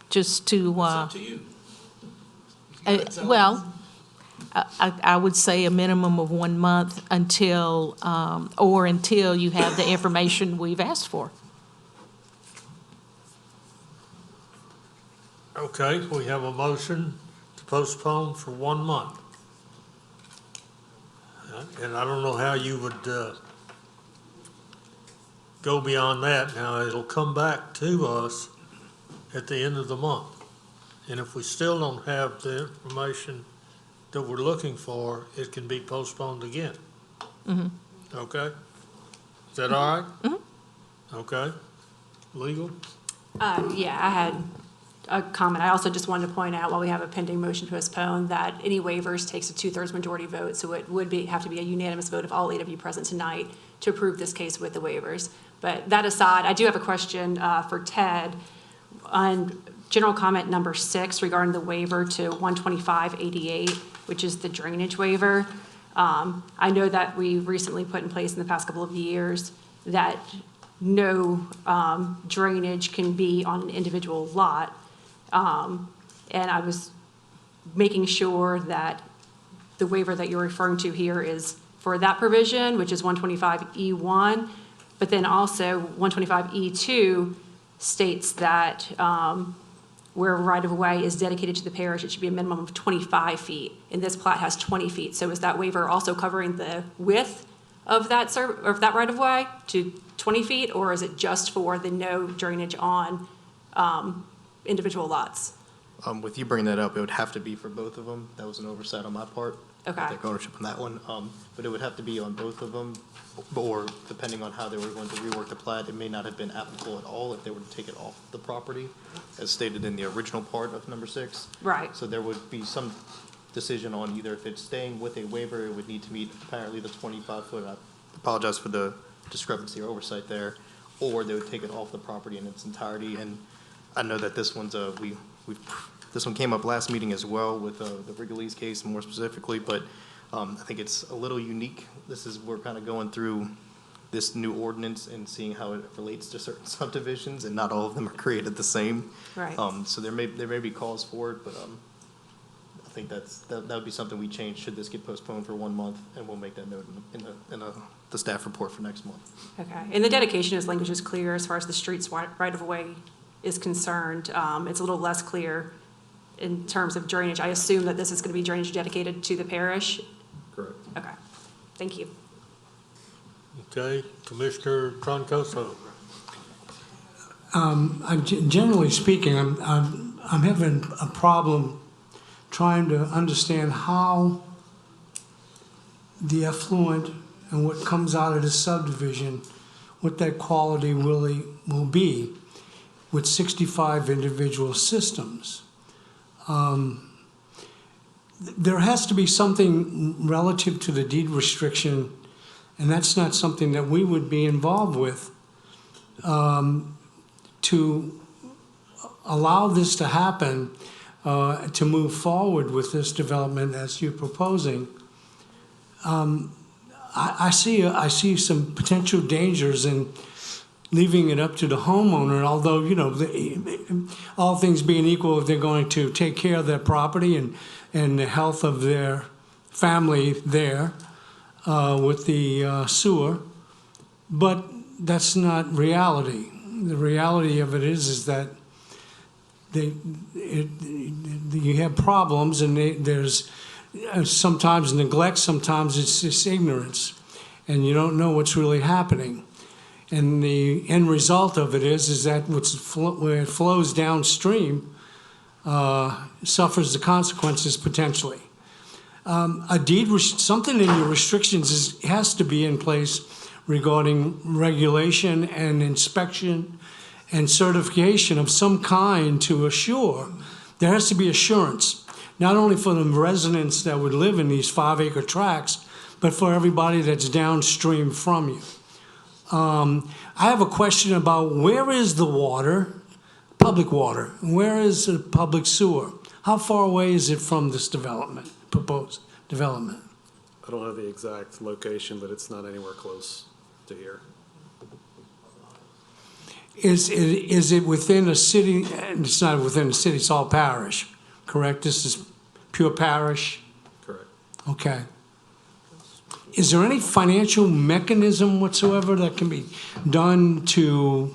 just to, It's up to you. well, I would say a minimum of 1 month until, or until you have the information we've asked for. Okay, we have a motion to postpone for 1 month. And I don't know how you would go beyond that. Now, it'll come back to us at the end of the month. And if we still don't have the information that we're looking for, it can be postponed again. Mhm. Okay? Is that all right? Mm-hmm. Okay. Legal? Yeah, I had a comment. I also just wanted to point out, while we have a pending motion to postpone, that any waivers takes a 2/3 majority vote, so it would have to be a unanimous vote of all 8 of you present tonight to approve this case with the waivers. But that aside, I do have a question for Ted on general comment number 6 regarding the waiver to 12588, which is the drainage waiver. I know that we recently put in place in the past couple of years that no drainage can be on an individual lot. And I was making sure that the waiver that you're referring to here is for that provision, which is 125E1, but then also 125E2 states that where a right-of-way is dedicated to the parish, it should be a minimum of 25 feet, and this plat has 20 feet. So is that waiver also covering the width of that right-of-way to 20 feet, or is it just for the no drainage on individual lots? With you bringing that up, it would have to be for both of them. That was an oversight on my part. Okay. I take ownership on that one. But it would have to be on both of them, or depending on how they were going to rework the plat, it may not have been applicable at all if they were to take it off the property, as stated in the original part of number 6. Right. So there would be some decision on either if it's staying with a waiver, it would need to meet apparently the 25-foot. I apologize for the discrepancy or oversight there, or they would take it off the property in its entirety. And I know that this one's this one came up last meeting as well with the Wrigley's case more specifically, but I think it's a little unique. We're kind of going through this new ordinance and seeing how it relates to certain subdivisions, and not all of them are created the same. Right. So there may be cause for it, but I think that would be something we change should this get postponed for 1 month, and we'll make that note in the staff report for next month. Okay, and the dedication is language is clear as far as the street's right-of-way is concerned. It's a little less clear in terms of drainage. I assume that this is going to be drainage dedicated to the parish? Correct. Okay, thank you. Okay, Commissioner Troncoso. Generally speaking, I'm having a problem trying to understand how the effluent and what comes out of the subdivision, what that quality really will be with 65 individual systems. There has to be something relative to the deed restriction, and that's not something that we would be involved with, to allow this to happen, to move forward with this development as you're proposing. I see some potential dangers in leaving it up to the homeowner, although, all things being equal, if they're going to take care of their property and the health of their family there with the sewer. But that's not reality. The reality of it is that you have problems, and there's sometimes neglect, sometimes it's just ignorance, and you don't know what's really happening. And the end result of it is that where it flows downstream suffers the consequences potentially. Something in your restrictions has to be in place regarding regulation and inspection and certification of some kind to assure, there has to be assurance, not only for the residents that would live in these 5-acre tracts, but for everybody that's downstream from you. I have a question about where is the water, public water, where is the public sewer? How far away is it from this development, proposed development? I don't have the exact location, but it's not anywhere close to here. Is it within a city? It's not within a city, it's all parish, correct? This is pure parish? Correct. Okay. Is there any financial mechanism whatsoever that can be done to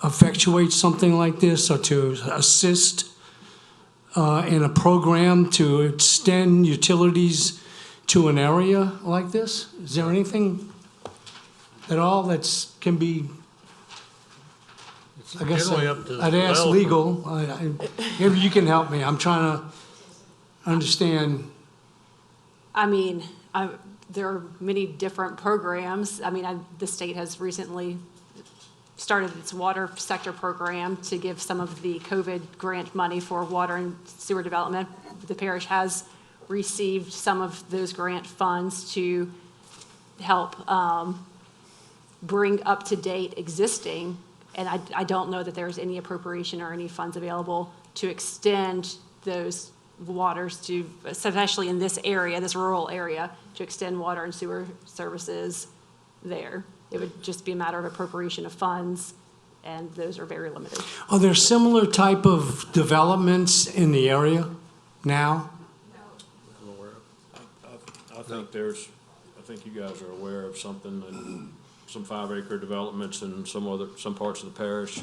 effectuate something like this or to assist in a program to extend utilities to an area like this? Is there anything at all that's can be? I guess generally up to the I'd ask developer. legal. Maybe you can help me. I'm trying to understand. I mean, there are many different programs. I mean, the state has recently started its water sector program to give some of the COVID grant money for water and sewer development. The parish has received some of those grant funds to help bring up to date existing. And I don't know that there's any appropriation or any funds available to extend those waters to, especially in this area, this rural area, to extend water and sewer services there. It would just be a matter of appropriation of funds, and those are very limited. Are there similar type of developments in the area now? I think you guys are aware of something, and some 5-acre developments in some parts of the parish.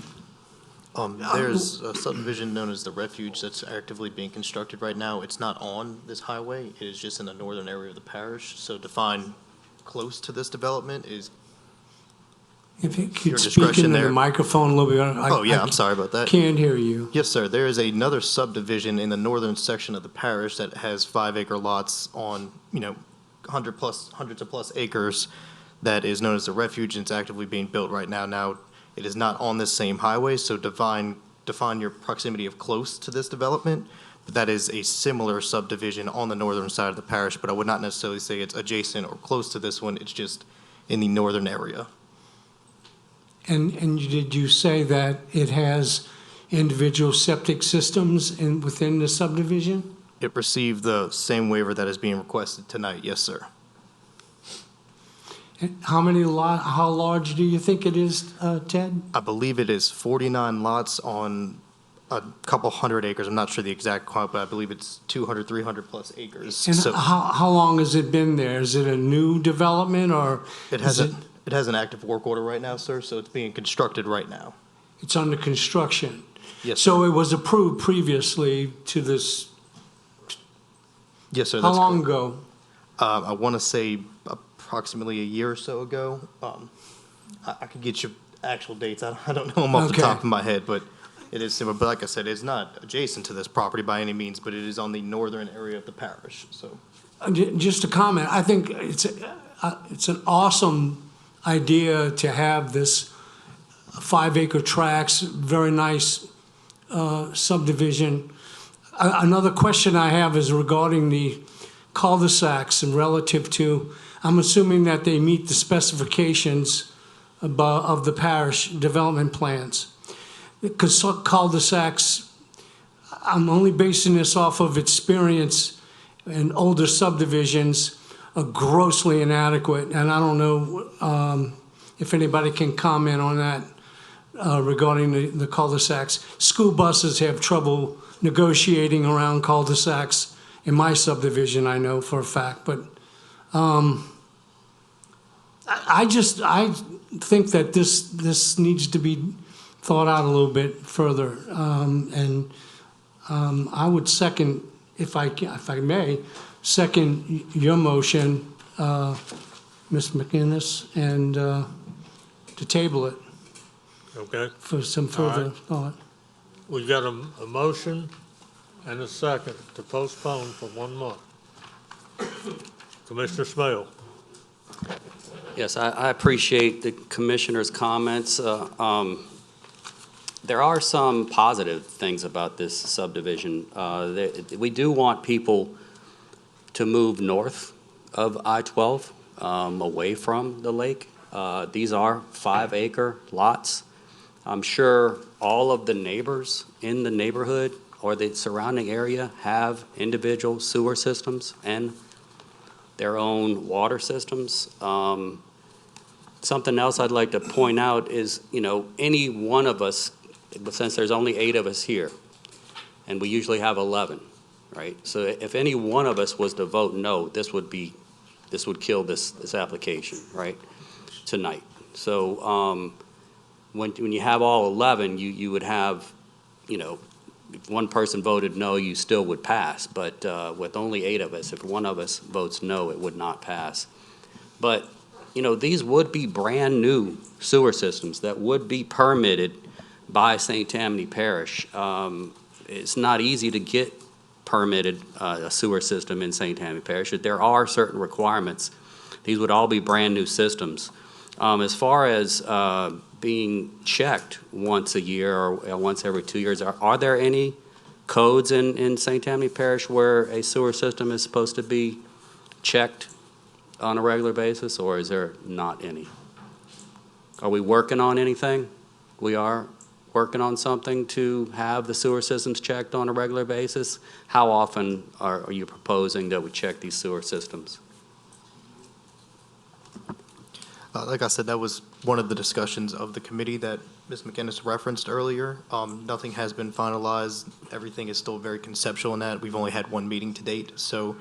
There's a subdivision known as the Refuge that's actively being constructed right now. It's not on this highway. It is just in the northern area of the parish. So define close to this development is If you your could speak discretion into the there. microphone a little bit. I'm sorry about that. Can't hear you. Yes, sir. There is another subdivision in the northern section of the parish that has 5-acre lots on, hundreds of plus acres that is known as the Refuge, and it's actively being built right now. Now, it is not on this same highway, so define your proximity of close to this development. But that is a similar subdivision on the northern side of the parish, but I would not necessarily say it's adjacent or close to this one. It's just in the northern area. And did you say that it has individual septic systems within the subdivision? It received the same waiver that is being requested tonight. Yes, sir. How large do you think it is, Ted? I believe it is 49 lots on a couple hundred acres. I'm not sure the exact count, but I believe it's 200, 300 plus acres. And So how long has it been there? Is it a new development or? it has an active work order right now, sir, so it's being constructed right now. It's under construction? Yes, So it was approved previously to this? Yes, sir. How That's long correct. ago? I want to say approximately a year or so ago. I could get you actual dates. I don't know them off the Okay. top of my head, but it is similar. But like I said, it's not adjacent to this property by any means, but it is on the northern area of the parish, so. Just a comment, I think it's an awesome idea to have this 5-acre tracts, very nice subdivision. Another question I have is regarding the cul-de-sacs and relative to, I'm assuming that they meet the specifications of the parish development plans. Because cul-de-sacs, I'm only basing this off of experience in older subdivisions, are grossly inadequate, and I don't know if anybody can comment on that regarding the cul-de-sacs. School buses have trouble negotiating around cul-de-sacs in my subdivision, I know for a fact, but I think that this needs to be thought out a little bit further, and I would second, if I may, second your motion, Ms. McInnes, and to table it Okay? for some All further right. thought. We've got a motion and a second to postpone for 1 month. Commissioner Smale. Yes, I appreciate the commissioner's comments. There are some positive things about this subdivision. We do want people to move north of I-12, away from the lake. These are 5-acre lots. I'm sure all of the neighbors in the neighborhood or the surrounding area have individual sewer systems and their own water systems. Something else I'd like to point out is, any one of us, since there's only 8 of us here, and we usually have 11, right? So if any one of us was to vote no, this would kill this application, right, tonight. So when you have all 11, you would have, if one person voted no, you still would pass. But with only 8 of us, if one of us votes no, it would not pass. But, these would be brand-new sewer systems that would be permitted by St. Tammany Parish. It's not easy to get permitted a sewer system in St. Tammany Parish. There are certain requirements. These would all be brand-new systems. As far as being checked once a year or once every 2 years, are there any codes in St. Tammany Parish where a sewer system is supposed to be checked on a regular basis, or is there not any? Are we working on anything? We are working on something to have the sewer systems checked on a regular basis? How often are you proposing that we check these sewer systems? Like I said, that was one of the discussions of the committee that Ms. McInnes referenced earlier. Nothing has been finalized. Everything is still very conceptual in that. We've only had 1 meeting to date. So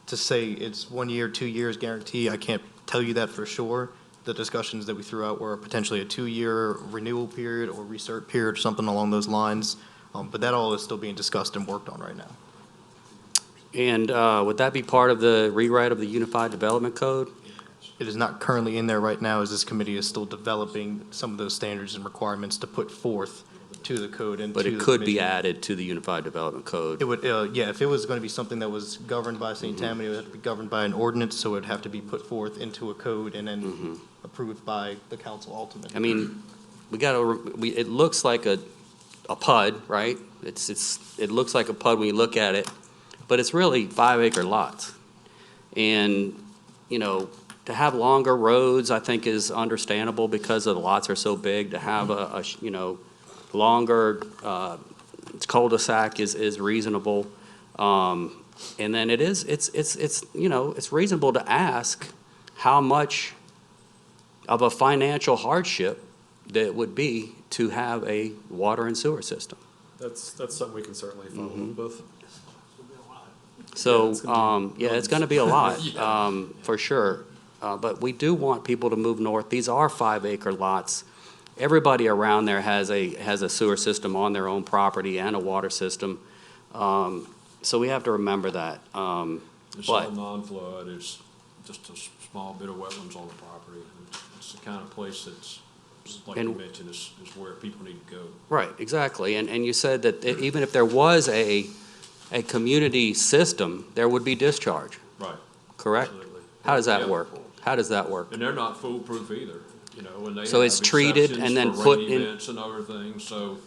to say it's 1 year, 2 years guarantee, I can't tell you that for sure. The discussions that we threw out were potentially a 2-year renewal period or recert period or something along those lines. But that all is still being discussed and worked on right now. And would that be part of the rewrite of the Unified Development Code? It is not currently in there right now, as this committee is still developing some of those standards and requirements to put forth to the code and to But the it could be commission. added to the Unified Development Code. It would, yeah, if it was going to be something that was governed by St. Tammany, it would have to be governed by an ordinance, so it would have to be put forth into a code and then approved by the council ultimately. I mean, it looks like a PUD, right? It looks like a PUD when you look at it, but it's really 5-acre lots. And, to have longer roads, I think, is understandable because the lots are so big. To have a longer cul-de-sac is reasonable. And then it's reasonable to ask how much of a financial hardship that would be to have a water and sewer system. That's something we can certainly follow up with. So, Yeah, it's gonna be a lot, for sure. But we do want people to move north. These are 5-acre lots. Everybody around there has a sewer system on their own property and a water system. So we have to remember that. It's all non-flood, it's just a small bit of wetlands on the property. It's the kind of place that's, like you mentioned, is where people need to go. Right, exactly. And you said that even if there was a community system, there would be discharge, Right. correct? Absolutely. How does that Yeah. work? How does that work? And they're not foolproof either, and they So have it's treated exceptions and then for put rain in- events and other things, so,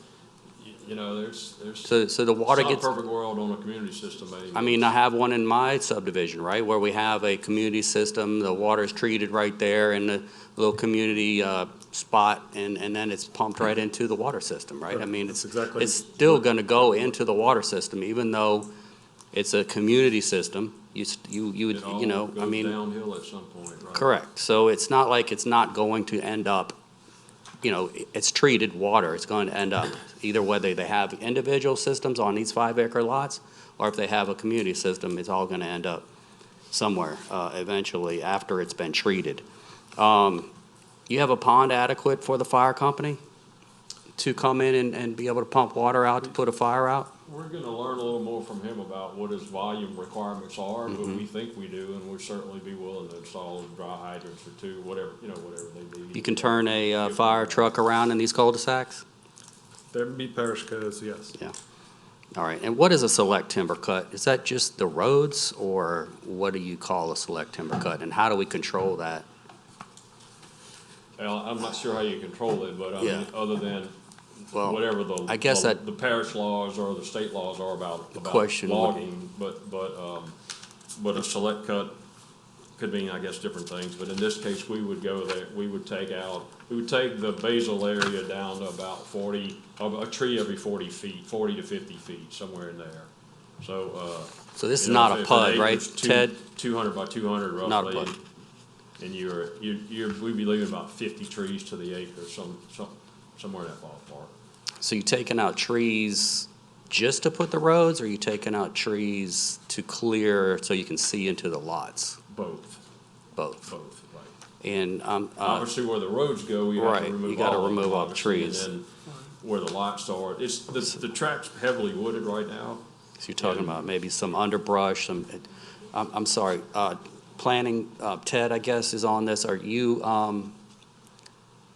there's. So the water It's gets. not a perfect world on a community system, maybe. I mean, I have one in my subdivision, right, where we have a community system, the water's treated right there in the little community spot, and then it's pumped right into the water system, right? I mean, it's still gonna go into the water system, even though it's a community system. You would, It all I mean. goes downhill at some point, right? Correct. So it's not like it's not going to end up, it's treated water. It's going to end up either whether they have individual systems on these 5-acre lots or if they have a community system, it's all going to end up somewhere eventually after it's been treated. You have a pond adequate for the fire company to come in and be able to pump water out to put a fire out? We're gonna learn a little more from him about what his volume requirements are, but we think we do, and we'd certainly be willing to install dry hydrants or two, whatever, whatever they need. You can turn a fire truck around in these cul-de-sacs? There meet parish codes, yes. Yeah. All right, and what is a select timber cut? Is that just the roads, or what do you call a select timber cut, and how do we control that? Well, I'm not sure how you control it, but I mean, other than Well, whatever the, I guess that- the parish laws or the state laws are about question would- logging, but a select cut could mean, I guess, different things, but in this case, we would go there, we would take the basal area down to about 40, a tree every 40 feet, 40 to 50 feet, somewhere in there. So, So this is you know, not a if PUD, an right, acre's Ted? 200 by 200 roughly. Not a PUD. And we'd be leaving about 50 trees to the acre, somewhere in that ballpark. So you taking out trees just to put the roads, or you taking out trees to clear so you can see into the lots? Both. Both. Both, right. And, Obviously, where the roads go, you have right, to remove you gotta all of them, remove all the obviously, trees. And then where the lots are, the track's heavily wooded right now. So you're talking about maybe some underbrush, I'm sorry, planning, Ted, I guess, is on this. Are you,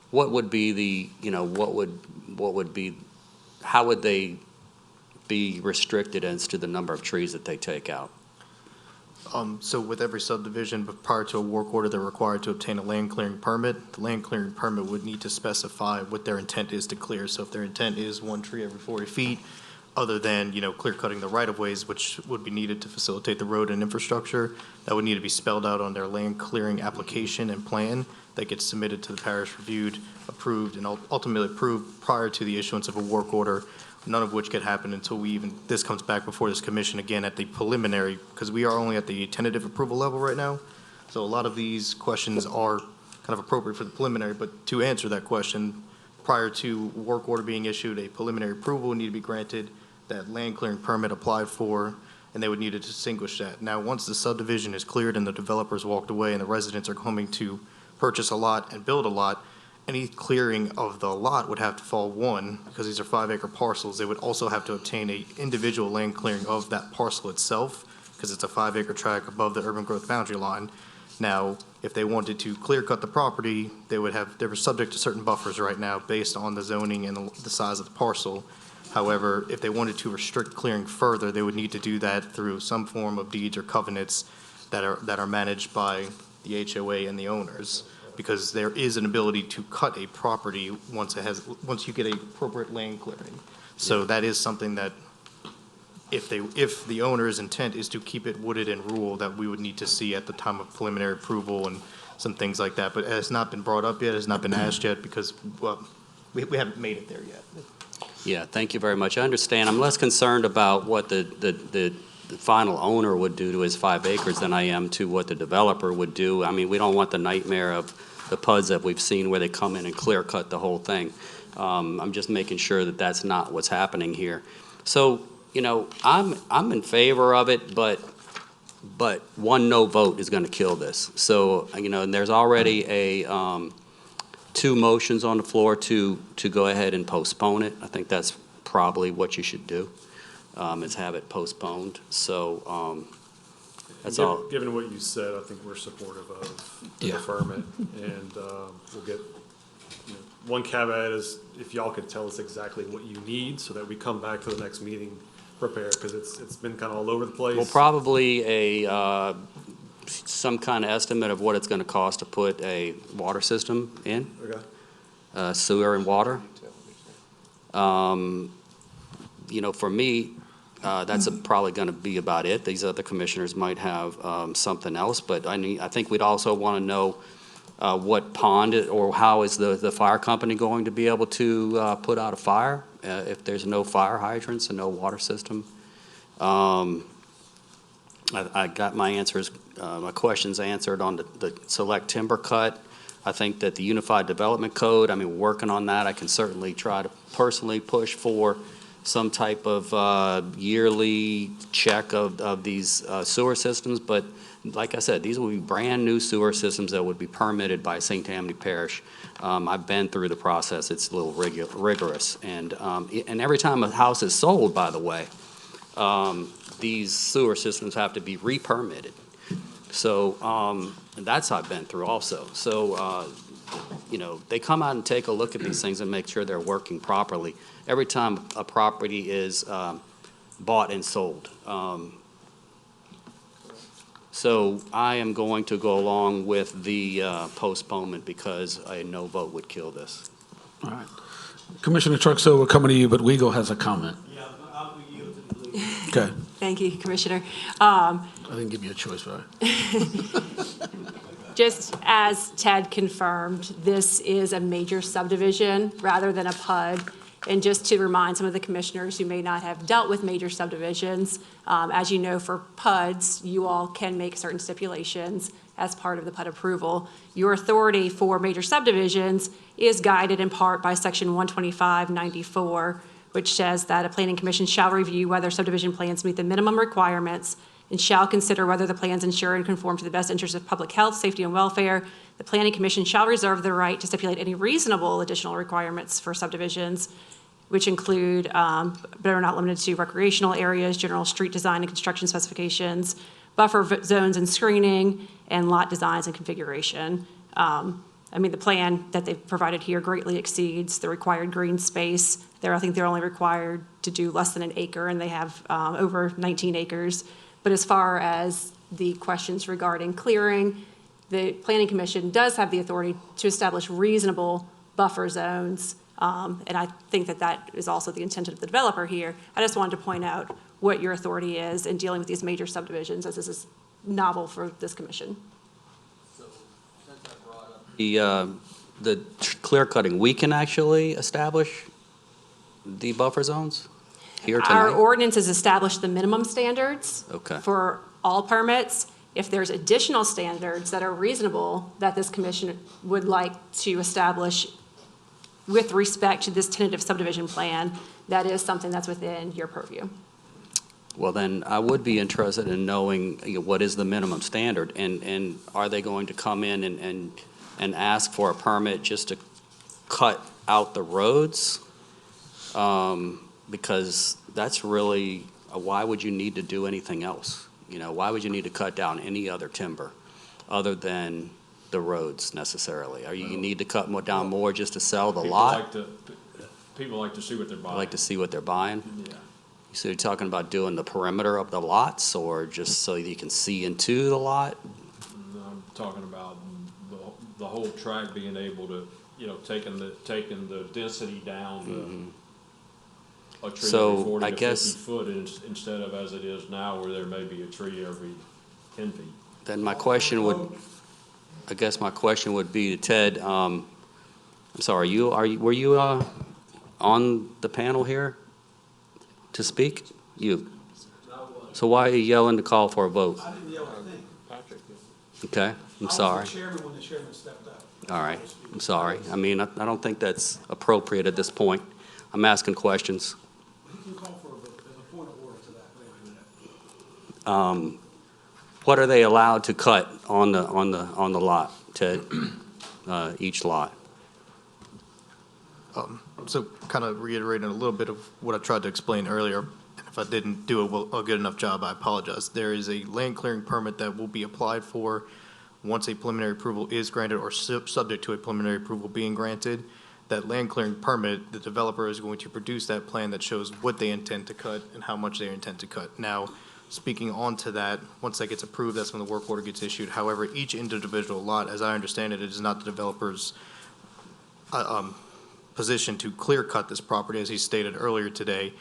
what would be the, what would be, how would they be restricted as to the number of trees that they take out? So with every subdivision, but prior to a work order, they're required to obtain a land clearing permit. The land clearing permit would need to specify what their intent is to clear. So if their intent is one tree every 40 feet, other than, clear cutting the right-of-ways, which would be needed to facilitate the road and infrastructure, that would need to be spelled out on their land clearing application and plan that gets submitted to the parish, reviewed, approved, and ultimately approved prior to the issuance of a work order, none of which could happen until this comes back before this commission again at the preliminary, because we are only at the tentative approval level right now. So a lot of these questions are kind of appropriate for the preliminary, but to answer that question, prior to work order being issued, a preliminary approval would need to be granted, that land clearing permit applied for, and they would need to distinguish that. Now, once the subdivision is cleared and the developers walked away and the residents are coming to purchase a lot and build a lot, any clearing of the lot would have to fall because these are 5-acre parcels. They would also have to obtain a individual land clearing of that parcel itself, because it's a 5-acre tract above the urban growth boundary line. Now, if they wanted to clear cut the property, they were subject to certain buffers right now based on the zoning and the size of the parcel. However, if they wanted to restrict clearing further, they would need to do that through some form of deeds or covenants that are managed by the HOA and the owners, because there is an ability to cut a property once you get a appropriate land clearing. So that is something that if the owner's intent is to keep it wooded and rural, that we would need to see at the time of preliminary approval and some things like that. But it has not been brought up yet, has not been asked yet, because, well, we haven't made it there yet. Yeah, thank you very much. I understand. I'm less concerned about what the final owner would do to his 5 acres than I am to what the developer would do. I mean, we don't want the nightmare of the PUDs that we've seen where they come in and clear cut the whole thing. I'm just making sure that that's not what's happening here. So, I'm in favor of it, but one no vote is going to kill this. So, and there's already 2 motions on the floor to go ahead and postpone it. I think that's probably what you should do, is have it postponed. So that's all. Given what you said, I think we're supportive of the deferment, and we'll get, one caveat is if y'all could tell us exactly what you need so that we come back to the next meeting prepared, because it's been kind of all over the place. Well, probably some kind of estimate of what it's going to cost to put a water system in. Okay. Sewer and water. For me, that's probably going to be about it. These other commissioners might have something else, but I think we'd also want to know what pond or how is the fire company going to be able to put out a fire if there's no fire hydrants and no water system. I got my answers, my questions answered on the select timber cut. I think that the Unified Development Code, we're working on that. I can certainly try to personally push for some type of yearly check of these sewer systems, but like I said, these will be brand-new sewer systems that would be permitted by St. Tammany Parish. I've been through the process. It's a little rigorous. And every time a house is sold, by the way, these sewer systems have to be re-permitted. So, and that's I've been through also. So, you know, they come out and take a look at these things and make sure they're working properly every time a property is bought and sold. So I am going to go along with the postponement because a no vote would kill this. All right. Commissioner Truxell, we're coming to you, but Weigel has a comment. Yeah, I'll yield to the lead. Okay. Thank you, Commissioner. I didn't give you a choice, right? Just as Ted confirmed, this is a major subdivision rather than a PUD. And just to remind some of the commissioners who may not have dealt with major subdivisions, as you know, for PUDs, you all can make certain stipulations as part of the PUD approval. Your authority for major subdivisions is guided in part by Section 125-94, which says that a planning commission shall review whether subdivision plans meet the minimum requirements and shall consider whether the plans ensure and conform to the best interests of public health, safety, and welfare. The planning commission shall reserve the right to stipulate any reasonable additional requirements for subdivisions, which include, but are not limited to, recreational areas, general street design and construction specifications, buffer zones and screening, and lot designs and configuration. I mean, the plan that they've provided here greatly exceeds the required green space. I think they're only required to do less than an acre, and they have over 19 acres. But as far as the questions regarding clearing, the Planning Commission does have the authority to establish reasonable buffer zones, and I think that that is also the intent of the developer here. I just wanted to point out what your authority is in dealing with these major subdivisions, as this is novel for this commission. The clear cutting, we can actually establish the buffer zones here tonight? Our ordinance has established the minimum standards Okay. for all permits. If there's additional standards that are reasonable that this commission would like to establish with respect to this tentative subdivision plan, that is something that's within your purview. Well, then I would be interested in knowing, you know, what is the minimum standard, and are they going to come in and ask for a permit just to cut out the roads? Because that's really, why would you need to do anything else? You know, why would you need to cut down any other timber other than the roads necessarily? Are you need to cut down more just to sell the lot? People like to see what they're buying. Like to see what they're buying? Yeah. So you're talking about doing the perimeter of the lots, or just so you can see into the lot? I'm talking about the whole track being able to, you know, taking the density down to a tree So, every 40 I to guess- 50 foot instead of as it is now where there may be a tree every 10 feet. Then my question would, I guess my question would be to Ted, I'm sorry, were you on the panel here to speak? You. So why are you yelling to call for a vote? I didn't yell a thing. Okay, I'm sorry. I was the chairman when the chairman stepped up. All right, I'm sorry. I mean, I don't think that's appropriate at this point. I'm asking questions. You can call for a vote. There's a point of order to that. What are they allowed to cut on the lot, Ted? Each lot? So kind of reiterating a little bit of what I tried to explain earlier, and if I didn't do a good enough job, I apologize. There is a land clearing permit that will be applied for once a preliminary approval is granted or subject to a preliminary approval being granted. That land clearing permit, the developer is going to produce that plan that shows what they intend to cut and how much they intend to cut. Now, speaking on to that, once that gets approved, that's when the work order gets issued. However, each individual lot, as I understand it, it is not the developer's position to clear cut this property, as he stated earlier today.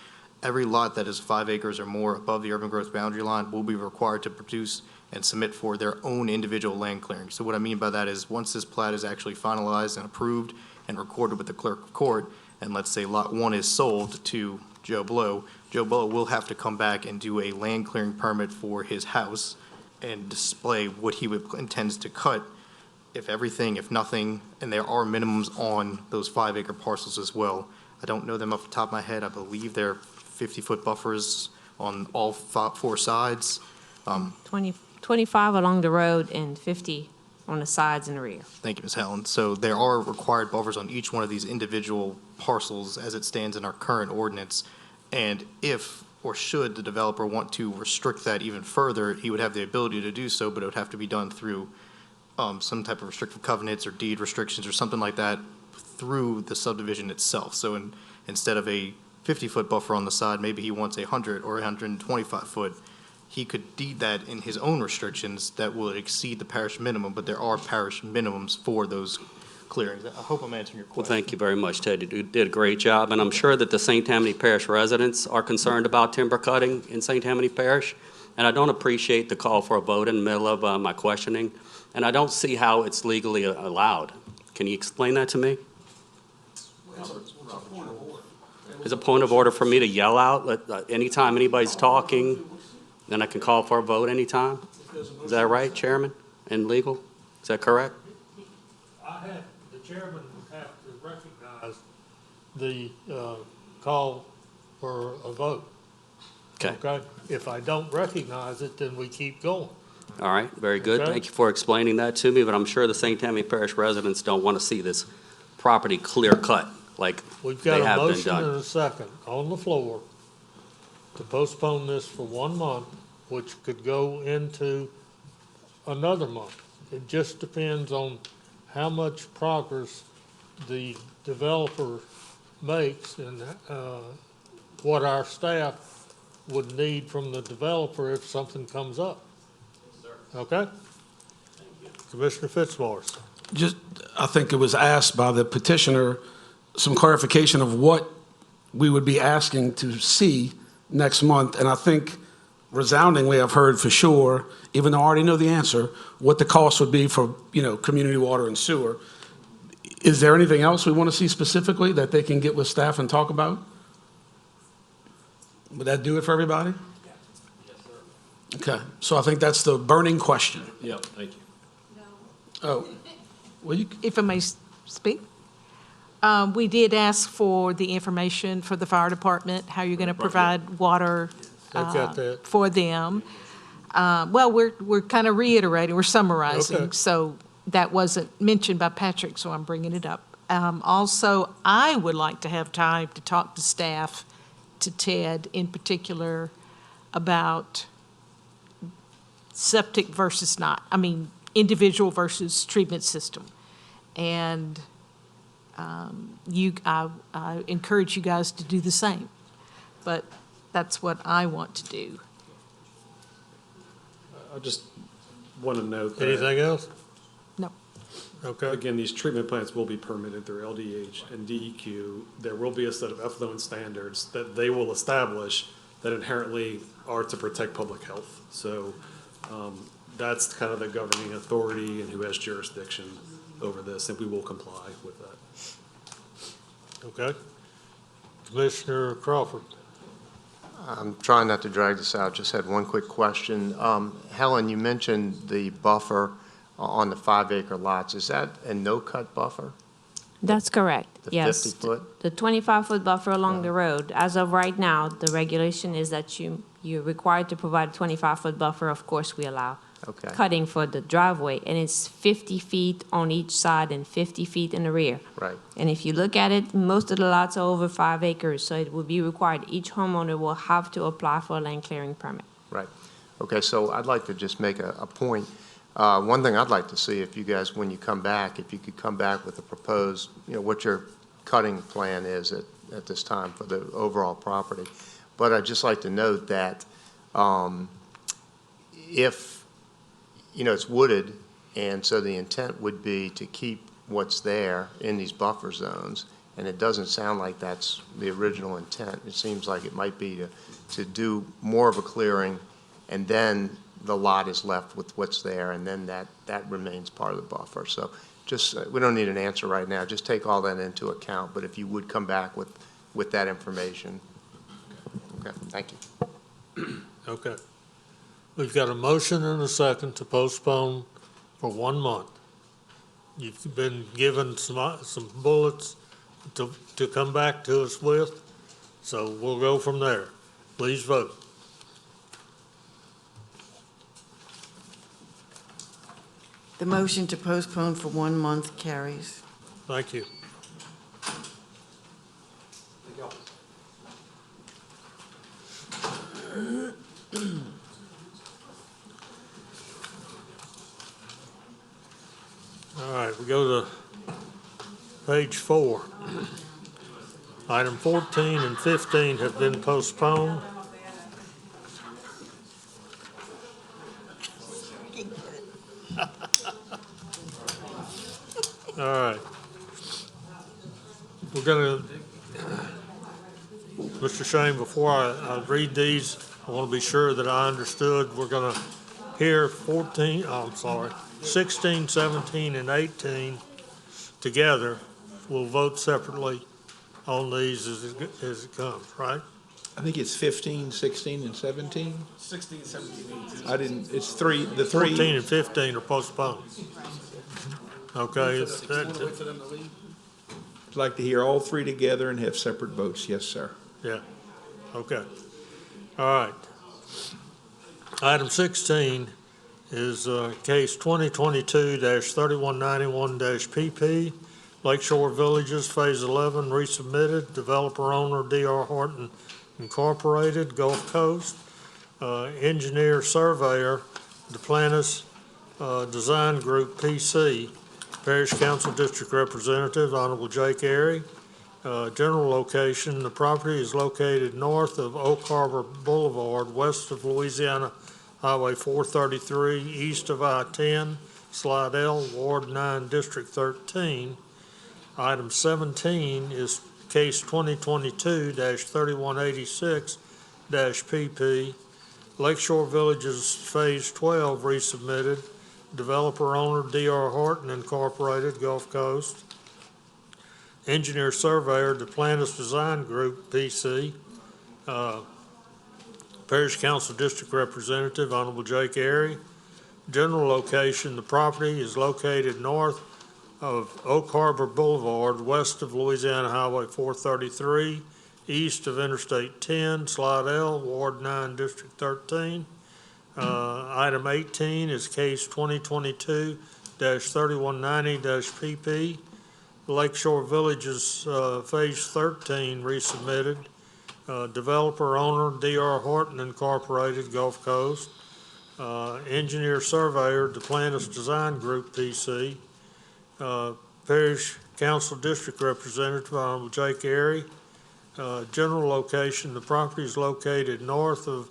Every lot that is 5 acres or more above the urban growth boundary line will be required to produce and submit for their own individual land clearing. So what I mean by that is, once this plat is actually finalized and approved and recorded with the clerk of court, and let's say lot 1 is sold to Joe Blow will have to come back and do a land clearing permit for his house and display what he intends to cut, if everything, if nothing, and there are minimums on those 5 acre parcels as well. I don't know them off the top of my head. I believe they're 50-foot buffers on all 4 sides. 25 along the road and 50 on the sides and the rear. Thank you, Ms. Helen. So there are required buffers on each one of these individual parcels as it stands in our current ordinance. And if or should the developer want to restrict that even further, he would have the ability to do so, but it would have to be done through some type of restrictive covenants or deed restrictions or something like that through the subdivision itself. So instead of a 50-foot buffer on the side, maybe he wants 100 or 125-foot. He could deed that in his own restrictions that will exceed the parish minimum, but there are parish minimums for those clearings. I hope I'm answering your question. Well, thank you very much, Ted. You did a great job, and I'm sure that the St. Tammany Parish residents are concerned about timber cutting in St. Tammany Parish, and I don't appreciate the call for a vote in the middle of my questioning, and I don't see how it's legally allowed. Can you explain that to me? Is a point of order for me to yell out anytime anybody's talking, then I can call for a vote anytime? Is that right, Chairman, and legal? Is that correct? The chairman have to recognize the call for a vote. Okay. If I don't recognize it, then we keep going. All right, very good. Okay. Thank you for explaining that to me, but I'm sure the St. Tammany Parish residents don't want to see this property clear-cut like We've they got a have been motion and done. a second on the floor to postpone this for 1 month, which could go into another month. It just depends on how much progress the developer makes and what our staff would need from the developer if something comes up. Okay? Commissioner Fitzmaurice. Just, I think it was asked by the petitioner, some clarification of what we would be asking to see next month. And I think resoundingly, I've heard for sure, even though I already know the answer, what the cost would be for, community water and sewer. Is there anything else we want to see specifically that they can get with staff and talk about? Would that do it for everybody? Yes, sir. Okay, so I think that's the burning question. Yeah, thank you. Oh, well, If I may speak? We did ask for the information for the fire department, how you're going to provide water They've got that. for them. Well, we're kind of reiterating, we're summarizing. Okay. So that wasn't mentioned by Patrick, so I'm bringing it up. Also, I would like to have time to talk to staff, to Ted in particular, about septic versus individual versus treatment system. And I encourage you guys to do the same. But that's what I want to do. I just want to note that. Anything else? No. Okay. Again, these treatment plants will be permitted through LDH and DEQ. There will be a set of effluent standards that they will establish that inherently are to protect public health. So that's kind of the governing authority and who has jurisdiction over this, and we will comply with that. Okay. Commissioner Crawford. I'm trying not to drag this out, just had one quick question. Helen, you mentioned the buffer on the 5-acre lots. Is that a no-cut buffer? That's correct, The yes. 50-foot? The 25-foot buffer along the road. As of right now, the regulation is that you're required to provide a 25-foot buffer. Of course, we allow Okay. cutting for the driveway, and it's 50 feet on each side and 50 feet in the rear. Right. And if you look at it, most of the lots are over 5 acres, so it will be required. Each homeowner will have to apply for a land clearing permit. Right. Okay, so I'd like to just make a point. One thing I'd like to see, if you guys, when you come back, if you could come back with a proposed, what your cutting plan is at this time for the overall property. But I'd just like to note that if, it's wooded, and so the intent would be to keep what's there in these buffer zones, and it doesn't sound like that's the original intent. It seems like it might be to do more of a clearing, and then the lot is left with what's there, and then that remains part of the buffer. So just, we don't need an answer right now. Just take all that into account, but if you would come back with that information. Okay, thank you. Okay. We've got a motion and a second to postpone for 1 month. You've been given some bullets to come back to us with, so we'll go from there. Please vote. The motion to postpone for 1 month carries. Thank you. All right, we go to page 4. Item 14 and 15 have been postponed. All right. We're going to, Mr. Shane, before I read these, I want to be sure that I understood. We're going to hear 16, 17, and 18 together. We'll vote separately on these as it comes, right? I think it's 15, 16, and 17. 16, 17, 18. I didn't, it's three, the 14 three. and 15 are postponed. Okay. Wait for them to leave. I'd like to hear all three together and have separate votes. Yes, sir. Yeah, okay. All right. Item 16 is case 2022-3191-PP, Lakeshore Villages, Phase 11, resubmitted, developer owner D.R. Horton Incorporated, Gulf Coast, engineer surveyor, Duplantis Design Group, PC, Parish Council District Representative, Honorable Jake Airy. General location, the property is located north of Oak Harbor Boulevard, west of Louisiana Highway 433, east of I-10, Slidell, Ward 9, District 13. Item 17 is case 2022-3186-PP, Lakeshore Villages Phase 12 resubmitted, developer owner D.R. Horton Incorporated, Gulf Coast, engineer surveyor Duplantis Design Group, PC, Parish Council District Representative, Honorable Jake Airy. General location, the property is located north of Oak Harbor Boulevard, west of Louisiana Highway 433, east of Interstate 10, Slidell, Ward 9, District 13. Item 18 is case 2022-3190-PP, Lakeshore Villages, Phase 13, resubmitted. Developer owner D.R. Horton Incorporated, Gulf Coast. Engineer surveyor Duplantis Design Group, PC. Parish Council District Representative, Honorable Jake Airy. General location, the property is located north of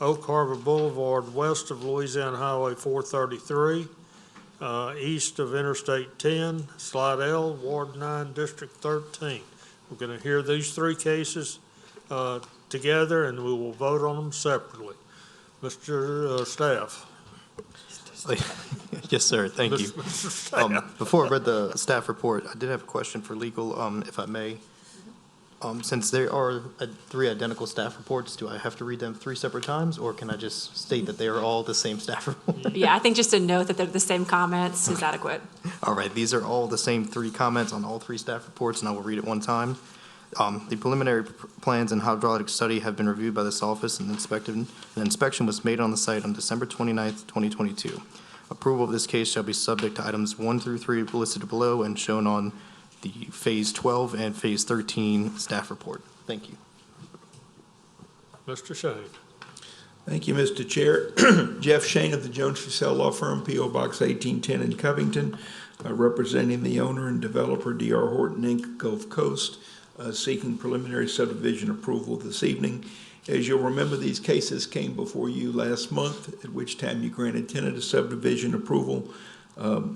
Oak Harbor Boulevard, west of Louisiana Highway 433. East of Interstate 10, Slidell, Ward 9, District 13. We're going to hear these three cases together, and we will vote on them separately. Mr. Staff. Yes, sir, thank you. Mr. Staff. Before I read the staff report, I did have a question for legal, if I may. Since there are three identical staff reports, do I have to read them 3 separate times, or can I just state that they are all the same staff report? Yeah, I think just to note that they're the same comments is adequate. All right, these are all the same 3 comments on all 3 staff reports, and I will read it one time. The preliminary plans and hydraulic study have been reviewed by this office and inspected. An inspection was made on the site on December 29th, 2022. Approval of this case shall be subject to items 1 through 3 listed below and shown on the Phase 12 and Phase 13 staff report. Thank you. Mr. Shane. Thank you, Mr. Chair. Jeff Shane of the Jones Fussell Law Firm, P.O. Box 1810 in Covington, representing the owner and developer D.R. Horton, Inc., Gulf Coast, seeking preliminary subdivision approval this evening. As you'll remember, these cases came before you last month, at which time you granted tentative subdivision approval.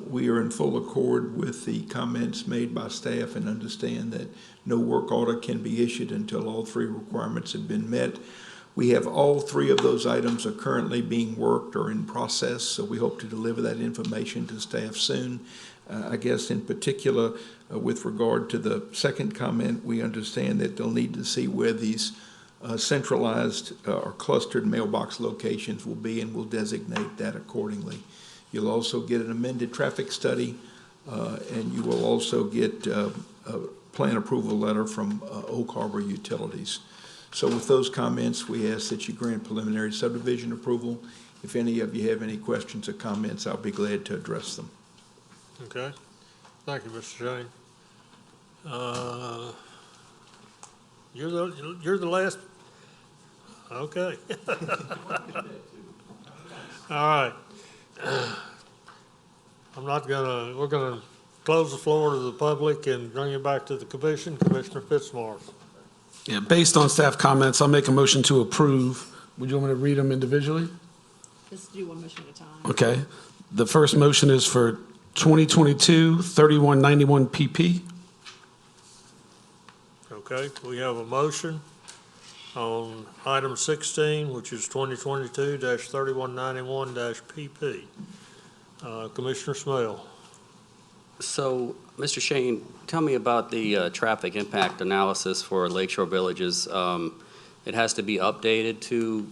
We are in full accord with the comments made by staff and understand that no work order can be issued until all 3 requirements have been met. We have all 3 of those items are currently being worked or in process, so we hope to deliver that information to staff soon. I guess in particular, with regard to the second comment, we understand that they'll need to see where these centralized or clustered mailbox locations will be, and we'll designate that accordingly. You'll also get an amended traffic study, and you will also get a plan approval letter from Oak Harbor Utilities. So with those comments, we ask that you grant preliminary subdivision approval. If any of you have any questions or comments, I'll be glad to address them. Okay. Thank you, Mr. Shane. You're the last Okay. All right. We're gonna close the floor to the public and bring it back to the commission. Commissioner Fitzmaurice. Yeah, based on staff comments, I'll make a motion to approve. Would you want me to read them individually? Let's do one motion at a time. Okay. The first motion is for 2022-3191 PP. Okay, we have a motion on item 16, which is 2022-3191-PP. Commissioner Smale. So, Mr. Shane, tell me about the traffic impact analysis for Lakeshore Villages. It has to be updated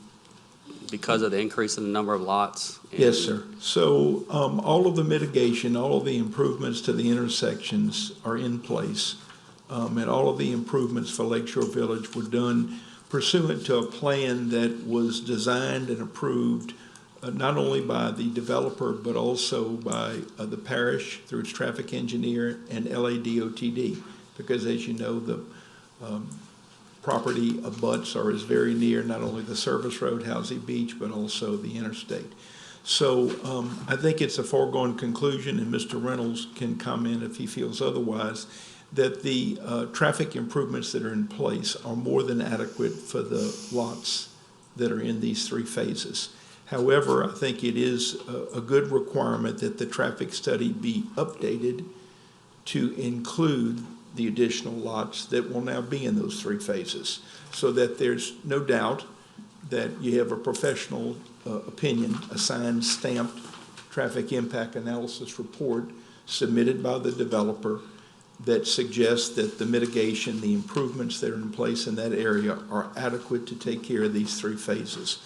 because of the increase in the number of lots? Yes, sir. So all of the mitigation, all of the improvements to the intersections are in place. And all of the improvements for Lakeshore Village were done pursuant to a plan that was designed and approved not only by the developer, but also by the parish through its traffic engineer and LADOTD. Because as you know, the property abuts or is very near not only the service road, Housey Beach, but also the interstate. So I think it's a foregone conclusion, and Mr. Reynolds can comment if he feels otherwise, that the traffic improvements that are in place are more than adequate for the lots that are in these three phases. However, I think it is a good requirement that the traffic study be updated to include the additional lots that will now be in those three phases, so that there's no doubt that you have a professional opinion, a signed, stamped traffic impact analysis report submitted by the developer that suggests that the mitigation, the improvements that are in place in that area are adequate to take care of these three phases.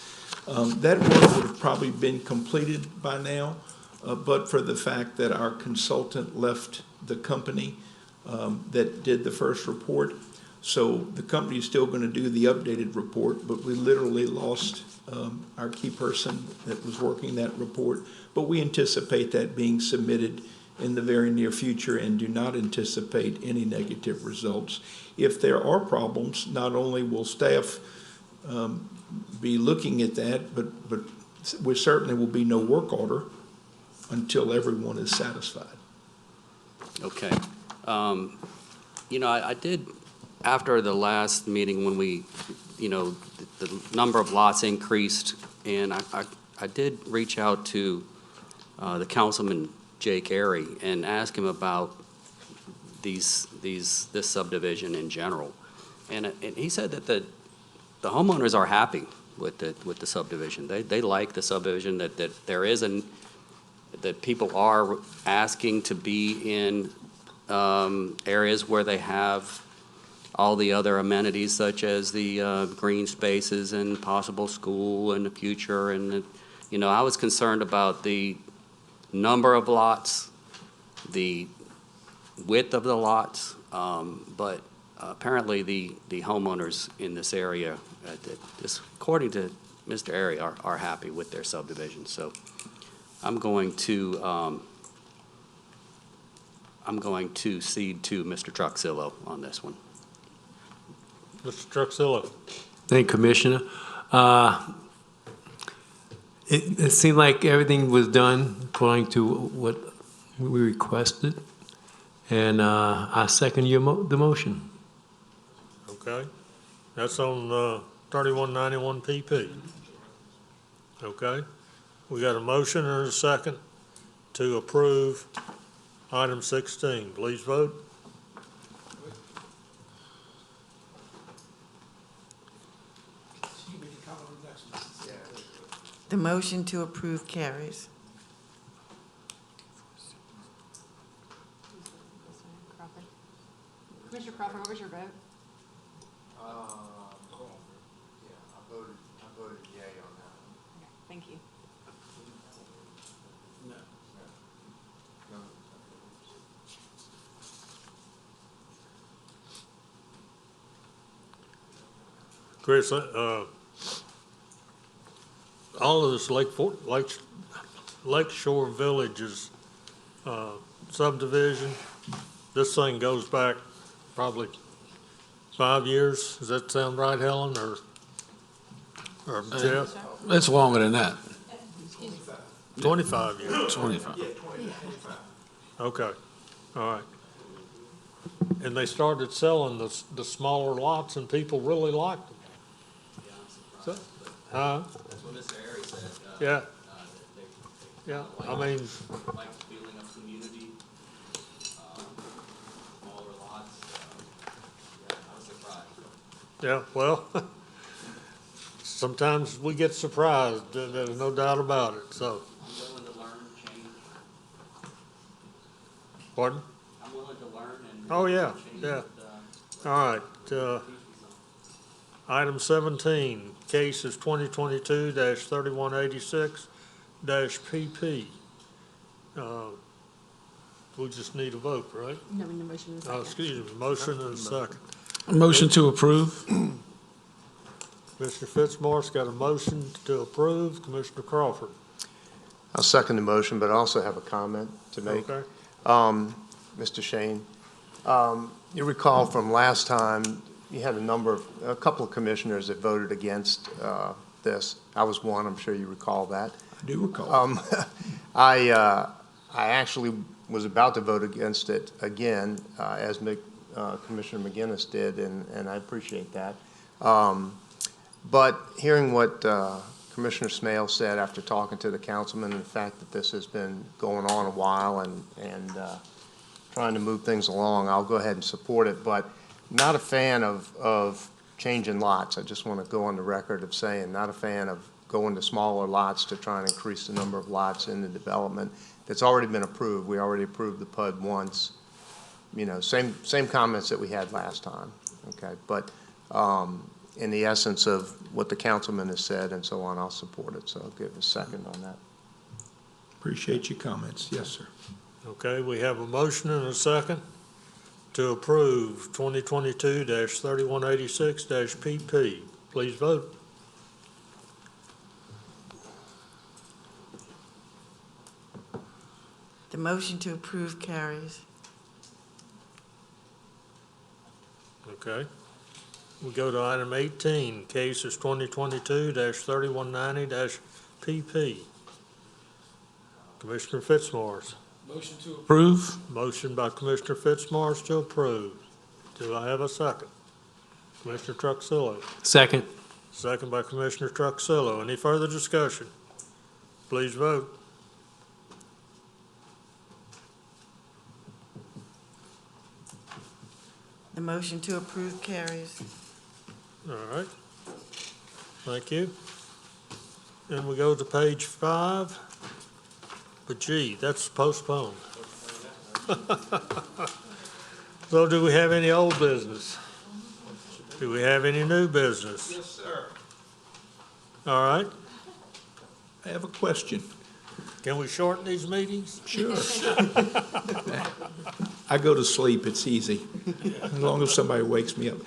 That work would have probably been completed by now, but for the fact that our consultant left the company that did the first report. So the company is still going to do the updated report, but we literally lost our key person that was working that report. But we anticipate that being submitted in the very near future and do not anticipate any negative results. If there are problems, not only will staff be looking at that, but there certainly will be no work order until everyone is satisfied. Okay. I did, after the last meeting when we, the number of lots increased, and I did reach out to the Councilman Jake Airy and ask him about this subdivision in general. And he said that the homeowners are happy with the subdivision. They like the subdivision, that there is that people are asking to be in areas where they have all the other amenities, such as the green spaces and possible school in the future. And, I was concerned about the number of lots, the width of the lots, but apparently the homeowners in this area, according to Mr. Airy, are happy with their subdivision. So I'm going to cede to Mr. Truxillo on this one. Mr. Truxillo. Thank you, Commissioner. It seemed like everything was done according to what we requested, and I second the motion. Okay, that's on 3191 PP. Okay, we got a motion and a second to approve item 16. Please vote. The motion to approve carries. Commissioner Crawford, what was your vote? I voted yea on that. Okay, thank you. Chris, all of this Lakeshore Villages subdivision, this thing goes back probably 5 years. Does that sound right, Helen? Or Or Jeff? It's longer than that. 25 years. 25. Okay, all right. And they started selling the smaller lots and people really liked them. So, huh? That's what Mr. Airy said. Yeah. Yeah, I mean, Like the feeling of community, smaller lots. Yeah, I was surprised. yeah, well, sometimes we get surprised, there's no doubt about it, so. I'm willing to learn, change. Pardon? I'm willing to learn and. Oh, yeah, change yeah. it, All right, item 17, case is 2022-3186-PP. We just need a vote, right? No, we need a motion in a second. Oh, excuse me, motion and a second. Motion to approve. Commissioner Fitzmaurice got a motion to approve. Commissioner Crawford. I'll second the motion, but I also have a comment to make. Okay. Mr. Shane, you recall from last time, you had a couple of commissioners that voted against this. I was one, I'm sure you recall that. I do recall. I actually was about to vote against it again, as Commissioner McGinnis did, and I appreciate that. But hearing what Commissioner Smale said after talking to the councilman, and the fact that this has been going on a while and trying to move things along, I'll go ahead and support it, but not a fan of changing lots. I just want to go on the record of saying, not a fan of going to smaller lots to try and increase the number of lots in the development that's already been approved. We already approved the PUD once. You know, same comments that we had last time, okay? But in the essence of what the councilman has said and so on, I'll support it, so I'll give a second on that. Appreciate your comments. Yes, sir. Okay, we have a motion and a second to approve 2022-3186-PP. Please vote. The motion to approve carries. Okay. We go to item 18, case is 2022-3190-PP. Commissioner Fitzmaurice. Motion to approve. Motion by Commissioner Fitzmaurice to approve. Do I have a second? Commissioner Truxillo. Second. Second by Commissioner Truxillo. Any further discussion? Please vote. The motion to approve carries. All right. Thank you. And we go to page 5. But gee, that's postponed. So do we have any old business? Do we have any new business? Yes, sir. All right. I have a question. Can we shorten these meetings? Sure. I go to sleep, it's easy, as long as somebody wakes me up.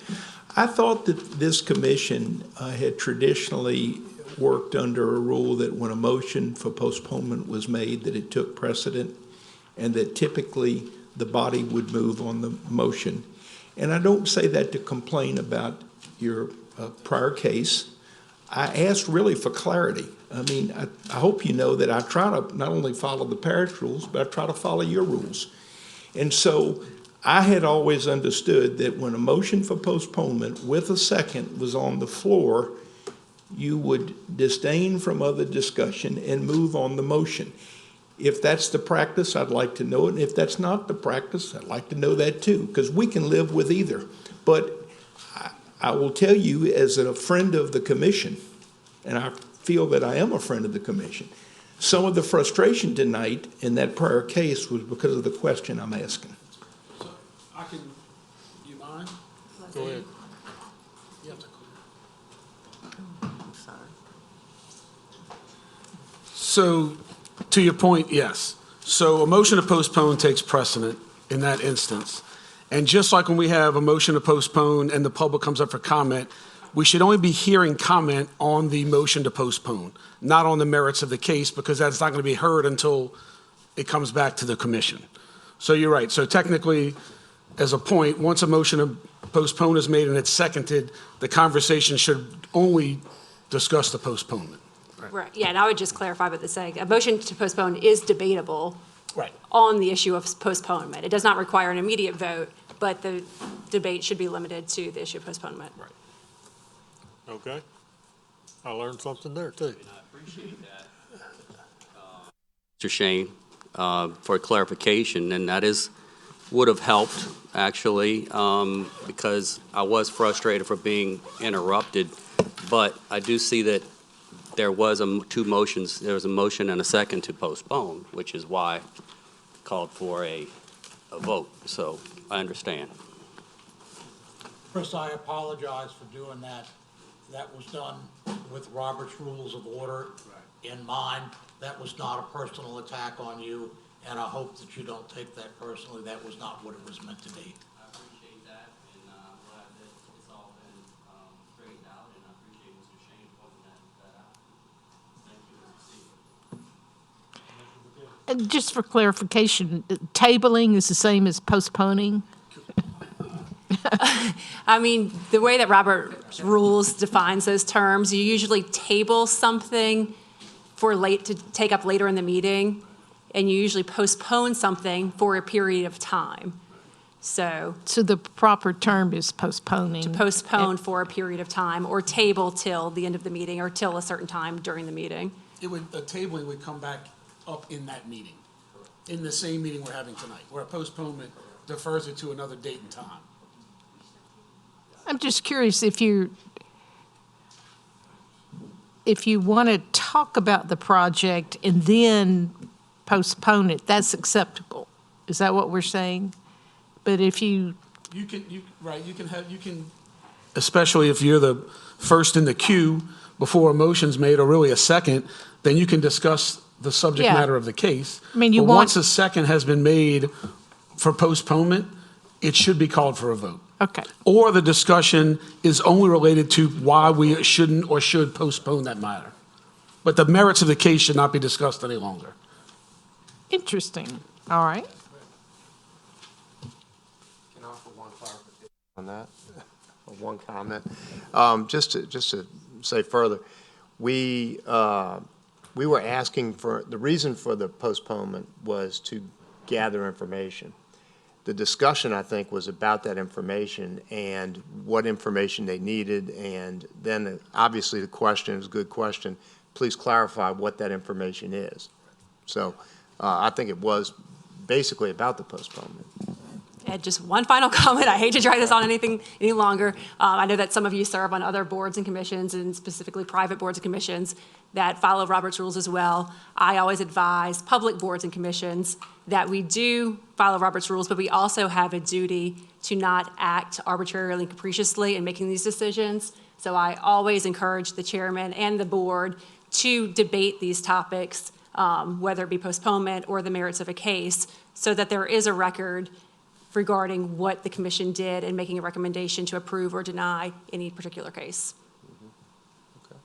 I thought that this commission had traditionally worked under a rule that when a motion for postponement was made, that it took precedent, and that typically the body would move on the motion. And I don't say that to complain about your prior case. I asked really for clarity. I mean, I hope you know that I try to not only follow the parish rules, but I try to follow your rules. And so I had always understood that when a motion for postponement with a second was on the floor, you would disdain from other discussion and move on the motion. If that's the practice, I'd like to know it. And if that's not the practice, I'd like to know that too, because we can live with either. But I will tell you, as a friend of the commission, and I feel that I am a friend of the commission, some of the frustration tonight in that prior case was because of the question I'm asking. I can, do you mind? Go ahead. You have to Sorry. So, to your point, yes. So a motion to postpone takes precedent in that instance. And just like when we have a motion to postpone and the public comes up for comment, we should only be hearing comment on the motion to postpone, not on the merits of the case, because that's not going to be heard until it comes back to the commission. So you're right. So technically, as a point, once a motion to postpone is made and it's seconded, the conversation should only discuss the postponement. Right, yeah, and I would just clarify by the saying, a motion to postpone is debatable Right. on the issue of postponement. It does not require an immediate vote, but the debate should be limited to the issue of postponement. Right. Okay. I learned something there, too. I appreciate that, Mr. Shane, for clarification, and that would have helped, actually, because I was frustrated for being interrupted, but I do see that there was two motions. There was a motion and a second to postpone, which is why I called for a vote, so I understand. Chris, I apologize for doing that. That was done with Robert's Rules of Order in mind. That was not a personal attack on you, and I hope that you don't take that personally. That was not what it was meant to be. I appreciate that, and I'm glad that it's all been straightened out, and I appreciate Mr. Shane pointing that out. Thank you, And just for clarification, tabling is the same as postponing? I mean, the way that Robert's Rules defines those terms, you usually table something to take up later in the meeting, and you usually postpone something for a period of time. So the proper term is postponing. to postpone for a period of time, or table till the end of the meeting, or till a certain time during the meeting. The tabling would come back up in that meeting, in the same meeting we're having tonight, where a postponement defers it to another date and time. I'm just curious if you want to talk about the project and then postpone it, that's acceptable. Is that what we're saying? But if you can, especially if you're the first in the queue before a motion's made, or really a second, then you can discuss the subject Yeah. matter of the case. I mean, But once a second has been made for postponement, it should be called for a vote. Okay. Or the discussion is only related to why we shouldn't or should postpone that matter. But the merits of the case should not be discussed any longer. Interesting. All right. Can I offer one clarification on that? Or one comment? Just to say further, we were asking for, the reason for the postponement was to gather information. The discussion, I think, was about that information and what information they needed, and then obviously the question is a good question. Please clarify what that information is. So I think it was basically about the postponement. And just one final comment. I hate to drag this on any longer. I know that some of you serve on other boards and commissions, and specifically private boards and commissions that follow Robert's Rules as well. I always advise public boards and commissions that we do follow Robert's Rules, but we also have a duty to not act arbitrarily and capriciously in making these decisions. So I always encourage the chairman and the board to debate these topics, whether it be postponement or the merits of a case, so that there is a record regarding what the commission did in making a recommendation to approve or deny any particular case. Okay.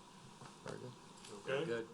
Very good. Okay? Good.